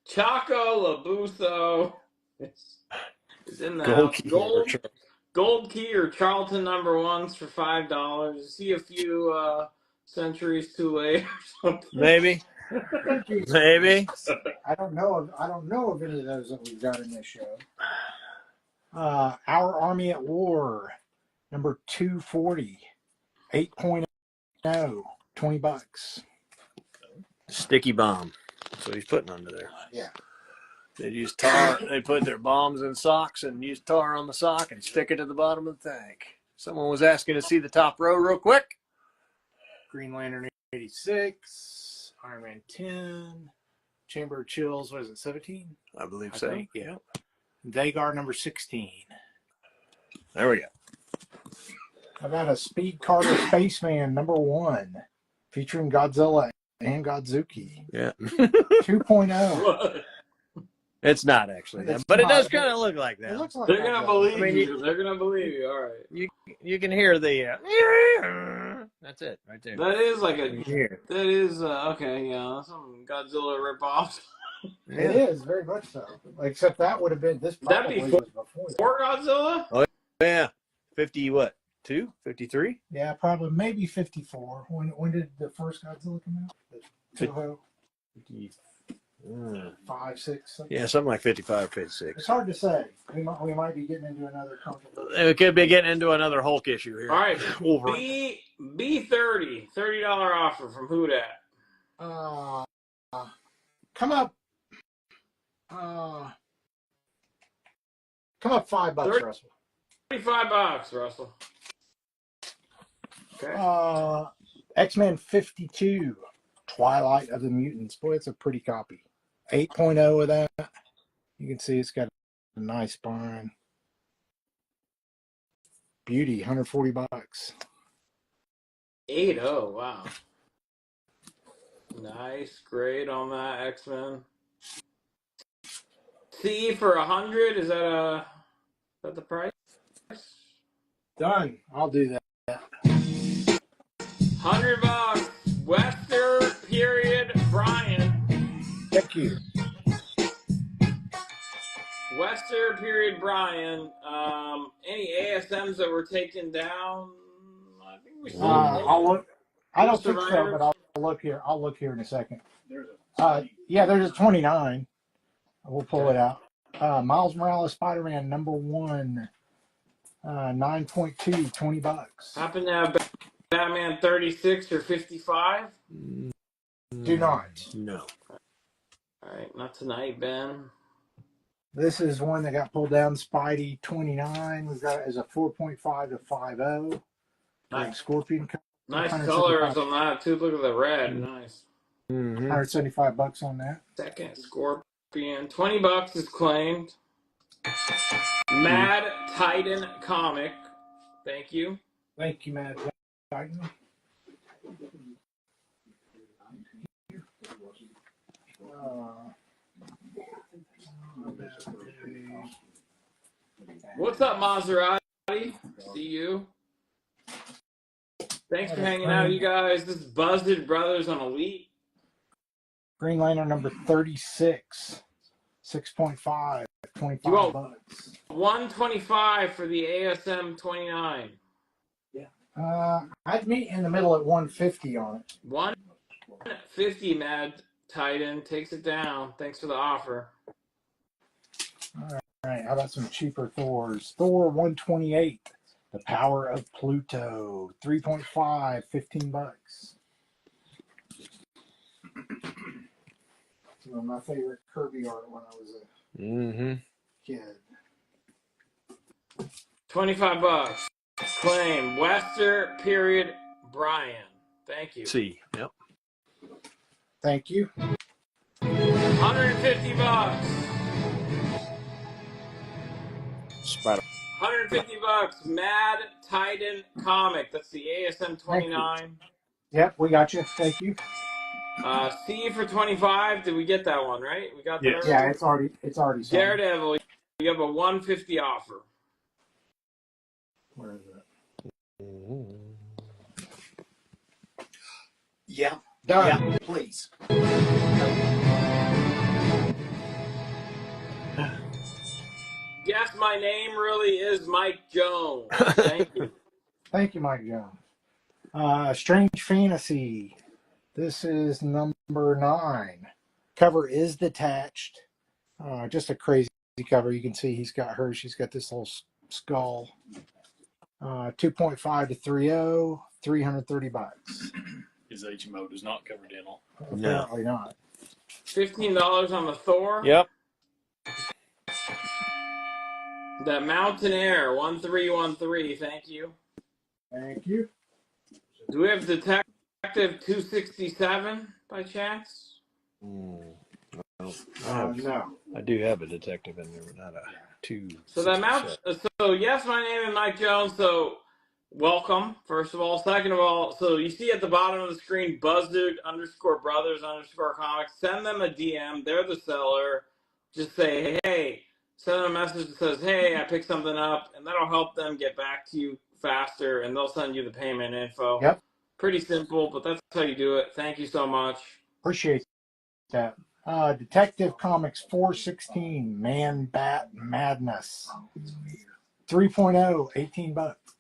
Chaco Labuso. It's in the Gold house. key. Gold key or Charlton number 1s for $5. You see a few centuries too late or something. Maybe. Maybe. I don't know of any of those that we've got in this show. Our Army at War, number 240, 8.0, $20. Sticky bomb. That's what he's putting under there. Yeah. They use tar. They put their bombs in socks and use tar on the sock and stick it to the bottom of the tank. Someone was asking to see the top row real quick. Green Lantern 86, Iron Man 10, Chamber of Chills, what is it, 17? I believe I so. think. Yeah. Dagar number 16. There we go. How about a Speed Carter Spaceman number 1, featuring Godzilla and Godzuki. Yeah. 2.0. It's not actually that, It's but it not. does kind of look like that. It looks like They're gonna Godzilla. believe you. They're gonna believe you. All right. You can hear the. That's it right there. That is like You a. can hear it. That is okay. Yeah, some Godzilla ripoffs. It is very much so. Except that would have been this. That'd be Probably was before that. For Godzilla. Yeah. 50 what? 2? 53? Yeah, probably maybe 54. When did the first Godzilla come out? The Toho 5, 6. Something? Yeah, something like 55 or 56. It's hard to say. We might be getting into another controversy. We could be getting into another Hulk issue here. All right. Wolverine. B30 $30 offer from who dat? Come up. Come up $5, Russell. $35, Russell. Okay. X-Men 52, Twilight of the Mutants. Boy, it's a pretty copy. 8.0 of that. You can see it's got a nice spine. Beauty, $140. 8.0. Wow. Nice, great on that X-Men. C for 100. Is that the price? Done. I'll do that. $100. Western period Brian. Thank you. Western period Brian. Any ASMs that were taken down? I think we still. I'll look. I don't think so, Survivors? but I'll look here. I'll look here in a second. Yeah, there's a 29. We'll pull it out. Miles Morales Spider-Man number 1, 9.2, $20. Happen to have Batman 36 or 55? Do not. No. All right, not tonight, Ben. This is one that got pulled down. Spidey 29. We've got it as a 4.5 to 5.0. Nice. Scorpion. Nice 175. colors on that too. Look at the red. Nice. Mm-hmm. $175 on that. Second Scorpion. $20 is claimed. Mad Titan comic. Thank you. Thank you, Matt. Titan. What's up, Maserati? See you. Thanks for hanging out, you guys. This is Buzzed Brothers on Elite. Green Lantern number 36. 6.5. $25. $125 for the ASM 29. I'd meet in the middle at 150 on it. $150, Mad Titan. Takes it down. Thanks for the offer. All right. How about some cheaper Thors? Thor 128. The Power of Pluto. 3.5. $15. Some of my favorite Kirby art when I was a Kid. 25 bucks. Claim Wester period Brian. Thank you. C. Yep. Thank you. 150 bucks. Spider. 150 bucks. Mad Titan comic. That's the ASM 29. Yep, we got you. Thank you. C for 25. Did we get that one right? We got that. Yes. Yeah, it's already sold. Daredevil. You have a 150 offer. Where is it? Yeah. Done. Yeah. Please. Guess my name really is Mike Jones. Thank you. Thank you, Mike Jones. Strange Fantasy. This is number 9. Cover is detached. Just a crazy cover. You can see he's got her. She's got this little skull. 2.5 to 3.0. 330 bucks. His HMO does not cover dental. Apparently not. $15 on the Thor. Yep. The Mountain Air 1313. Thank you. Thank you. Do we have Detective 267 by chance? No. No. I do have a detective in there, but not a 2. So that So yes, my name is Mike Jones. So welcome, first of all. Second of all, so you see at the bottom of the screen, BuzzDude_Brothers_comics. Send them a DM. They're the seller. Just say, hey, send them a message that says, hey, I picked something up, and that'll help them get back to you faster, and they'll send you the payment info. Yep. Pretty simple, but that's how you do it. Thank you so much. Appreciate that. Detective Comics 416, Man Bat Madness. 3.0, 18 bucks.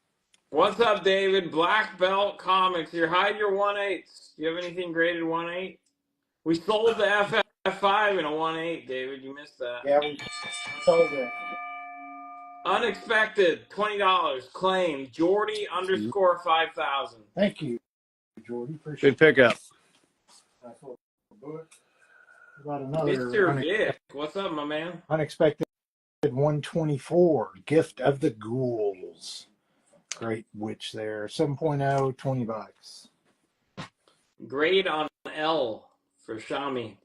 What's up, David? Black Belt Comics. Here, hide your 1/8s. Do you have anything graded 1/8? We sold the FF5 in a 1/8, David. You missed that. Yeah, we sold it. Unexpected, $20. Claim Jordy_5000. Thank you, Jordy. Appreciate Good pickup. Nice little book. About another Mr. Vic, what's up, my man? unexpected 124, Gift of the Ghouls. Great witch there. 7.0, 20 bucks. Grade on L for Shami.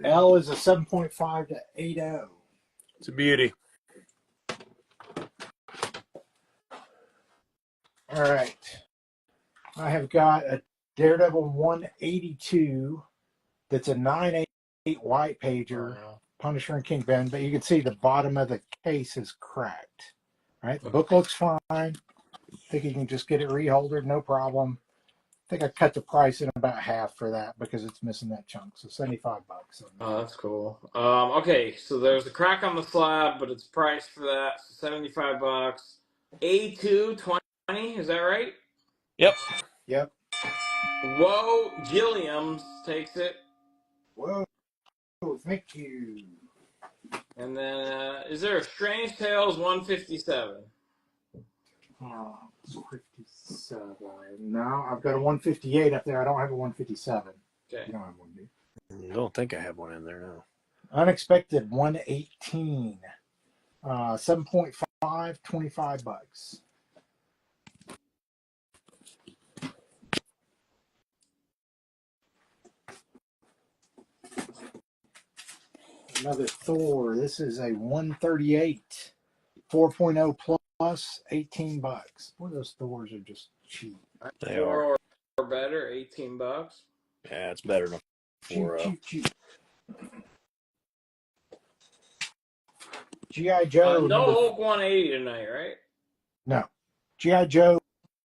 L is a 7.5 to 8.0. It's a beauty. All right. I have got a Daredevil 182 that's a 9.8 white pager, Punisher and Kingpin, but you can see the bottom of the case is cracked. Right? The book looks fine. I think you can just get it reholdered, no problem. I think I cut the price in about half for that because it's missing that chunk. So 75 bucks. Oh, that's cool. Okay, so there's a crack on the slab, but it's priced for that. So 75 bucks. A2 20, is that right? Yep. Yep. Whoa, Gilliams takes it. Whoa. Thank you. And then, is there a Strange Tales 157? 57. No, I've got a 158 up there. I don't have a 157. Okay. You don't have one, do you? I don't think I have one in there now. Unexpected 118. 7.5, 25 bucks. Another Thor. This is a 138. 4.0 plus, 18 bucks. Boy, those Thors are just cheap. They are. Or better, 18 bucks. Yeah, it's better than Cheap, 4.0. cheap. G.I. Joe. No Hulk 180 tonight, right? No. G.I. Joe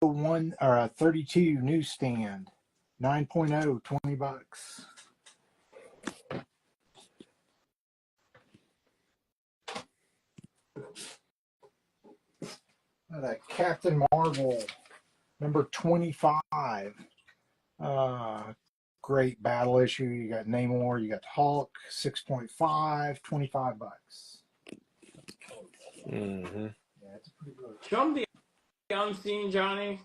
32 newsstand. 9.0, 20 bucks. Captain Marvel, number 25. Great battle issue. You got Namor, you got Hulk, 6.5, 25 bucks. Mm-hmm. Yeah, it's pretty good. Show them the unseen, Johnny.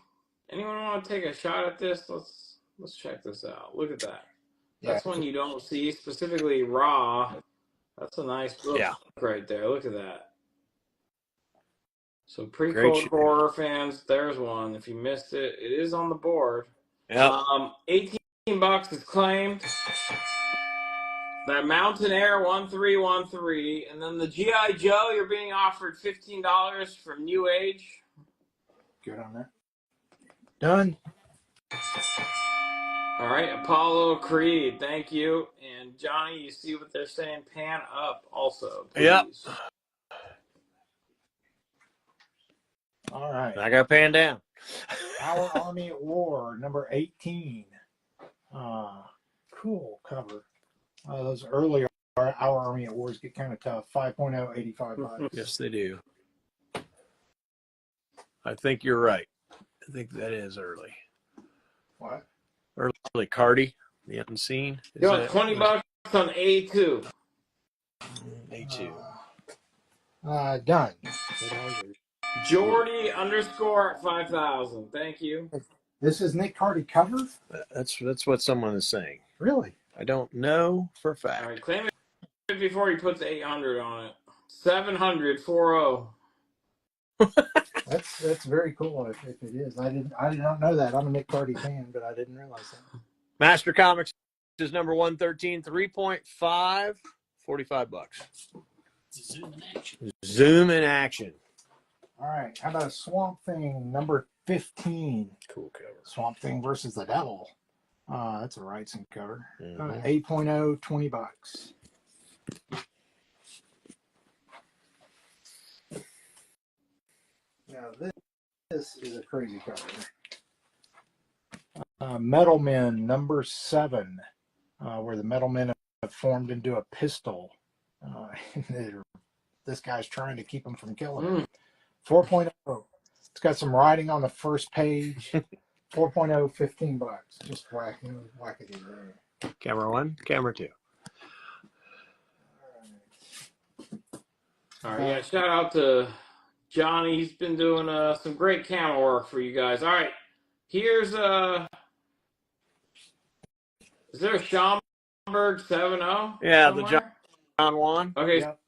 Anyone want to take a shot at this? Let's check this out. Look at that. That's Yeah. one you don't see, specifically Raw. That's a nice book Yeah. right there. Look at that. So Great pre-code shape. horror fans, there's one. If you missed it, it is on the board. Yep. 18 bucks is claimed. That Mountain Air 1313, and then the G.I. Joe, you're being offered $15 from New Age. Good on that. Done. All right, Apollo Creed, thank you. And Johnny, you see what they're saying? Pan up also, please. Yep. All right. I got panned down. Our Army at War, number 18. Cool cover. Those earlier Our Army at Wars get kind of tough. 5.0, 85 bucks. Yes, they do. I think you're right. I think that is early. What? Early Cardi, the Unseen. Is Yo, that 20 bucks on A2. A2? Done. Jordy _ 5000. Thank you. This is Nick Hardy cover? That's what someone is saying. Really? I don't know for a All fact. right, claim it before he puts 800 on it. 700 40. That's very cool if it is. I did not know that. I'm a Nick Hardy fan, but I didn't realize that. Master Comics is number 113, 3.5, 45 bucks. Zoom in action. Zoom in action. All right. How about a Swamp Thing number 15? Cool cover. Swamp Thing versus the Devil. That's a Wrightson cover. Mhm. 8.0, 20 bucks. Now this is a crazy cover. Metal Men number 7, where the Metal Men have formed into a pistol. This guy's trying to keep them from killing him. 4.0. It's got some writing on the first page. 4.0, 15 bucks. Just wackity there. Camera 1, camera 2. All right, yeah, shout out to Johnny. He's been doing some great camera work for you guys. All right, here's is there a Schomburg 7.0? Yeah, somewhere? the John Juan. Okay, Yep.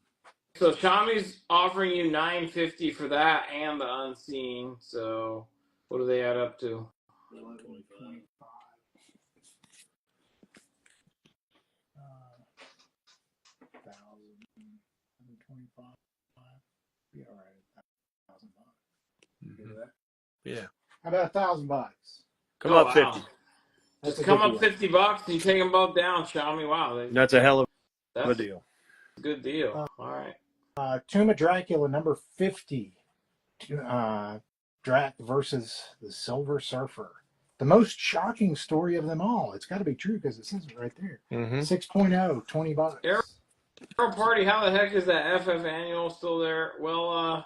so Shami's offering you $9.50 for that and the Unseen. So what do they add up to? 11.25. Be all right. $1,000. Good with that? Yeah. How about $1,000? Come Oh, up wow. 50. That's Just a come good up deal. $50 and you take them both down, Shami. Wow, That's a hell of that's a deal. a good deal. All right. Tomb of Dracula number 50. Drac versus the Silver Surfer. The most shocking story of them all. It's got to be true because it says it right there. Mm-hmm. 6.0, 20 bucks. Arrow Party, how the heck is that FF annual still there? Well,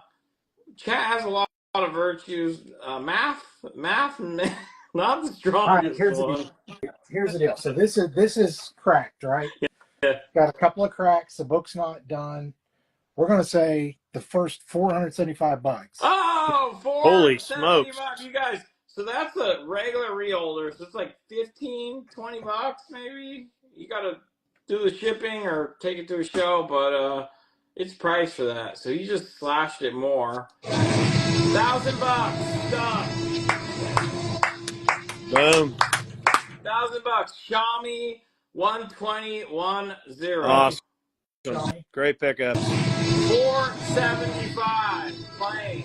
chat has a lot of virtues. Math, not the All right, strongest here's the one. deal. Here's the deal. So this is cracked, right? Yeah. Got a couple of cracks. The book's not done. We're going to say the first 475 bucks. Oh, Holy $470. smokes. You guys, so that's a regular reholder. So it's like 15, 20 bucks maybe. You got to do the shipping or take it to a show, but it's priced for that. So you just slashed it more. $1,000. Done. Boom. $1,000. Xiaomi 12010. Awesome. Johnny? Great pickups. 475. Plain.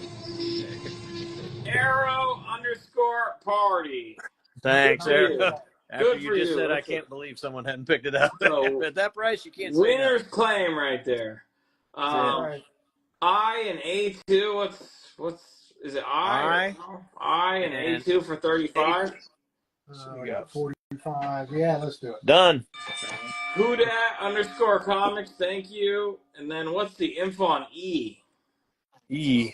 Arrow _ party. Thanks, Good for Eric. you. After Good you for just you. said I That's can't believe someone hadn't picked it up. So, At that price, you can't say winner's claim right there. All right. I and A2. What's is it? I and And A2 for 35. We got 45. Yeah, let's do it. Done. Hudat _ comics. Thank you. And then what's the info on E? E.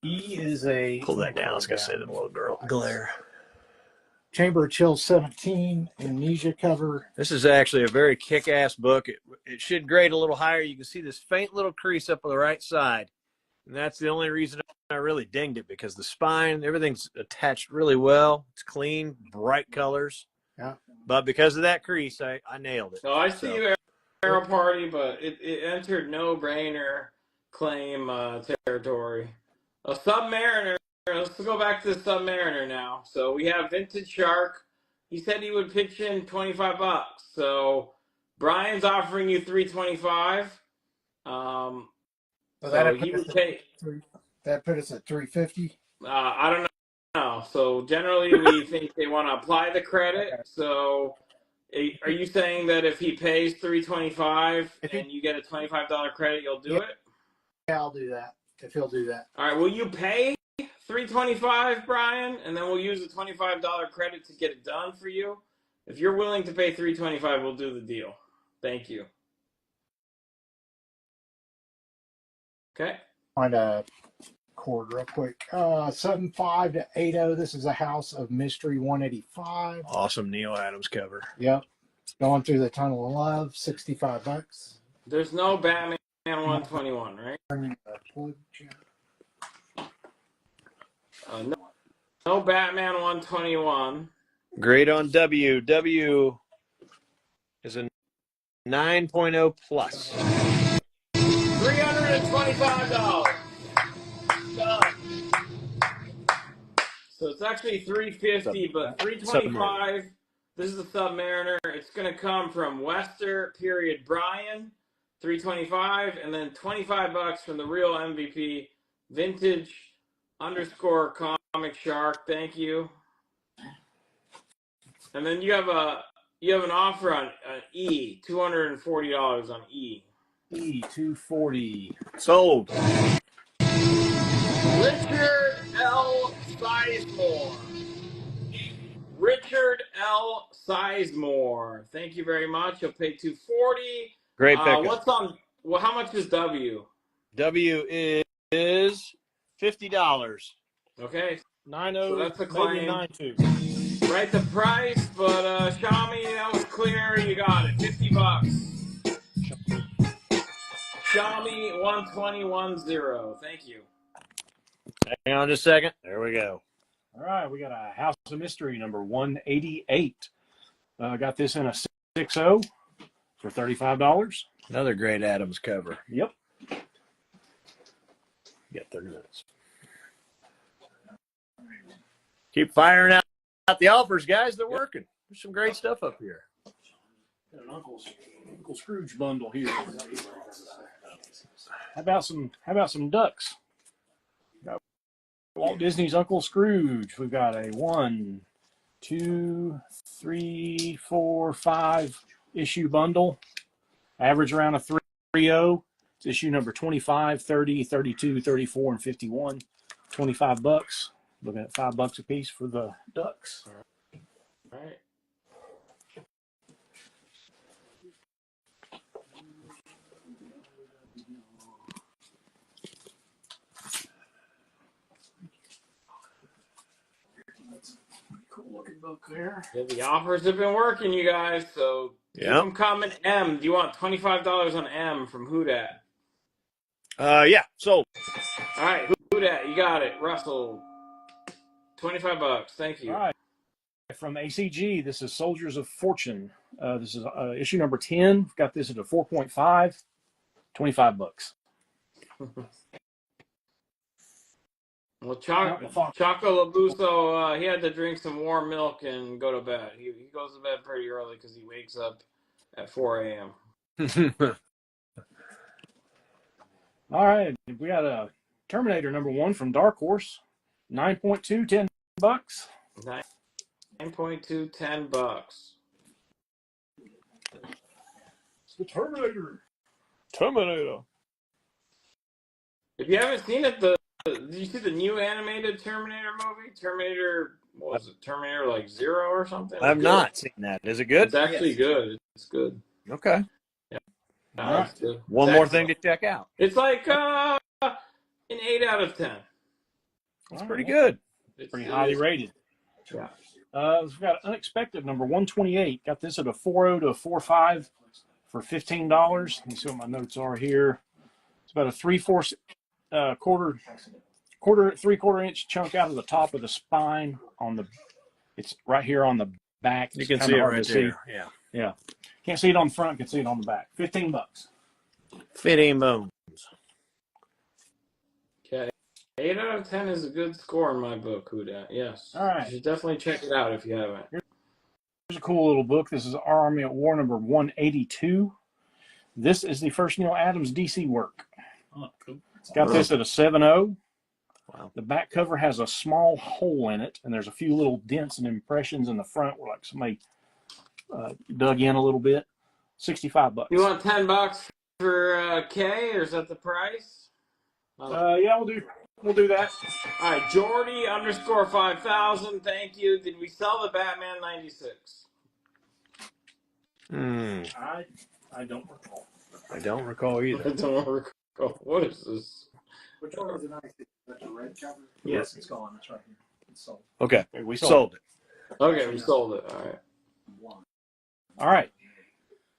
E is a. Pull that down. It's got to say the little girl. Glare. Chamber of Chill 17, Amnesia cover. This is actually a very kick-ass book. It should grade a little higher. You can see this faint little crease up on the right side. And that's the only reason I really dinged it, because the spine, everything's attached really well. It's clean, bright colors. Yeah. But because of that crease, I nailed it. Oh, I see So, you, barrel party, but it entered no-brainer claim territory. A Submariner. Let's go back to the Submariner now. So we have Vintage Shark. He said he would pitch in $25. So Brian's offering you $325. So he would pay. That put us at 350. I don't know. So generally, we think they want to apply the credit. Okay. So, are you saying that if he pays $325 If he- and you get a $25 credit, you'll do Yeah. it? Yeah, I'll do that if he'll do that. All right. Will you pay $325, Brian, and then we'll use the $25 credit to get it done for you? If you're willing to pay $325, we'll do the deal. Thank you. Okay. Find a cord real quick. 75 to 80. This is a House of Mystery 185. Awesome Neil Adams cover. Yep. Going through the Tunnel of Love, $65. There's no Batman 121, right? No Batman 121. Grade on W. W is a 9.0 plus. $325. Done. So it's actually $350, but $325. This is the Submariner. It's going to come from Wester period Brian, $325, and then $25 from the real MVP, Vintage _ Comic Shark. Thank you. And then you have an offer on E, $240 on E. E240. Sold. Richard L. Sizemore. Richard L. Sizemore. Thank you very much. You'll pay $240. Great pickup. What's on? Well, how much is W? W is $50. Okay, 90. so that's a maybe claim. 92. Right the price, but Xiaomi, that was clear. You got it. $50. Xiaomi 121.0. Thank you. Hang on just a second. There we go. All right, we got a House of Mystery number 188. Got this in a 6.0 for $35. Another great Adams cover. Yep. You got 30 minutes. Keep firing out the offers, guys. They're working. There's some great stuff up here. Got an Uncle Scrooge bundle here. How about some ducks? Got Walt Disney's Uncle Scrooge. We've got a 1, 2, 3, 4, 5 issue bundle. Average around a 3.0. It's issue number 25, 30, 32, 34, and 51. $25. Looking at $5 a piece for the ducks. All right. Cool looking book there. Yeah, the offers have been working, you guys. So keep them coming. M. Do you want $25 on M from Who Dat? Yeah, sold. All right, Who Dat? You got it, Russell. $25. Thank you. All right. From ACG, this is Soldiers of Fortune. This is issue number 10. We've got this at a 4.5, $25. Well, Choco Labuso, he had to drink some warm milk and go to bed. He goes to bed pretty early because he wakes up at 4 a.m. All right. We got a Terminator number 1 from Dark Horse. 9.2, $10. 9.2, $10. It's the Terminator. If you haven't seen it, did you see the new animated Terminator movie? Terminator, what was it? Terminator like 0 or something? I've not seen that. Is it good? It's actually good. It's good. Okay. Yeah. All It's good. One It's more excellent. thing to check out. It's like an 8 out of 10. It's pretty good. It's Pretty highly rated. Yeah. We've got Unexpected number 128. Got this at a 4.0 to a 4.5 for $15. Let me see what my notes are here. It's about a 3/4 3/4 inch chunk out of the top of the spine on the. It's right here on the back. You It's can kinda see it hard right to there. Yeah. Yeah. Can't see it on the front, can see it on the back. $15. 15 bones. Okay. 8 out of 10 is a good score in my book, Huda. Yes. All right. You should definitely check it out if you haven't. Here's a cool little book. This is Our Army at War number 182. This is the first Neil Adams DC work. Oh, cool. Got this at a 7.0. Wow. The back cover has a small hole in it, and there's a few little dents and impressions in the front where like somebody dug in a little bit. $65. You want $10 for K, or is that the price? Yeah, we'll do that. All right, Jordy _5000. Thank you. Did we sell the Batman 96? I don't recall. I don't recall either. I don't recall. What is this? Which one was the 96? That's the red cover? Yes, it's gone. It's right here. It's sold. Okay, We sold it. Okay, we sold it. All right. All right.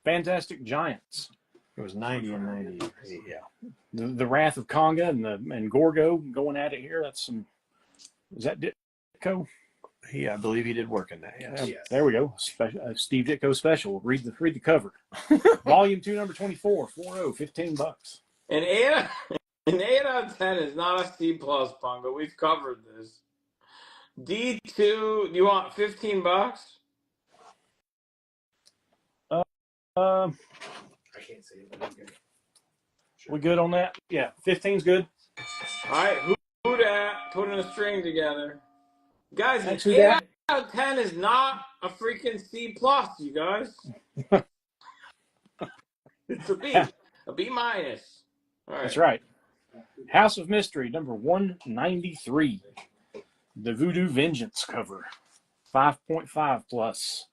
Fantastic Giants. It was 90 and 98. Yeah. The Wrath of Conga and Gorgo going at it here. That's some. Is that Ditko? I believe he did work in that. Yes. Yeah, there we go. Steve Ditko special. Read the cover. Volume 2, number 24, 40, $15. An 8 out of 10 is not a C plus, Punga. We've covered this. D2, you want $15? I can't see it, but okay. We good on that? Yeah, 15's good. All right, who that? Putting a string together. Guys, Thanks, an who 8 dat? out of 10 is not a freaking C plus, you guys. It's a B. A B minus. All right. That's right. House of Mystery, number 193. The Voodoo Vengeance cover. 5.5 plus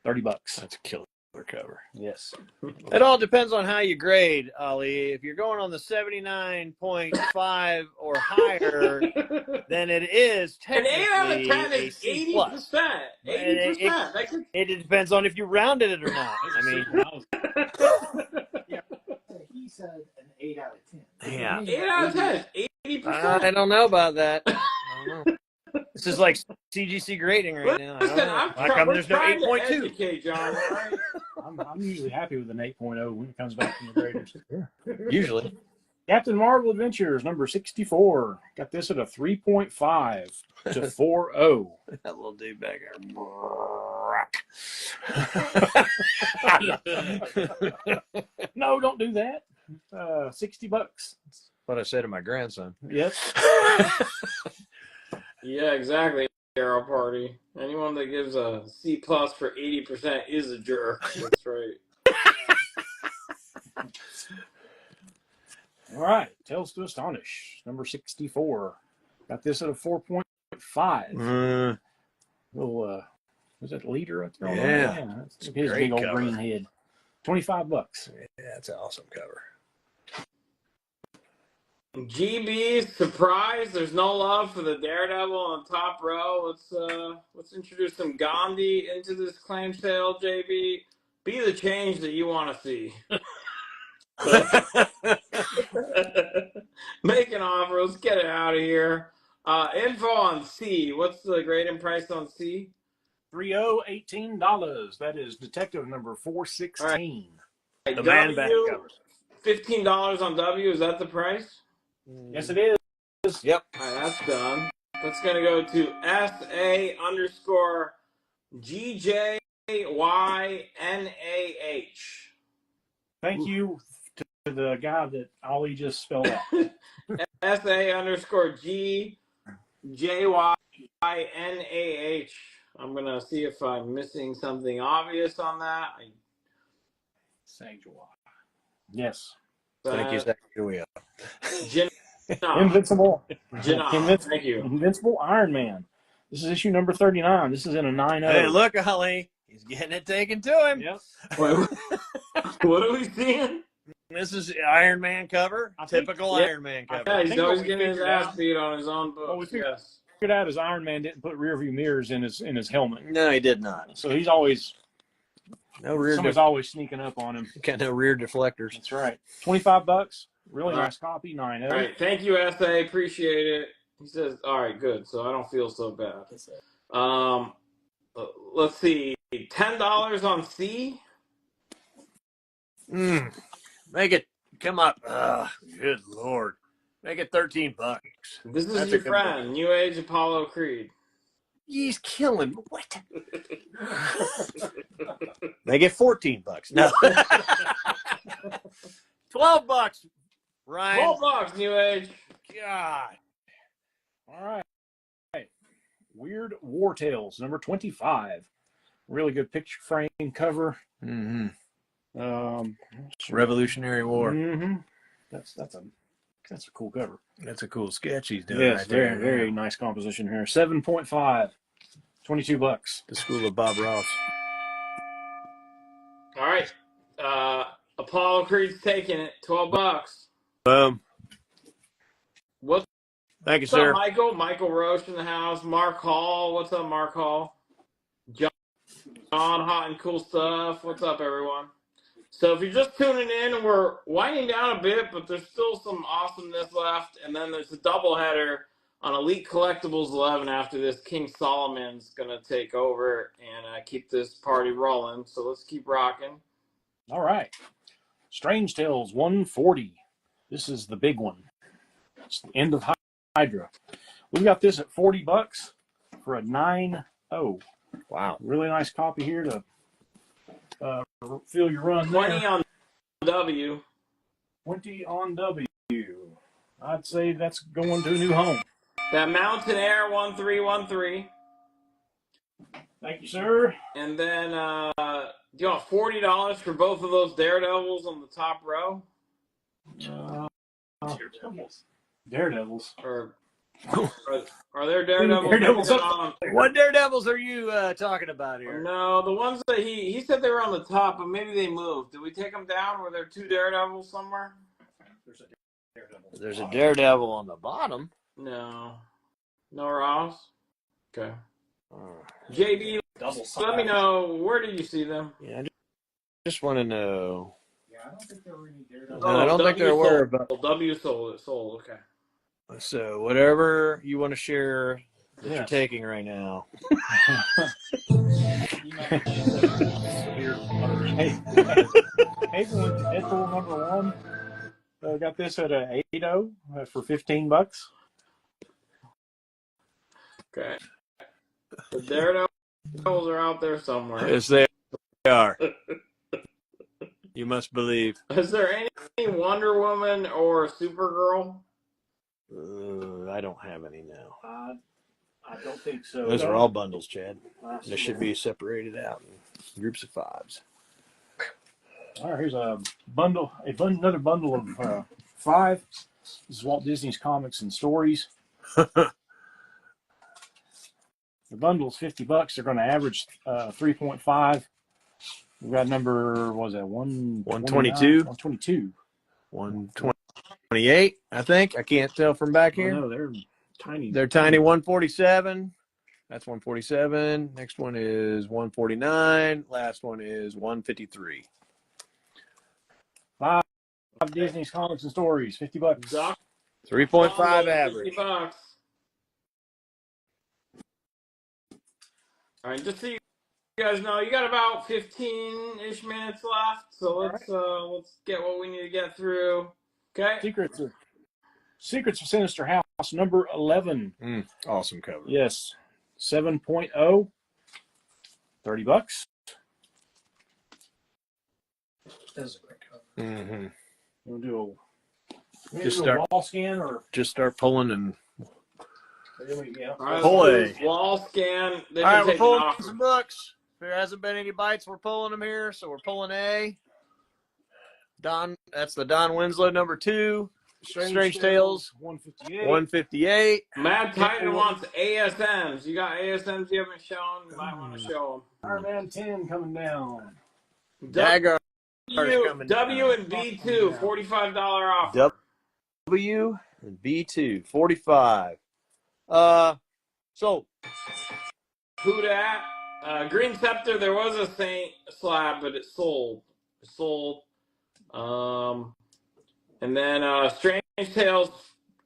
$30. That's a killer cover. Yes. It all depends on how you grade, Ali. If you're going on the 79.5 or higher, then it is An 8 out of technically 10 a is C plus. 80%. 80%. It depends on if you rounded it or not. I mean, He said an 8 out of 10. yeah. 8 out of 10 is 80%. I don't know about that. I don't know. This is like CGC grading right now. Listen, How come there's no trying to 8.2? educate John, all right? I'm usually happy with an 8.0 when it comes back from the graders. Usually. Captain Marvel Adventures, number 64. Got this at a 3.5 to 4.0. That little dude back there. No, don't do that. $60. That's what I said to my grandson. Yep. Yeah, exactly, Arrow Party. Anyone that gives a C plus for 80% is a jerk. That's right. All right. Tales to Astonish, number 64. Got this at a 4.5. Little, was that leader up there? Yeah. That's his great big old cover. green head. $25. Yeah, that's an awesome cover. GB, surprise, there's no love for the Daredevil on top row. Let's introduce some Gandhi into this claim sale, JB. Be the change that you want to see. Make an offer. Let's get it out of here. Info on C. What's the grading price on C? $18. That is detective number 416. The W, man back cover. $15 on W. Is that the price? Yes, it is. Yep. All right, that's done. That's going to go to SA_GJYNAH. Thank you to the guy that Ollie just spelled out. SA_GJYNAH. I'm going to see if I'm missing something obvious on that. Sanctuary. Yes. Thank you, Zach. Here we are. Invincible. Thank you. Invincible Iron Man. This is issue number 39. This is in a 9.0. Hey, look, Ali. He's getting it taken to him. Yep. What are we seeing? This is Iron Man cover. Typical Iron Man cover. Yeah, he's think always what we getting his figured ass out- beat on his own Well, we books. figured- Yes. Figured out is Iron Man didn't put rear view mirrors in his helmet. No, he did not. So he's always No rear. somebody's always sneaking up on him. Got no rear deflectors. That's right. $25. Really All right. nice copy. 9.0. All right. Thank you, SA. Appreciate it. He says, all right, good. So I don't feel so bad. Let's see. $10 on C. Make it come up. Good Lord. Make it $13. This is That's a your good book. friend, New Age Apollo Creed. He's killing. What? They get $14. No. $12, Ryan. $12, New Age. God. All right. Weird War Tales, number 25. Really good picture frame cover. Mm-hmm. Um, Revolutionary War. Mm-hmm. That's a cool cover. That's a cool sketch he's doing. Yes, right very there. very nice composition here. 7.5, $22. The School of Bob Ross. All right. Apollo Creed's taking it. $12. Boom. What's Thank you, up, sir. Michael? Michael Roche in the house. Mark Hall. What's up, Mark Hall? John, hot and cool stuff. What's up, everyone? So if you're just tuning in, we're winding down a bit, but there's still some awesomeness left. And then there's a doubleheader on Elite Collectibles 11 after this. King Solomon's going to take over and keep this party rolling. So let's keep rocking. All right. Strange Tales 140. This is the big one. It's the end of Hydra. We got this at $40 for a 9.0. Wow. Really nice copy here to fill your run 20 there. on W. 20 on W. I'd say that's going to a new home. That Mountain Air 1313. Thank you, sir. And then, do you want $40 for both of those Daredevils on the top row? Daredevils. Or are there Daredevils? Daredevils What Daredevils are you talking about here? No, the ones that he said they were on the top, but maybe they moved. Did we take them down? Were there two Daredevils somewhere? There's a Daredevil on the bottom. No. No Ross? Okay. JB, let me know, where did you see them? Yeah, I just want to know. Yeah, I don't think there were any Daredevils. No, I don't think there were. But W sold it. Sold, okay. so whatever you want to share that you're Yes. taking right now. Haven went to Deadpool number 1. Got this at a 8.0 for $15. Okay. The Daredevils are out there somewhere. Yes, they are. You must believe. Is there any Wonder Woman or Supergirl? I don't have any now. I don't think so. Those are all bundles, Chad. They should be separated out in groups of 5s. All right, here's a bundle, another bundle of 5. This is Walt Disney's Comics and Stories. The bundle's $50. They're going to average 3.5. We've got number, what was that, 122? 122. 128, I think. I can't tell from back here. No, they're tiny. They're tiny. 147. That's 147. Next one is 149. Last one is 153. 5 Disney's Comics and Stories, $50. Doc 3.5 average. $50. All right, just so you guys know, you got about 15-ish minutes left, so let's get what we need to get through. Okay. Secrets of Sinister House, number 11. Awesome cover. Yes, 7.0, $30. That's a great cover. Mm-hmm. We'll do a Just start wall scan or Just start pulling and. yeah. All right, Pull let's do a. wall scan. They've All right, been we're taking pulling off. some books. If there hasn't been any bites, we're pulling them here. So we're pulling A. That's the Don Winslow number 2. Strange Tales 158. 158. Mad Titan wants ASMs. You got ASMs you haven't shown? You might want to show Iron Man 10 coming down. them. Dagger. W and B2, $45 offer. W and B2, 45. So Who dat? Green Scepter, there was a Saint slab, but it sold. And then Strange Tales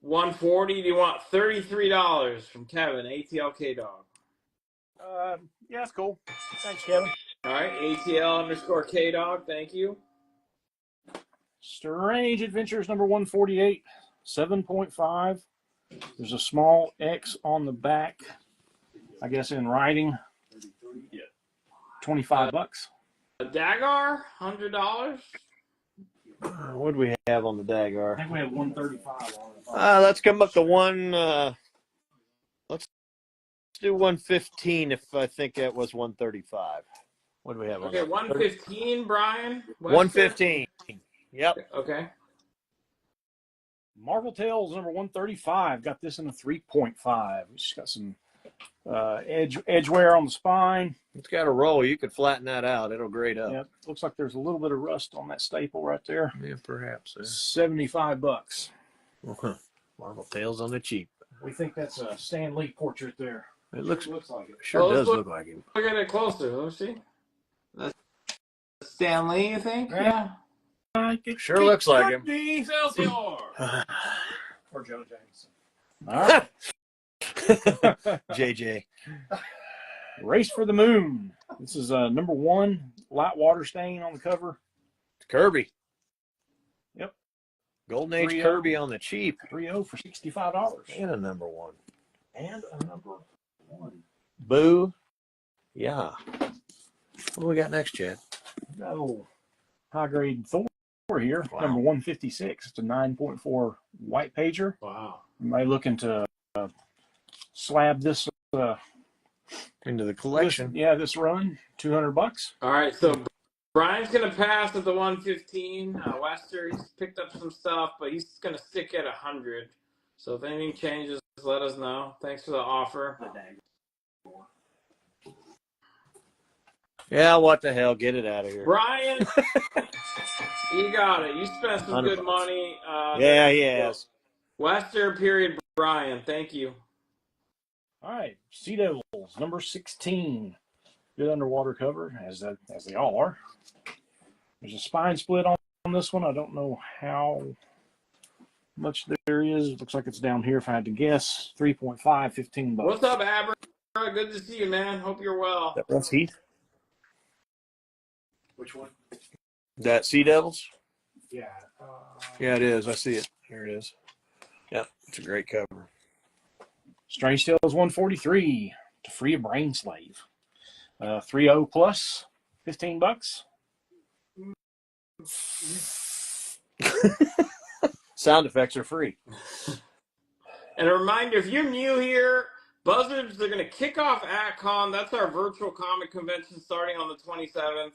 140. Do you want $33 from Kevin, ATL K-Dog? Yeah, that's cool. Thanks, Kevin. All right, ATL _K-Dog, thank you. Strange Adventures number 148, 7.5. There's a small X on the back, I guess in writing. 25 bucks. A Dagar, $100. What do we have on the I Dagar? think we have 135 on it. Let's come up to one. Let's do 115 if I think that was 135. What do we have on Okay, that? 115, Brian. Webster? 115. Yep. Okay. Marvel Tales number 135. Got this in a 3.5. It's got some edge wear on the spine. It's got a roll. You could flatten that out. It'll grade up. Yep. Looks like there's a little bit of rust on that staple right there. Yeah, perhaps. 75 bucks. Marvel Tales on the cheap. We think that's a Stan Lee portrait there. It looks like it. sure Well, does let's look like him. Look at it closer. Let's see. That's Stan Lee, you think? Yeah. Sure looks like him. Excelsior! Or Joe Jackson. All right. JJ. Race for the Moon. This is number 1, light water stain on the cover. Kirby. Yep. Golden Age 3-0. Kirby on the cheap. 3.0 for $65. And a number 1. And a number 1. Boo. Yeah. What do we got next, Chad? Got a little high grade Thor here, Wow. number 156. It's a 9.4 white pager. Wow. You may looking to slab this Into the collection. this run, $200. All right, so Brian's going to pass at the 115. Wester, he's picked up some stuff, but he's going to stick at 100. So if anything changes, let us know. Thanks for the offer. Yeah, what the hell? Get it out of here. Brian, you got it. You spent some good money. Yeah, he has. Wester, period, Brian. Thank you. All right, Sea Devils, number 16. Good underwater cover, as they all are. There's a spine split on this one. I don't know how much there is. It looks like it's down here if I had to guess. 3.5, 15 bucks. What's up, Abra? Good to see you, man. Hope you're well. That's Heath. Which one? That Sea Devils? Yeah. Yeah, it is. I see it. Here it is. Yep, it's a great cover. Strange Tales 143 to free a brain slave. 3.0 plus, 15 bucks. Sound effects are free. And a reminder, if you're new here, Buzzards, they're going to kick off AtCon. That's our virtual comic convention starting on the 27th.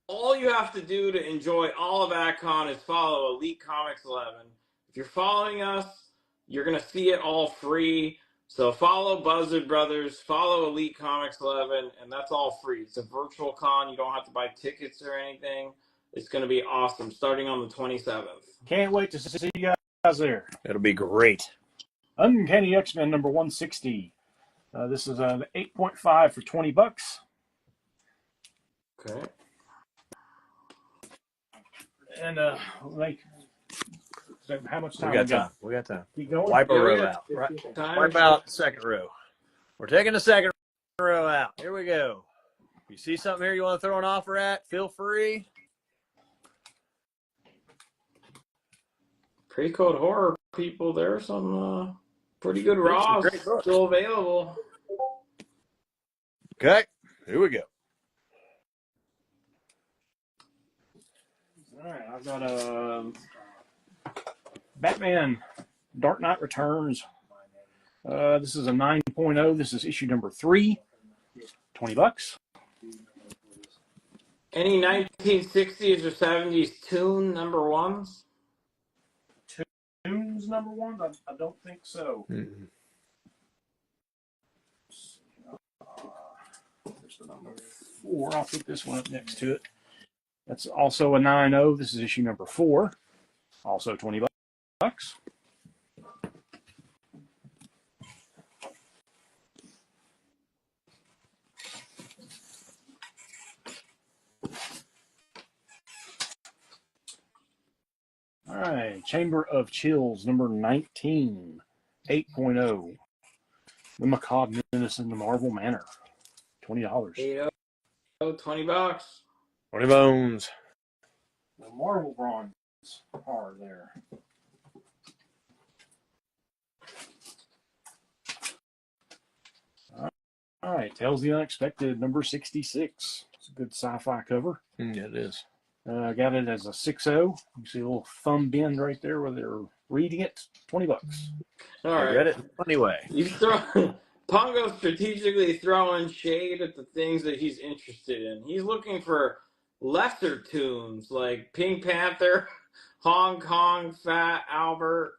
All you have to do to enjoy all of AtCon is follow Elite Comics 11. If you're following us, you're going to see it all free. So follow Buzzard Brothers, follow Elite Comics 11, and that's all free. It's a virtual con. You don't have to buy tickets or anything. It's going to be awesome, starting on the 27th. Can't wait to see you guys there. It'll be great. Uncanny X-Men number 160. This is an 8.5 for 20 bucks. Okay. And how much time We got time. We got time. Keep going. Wipe a Yeah, we row got out. Right. Time. Wipe out the second row. We're taking the second row out. Here we go. If you see something here you want to throw an offer at, feel free. Pre-code horror people, there's some pretty good raws great books. still available. Okay, here we go. All right, I've got Batman Dark Knight Returns. This is a 9.0. This is issue number 3. 20 bucks. Any 1960s or 70s Toon number ones? Tunes number 1? I don't think so. Mm-hmm. There's the number 4. I'll put this one up next to it. That's also a 9.0. This is issue number 4. Also 20 bucks. All right, Chamber of Chills, number 19, 8.0. The Macabre Menace in the Marvel Manor, $20. 8.0, 20 bucks. 20 bones. The Marvel are there. All right, Tales of the Unexpected, number 66. It's a good sci-fi cover. Yeah, it is. I got it as a 6.0. You see a little thumb bend right there where they're reading it. $20. All I right. read it in a funny way. He's throwing Pongo strategically throwing shade at the things that he's interested in. He's looking for lesser tunes like Pink Panther, Hong Kong, Fat Albert.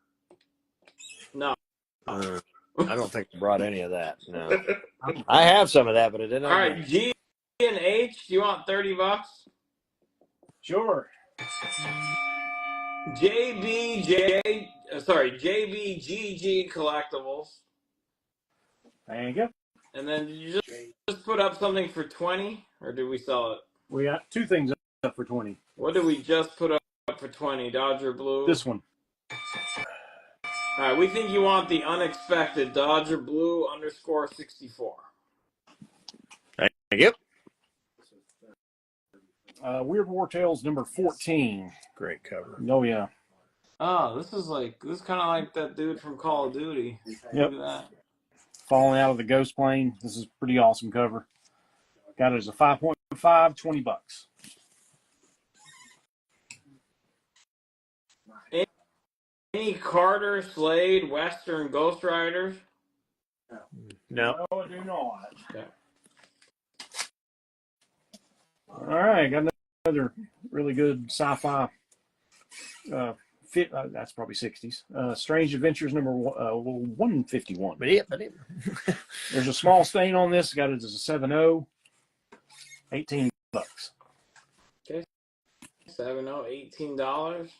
No. I don't think I brought any of that. No. I have some of that, but I didn't. All right, G and H. Do you want $30? Sure. JBGG Collectibles. Thank you. And then did you just put up something for 20, or did we sell it? We got two things up for 20. What did we just put up for 20? Dodger Blue? This one. All right, we think you want the unexpected Dodger Blue _64. Thank you. Weird War Tales number 14. Great cover. Oh, yeah. Oh, this is kind of like that dude from Call of Duty. Yep. Look at that. Falling out of the ghost plane. This is a pretty awesome cover. Got it as a 5.5, $20. Any Carter, Slade, Western, Ghost Riders? No. No, I do not. Okay. All right, got another really good sci-fi fit. That's probably 60s. Strange Adventures number 151. But yeah, There's a small stain on this. Got it as a 7.0. $18. Okay. 7.0, $18.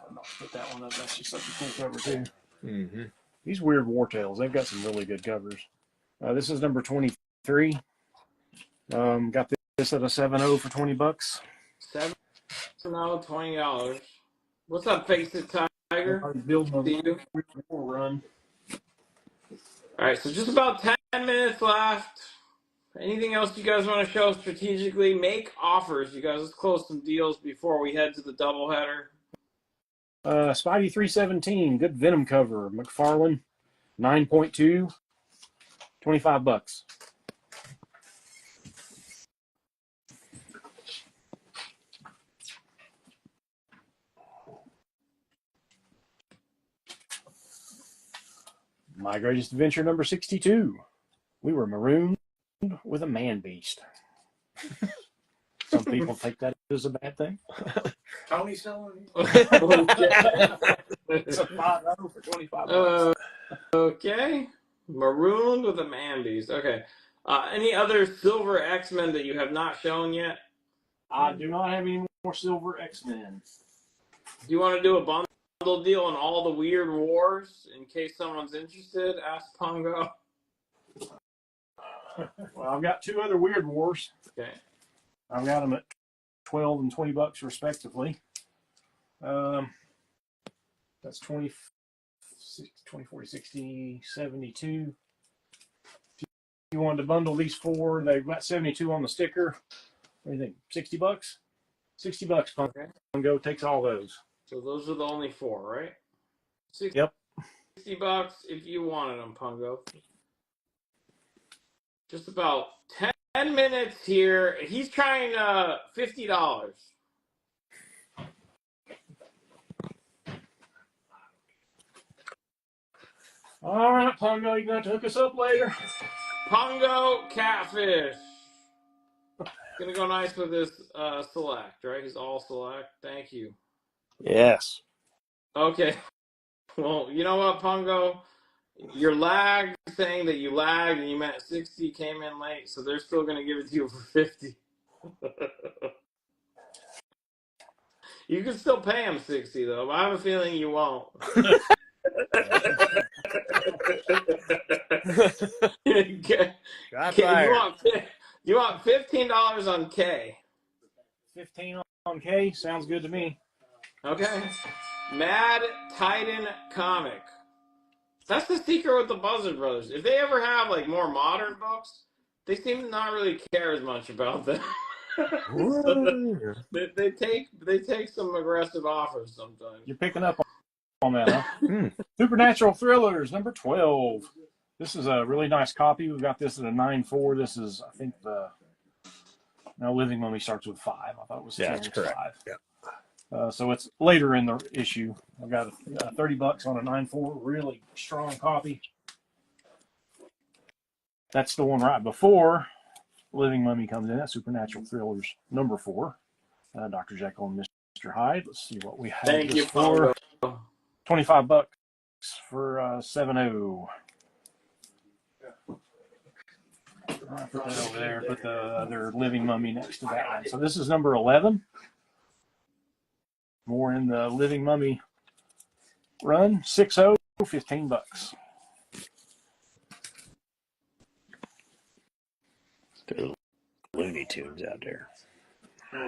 I'll put that one up. That's just such a cool cover too. Mm-hmm. These Weird War Tales, they've got some really good covers. This is number 23. Got this at a 7.0 for $20. 7.0, $20. What's up, Face It Tiger? I'm building a Steve? Weird War run. All right, so just about 10 minutes left. Anything else you guys want to show strategically? Make offers, you guys. Let's close some deals before we head to the doubleheader. Spidey 317, good Venom cover. McFarlane 9.2, $25. My Greatest Adventure number 62. We were marooned with a man beast. Some people take that as a bad thing. Tony selling? It's a 5.0 for $25. Okay. Marooned with a man beast. Okay. Any other Silver X-Men that you have not shown yet? I do not have any more Silver X-Men. Do you want to do a bundle deal on all the Weird Wars in case someone's interested? Ask Pongo. Well, I've got two other Weird Wars. Okay. I've got them at $12 and $20 respectively. That's 20, 40, 60, 72. If you wanted to bundle these four, they've got 72 on the sticker. What do you think? $60? $60, Pongo takes all those. So those are the only four, right? Yep. $60 if you wanted them, Pongo. Just about 10 minutes here. He's trying $50. All right, Pongo, you're going to hook us up later. Pongo Catfish. Gonna go nice with this select, right? He's all select. Thank you. Yes. Okay. Well, you know what, Pongo? Your lag saying that you lagged and you meant 60 came in late, so they're still going to give it to you for 50. You can still pay them 60 though, but I have a feeling you won't. Okay. You want $15 on K. 15 on K, sounds good to me. Okay. Mad Titan Comic. That's the secret with the Buzzard Brothers. If they ever have like more modern books, they seem to not really care as much about them. So they take some aggressive offers sometimes. You're picking up on that, huh? Supernatural Thrillers, number 12. This is a really nice copy. We've got this at a 9.4. This is, I think, Living Mummy starts with 5. I thought it was that's correct. 5. Yeah. So it's later in the issue. I've got $30 on a 9.4, really strong copy. That's the one right before Living Mummy comes in. That's Supernatural Thrillers, number 4. Dr. Jekyll and Mr. Hyde. Let's see what we have. Thank you for. Pongo. $25 for 7.0. I'll put that over there. Put the other Living Mummy next to that one. So this is number 11. More in the Living Mummy run. 6.0, $15. There's Looney Tunes out there.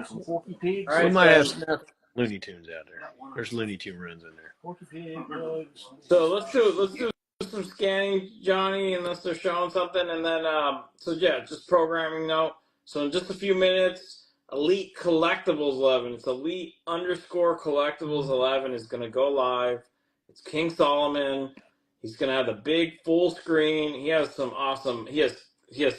Some Porky Pigs. All right, We might have so- some Looney Tunes out there. There's Looney Tune runs in there. Porky Pig, Bugs. So let's do some scanning, Johnny, unless they're showing something, and then just programming note. So in just a few minutes, Elite Collectibles 11. It's Elite _Collectibles 11 is going to go live. It's King Solomon. He's going to have the big full screen. He has some awesome. He has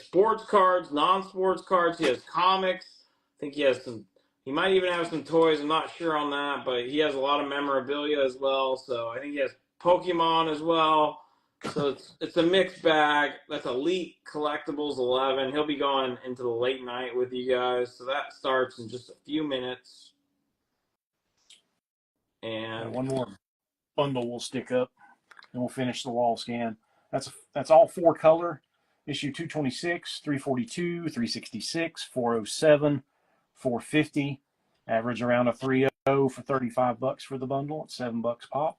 sports cards, non-sports cards. He has comics. I think he has some. He might even have some toys. I'm not sure on that, but he has a lot of memorabilia as well. So I think he has Pokemon as well. So it's a mixed bag. That's Elite Collectibles 11. He'll be going into the late night with you guys. So that starts in just a few minutes. And one more bundle will stick up, and we'll finish the wall scan. That's all 4 color. Issue 226, 342, 366, 407, 450. Average around a 3.0 for $35 for the bundle. It's $7 pop.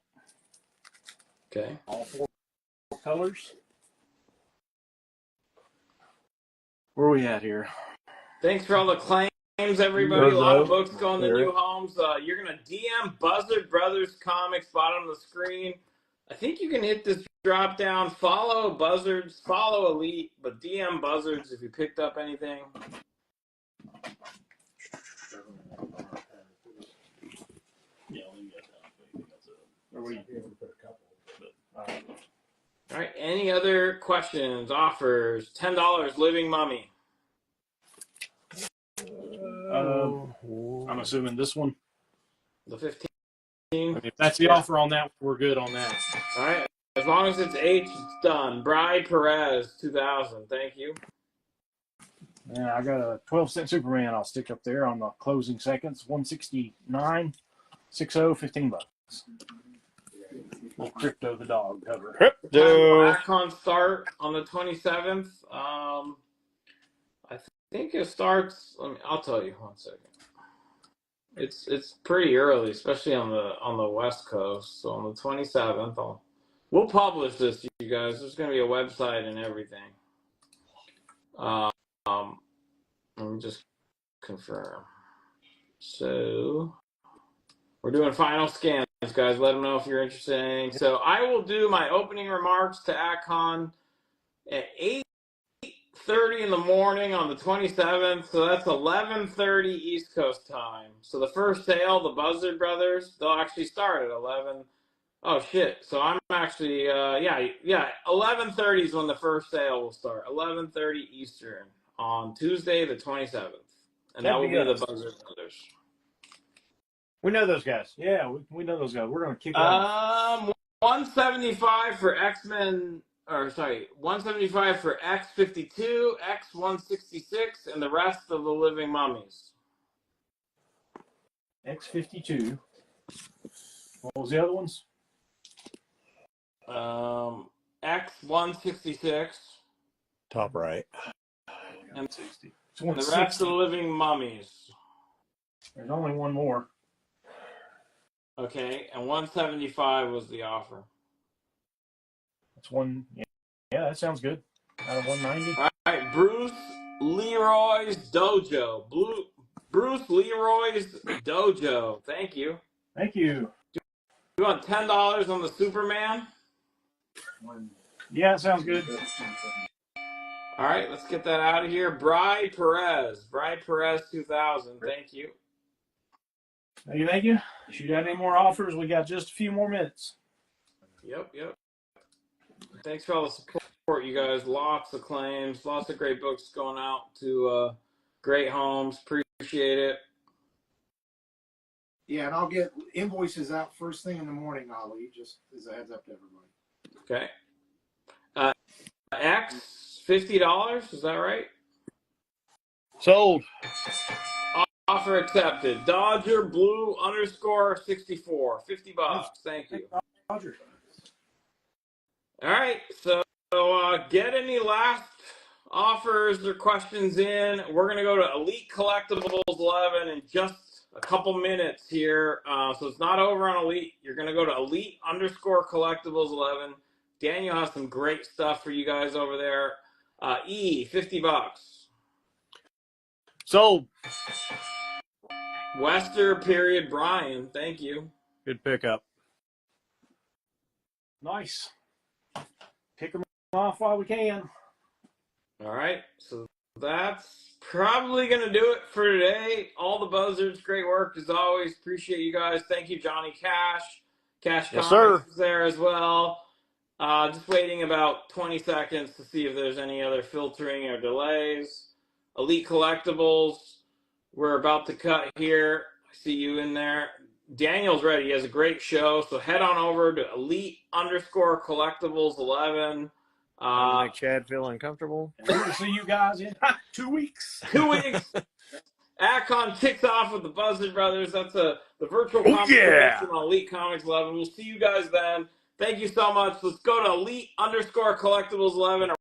okay. All 4 colors. Where are we at here? Thanks for all the claims, everybody. A lot of books going to new homes. You're going to DM Buzzard Brothers Comics, bottom of the screen. I think you can hit this drop down. Follow Buzzards, follow Elite, but DM Buzzards if you picked up anything. All right. Any other questions, offers? $10, Living Mummy. I'm assuming this one. The 15. If that's the offer on that, we're good on that. All right. As long as it's H, it's done. Bri Perez, 2000. Thank you. Yeah, I got a 12-cent Superman. I'll stick up there on the closing seconds. 169, 6.0, $15. Little Crypto the dog cover. Blackcon start on the 27th. I think it starts. I'll tell you 1 second. It's pretty early, especially on the West Coast. So on the 27th, we'll publish this to you guys. There's going to be a website and everything. Let me just confirm. So we're doing final scans, guys. Let them know if you're interested in anything. So I will do my opening remarks to AtCon at 8:30 in the morning on the 27th. So that's 11:30 East Coast time. So the first sale, the Buzzard Brothers, they'll actually start at 11. Oh shit! So I'm actually 11:30 is when the first sale will start. 11:30 Eastern on Tuesday the 27th, and that will be the Buzzard Brothers. We know those guys. Yeah, we know those guys. We're gonna kick it off. 175 for X-Men, or sorry, 175 for X-52, X-166, and the rest of the Living Mummies. X-52. What was the other ones? X-166. Top right. And It's the rest of the Living Mummies. There's only one more. Okay, and 175 was the offer. That's one. Yeah, that sounds good. Out of 190. All right, Bruce Leroy's Dojo. Bruce Leroy's Dojo. Thank you. Thank you. You want $10 on the Superman? Yeah, sounds good. All right, let's get that out of here. Bri Perez 2000. Thank you. Thank you. If you got any more offers, we got just a few more minutes. Yep. Thanks for all the support, you guys. Lots of claims, lots of great books going out to great homes. Appreciate it. Yeah, and I'll get invoices out first thing in the morning, Ollie, just as a heads up to everybody. Okay. X, $50. Is that right? Sold. Offer accepted. Dodger Blue _64. $50. Thank you. Roger. All right. So get any last offers or questions in. We're going to go to Elite Collectibles 11 in just a couple minutes here. So it's not over on Elite. You're going to go to Elite _Collectibles 11. Daniel has some great stuff for you guys over there. E, $50. Sold. Wester period Brian, thank you. Good pickup. Nice. Pick them off while we can. All right, so that's probably going to do it for today. All the buzzards, great work as always. Appreciate you guys. Thank you, Johnny Cash. Cash Yes, Comics sir. is there as well. Just waiting about 20 seconds to see if there's any other filtering or delays. Elite Collectibles, we're about to cut here. I see you in there. Daniel's ready. He has a great show. So head on over to Elite _Collectibles 11. Make Chad feel uncomfortable. We'll see you guys in 2 weeks. 2 weeks. Acon kicks off with the Buzzard Brothers. That's the virtual comic convention on Elite Comics 11. We'll see you guys then. Thank you so much. Let's go to Elite _Collectibles 11.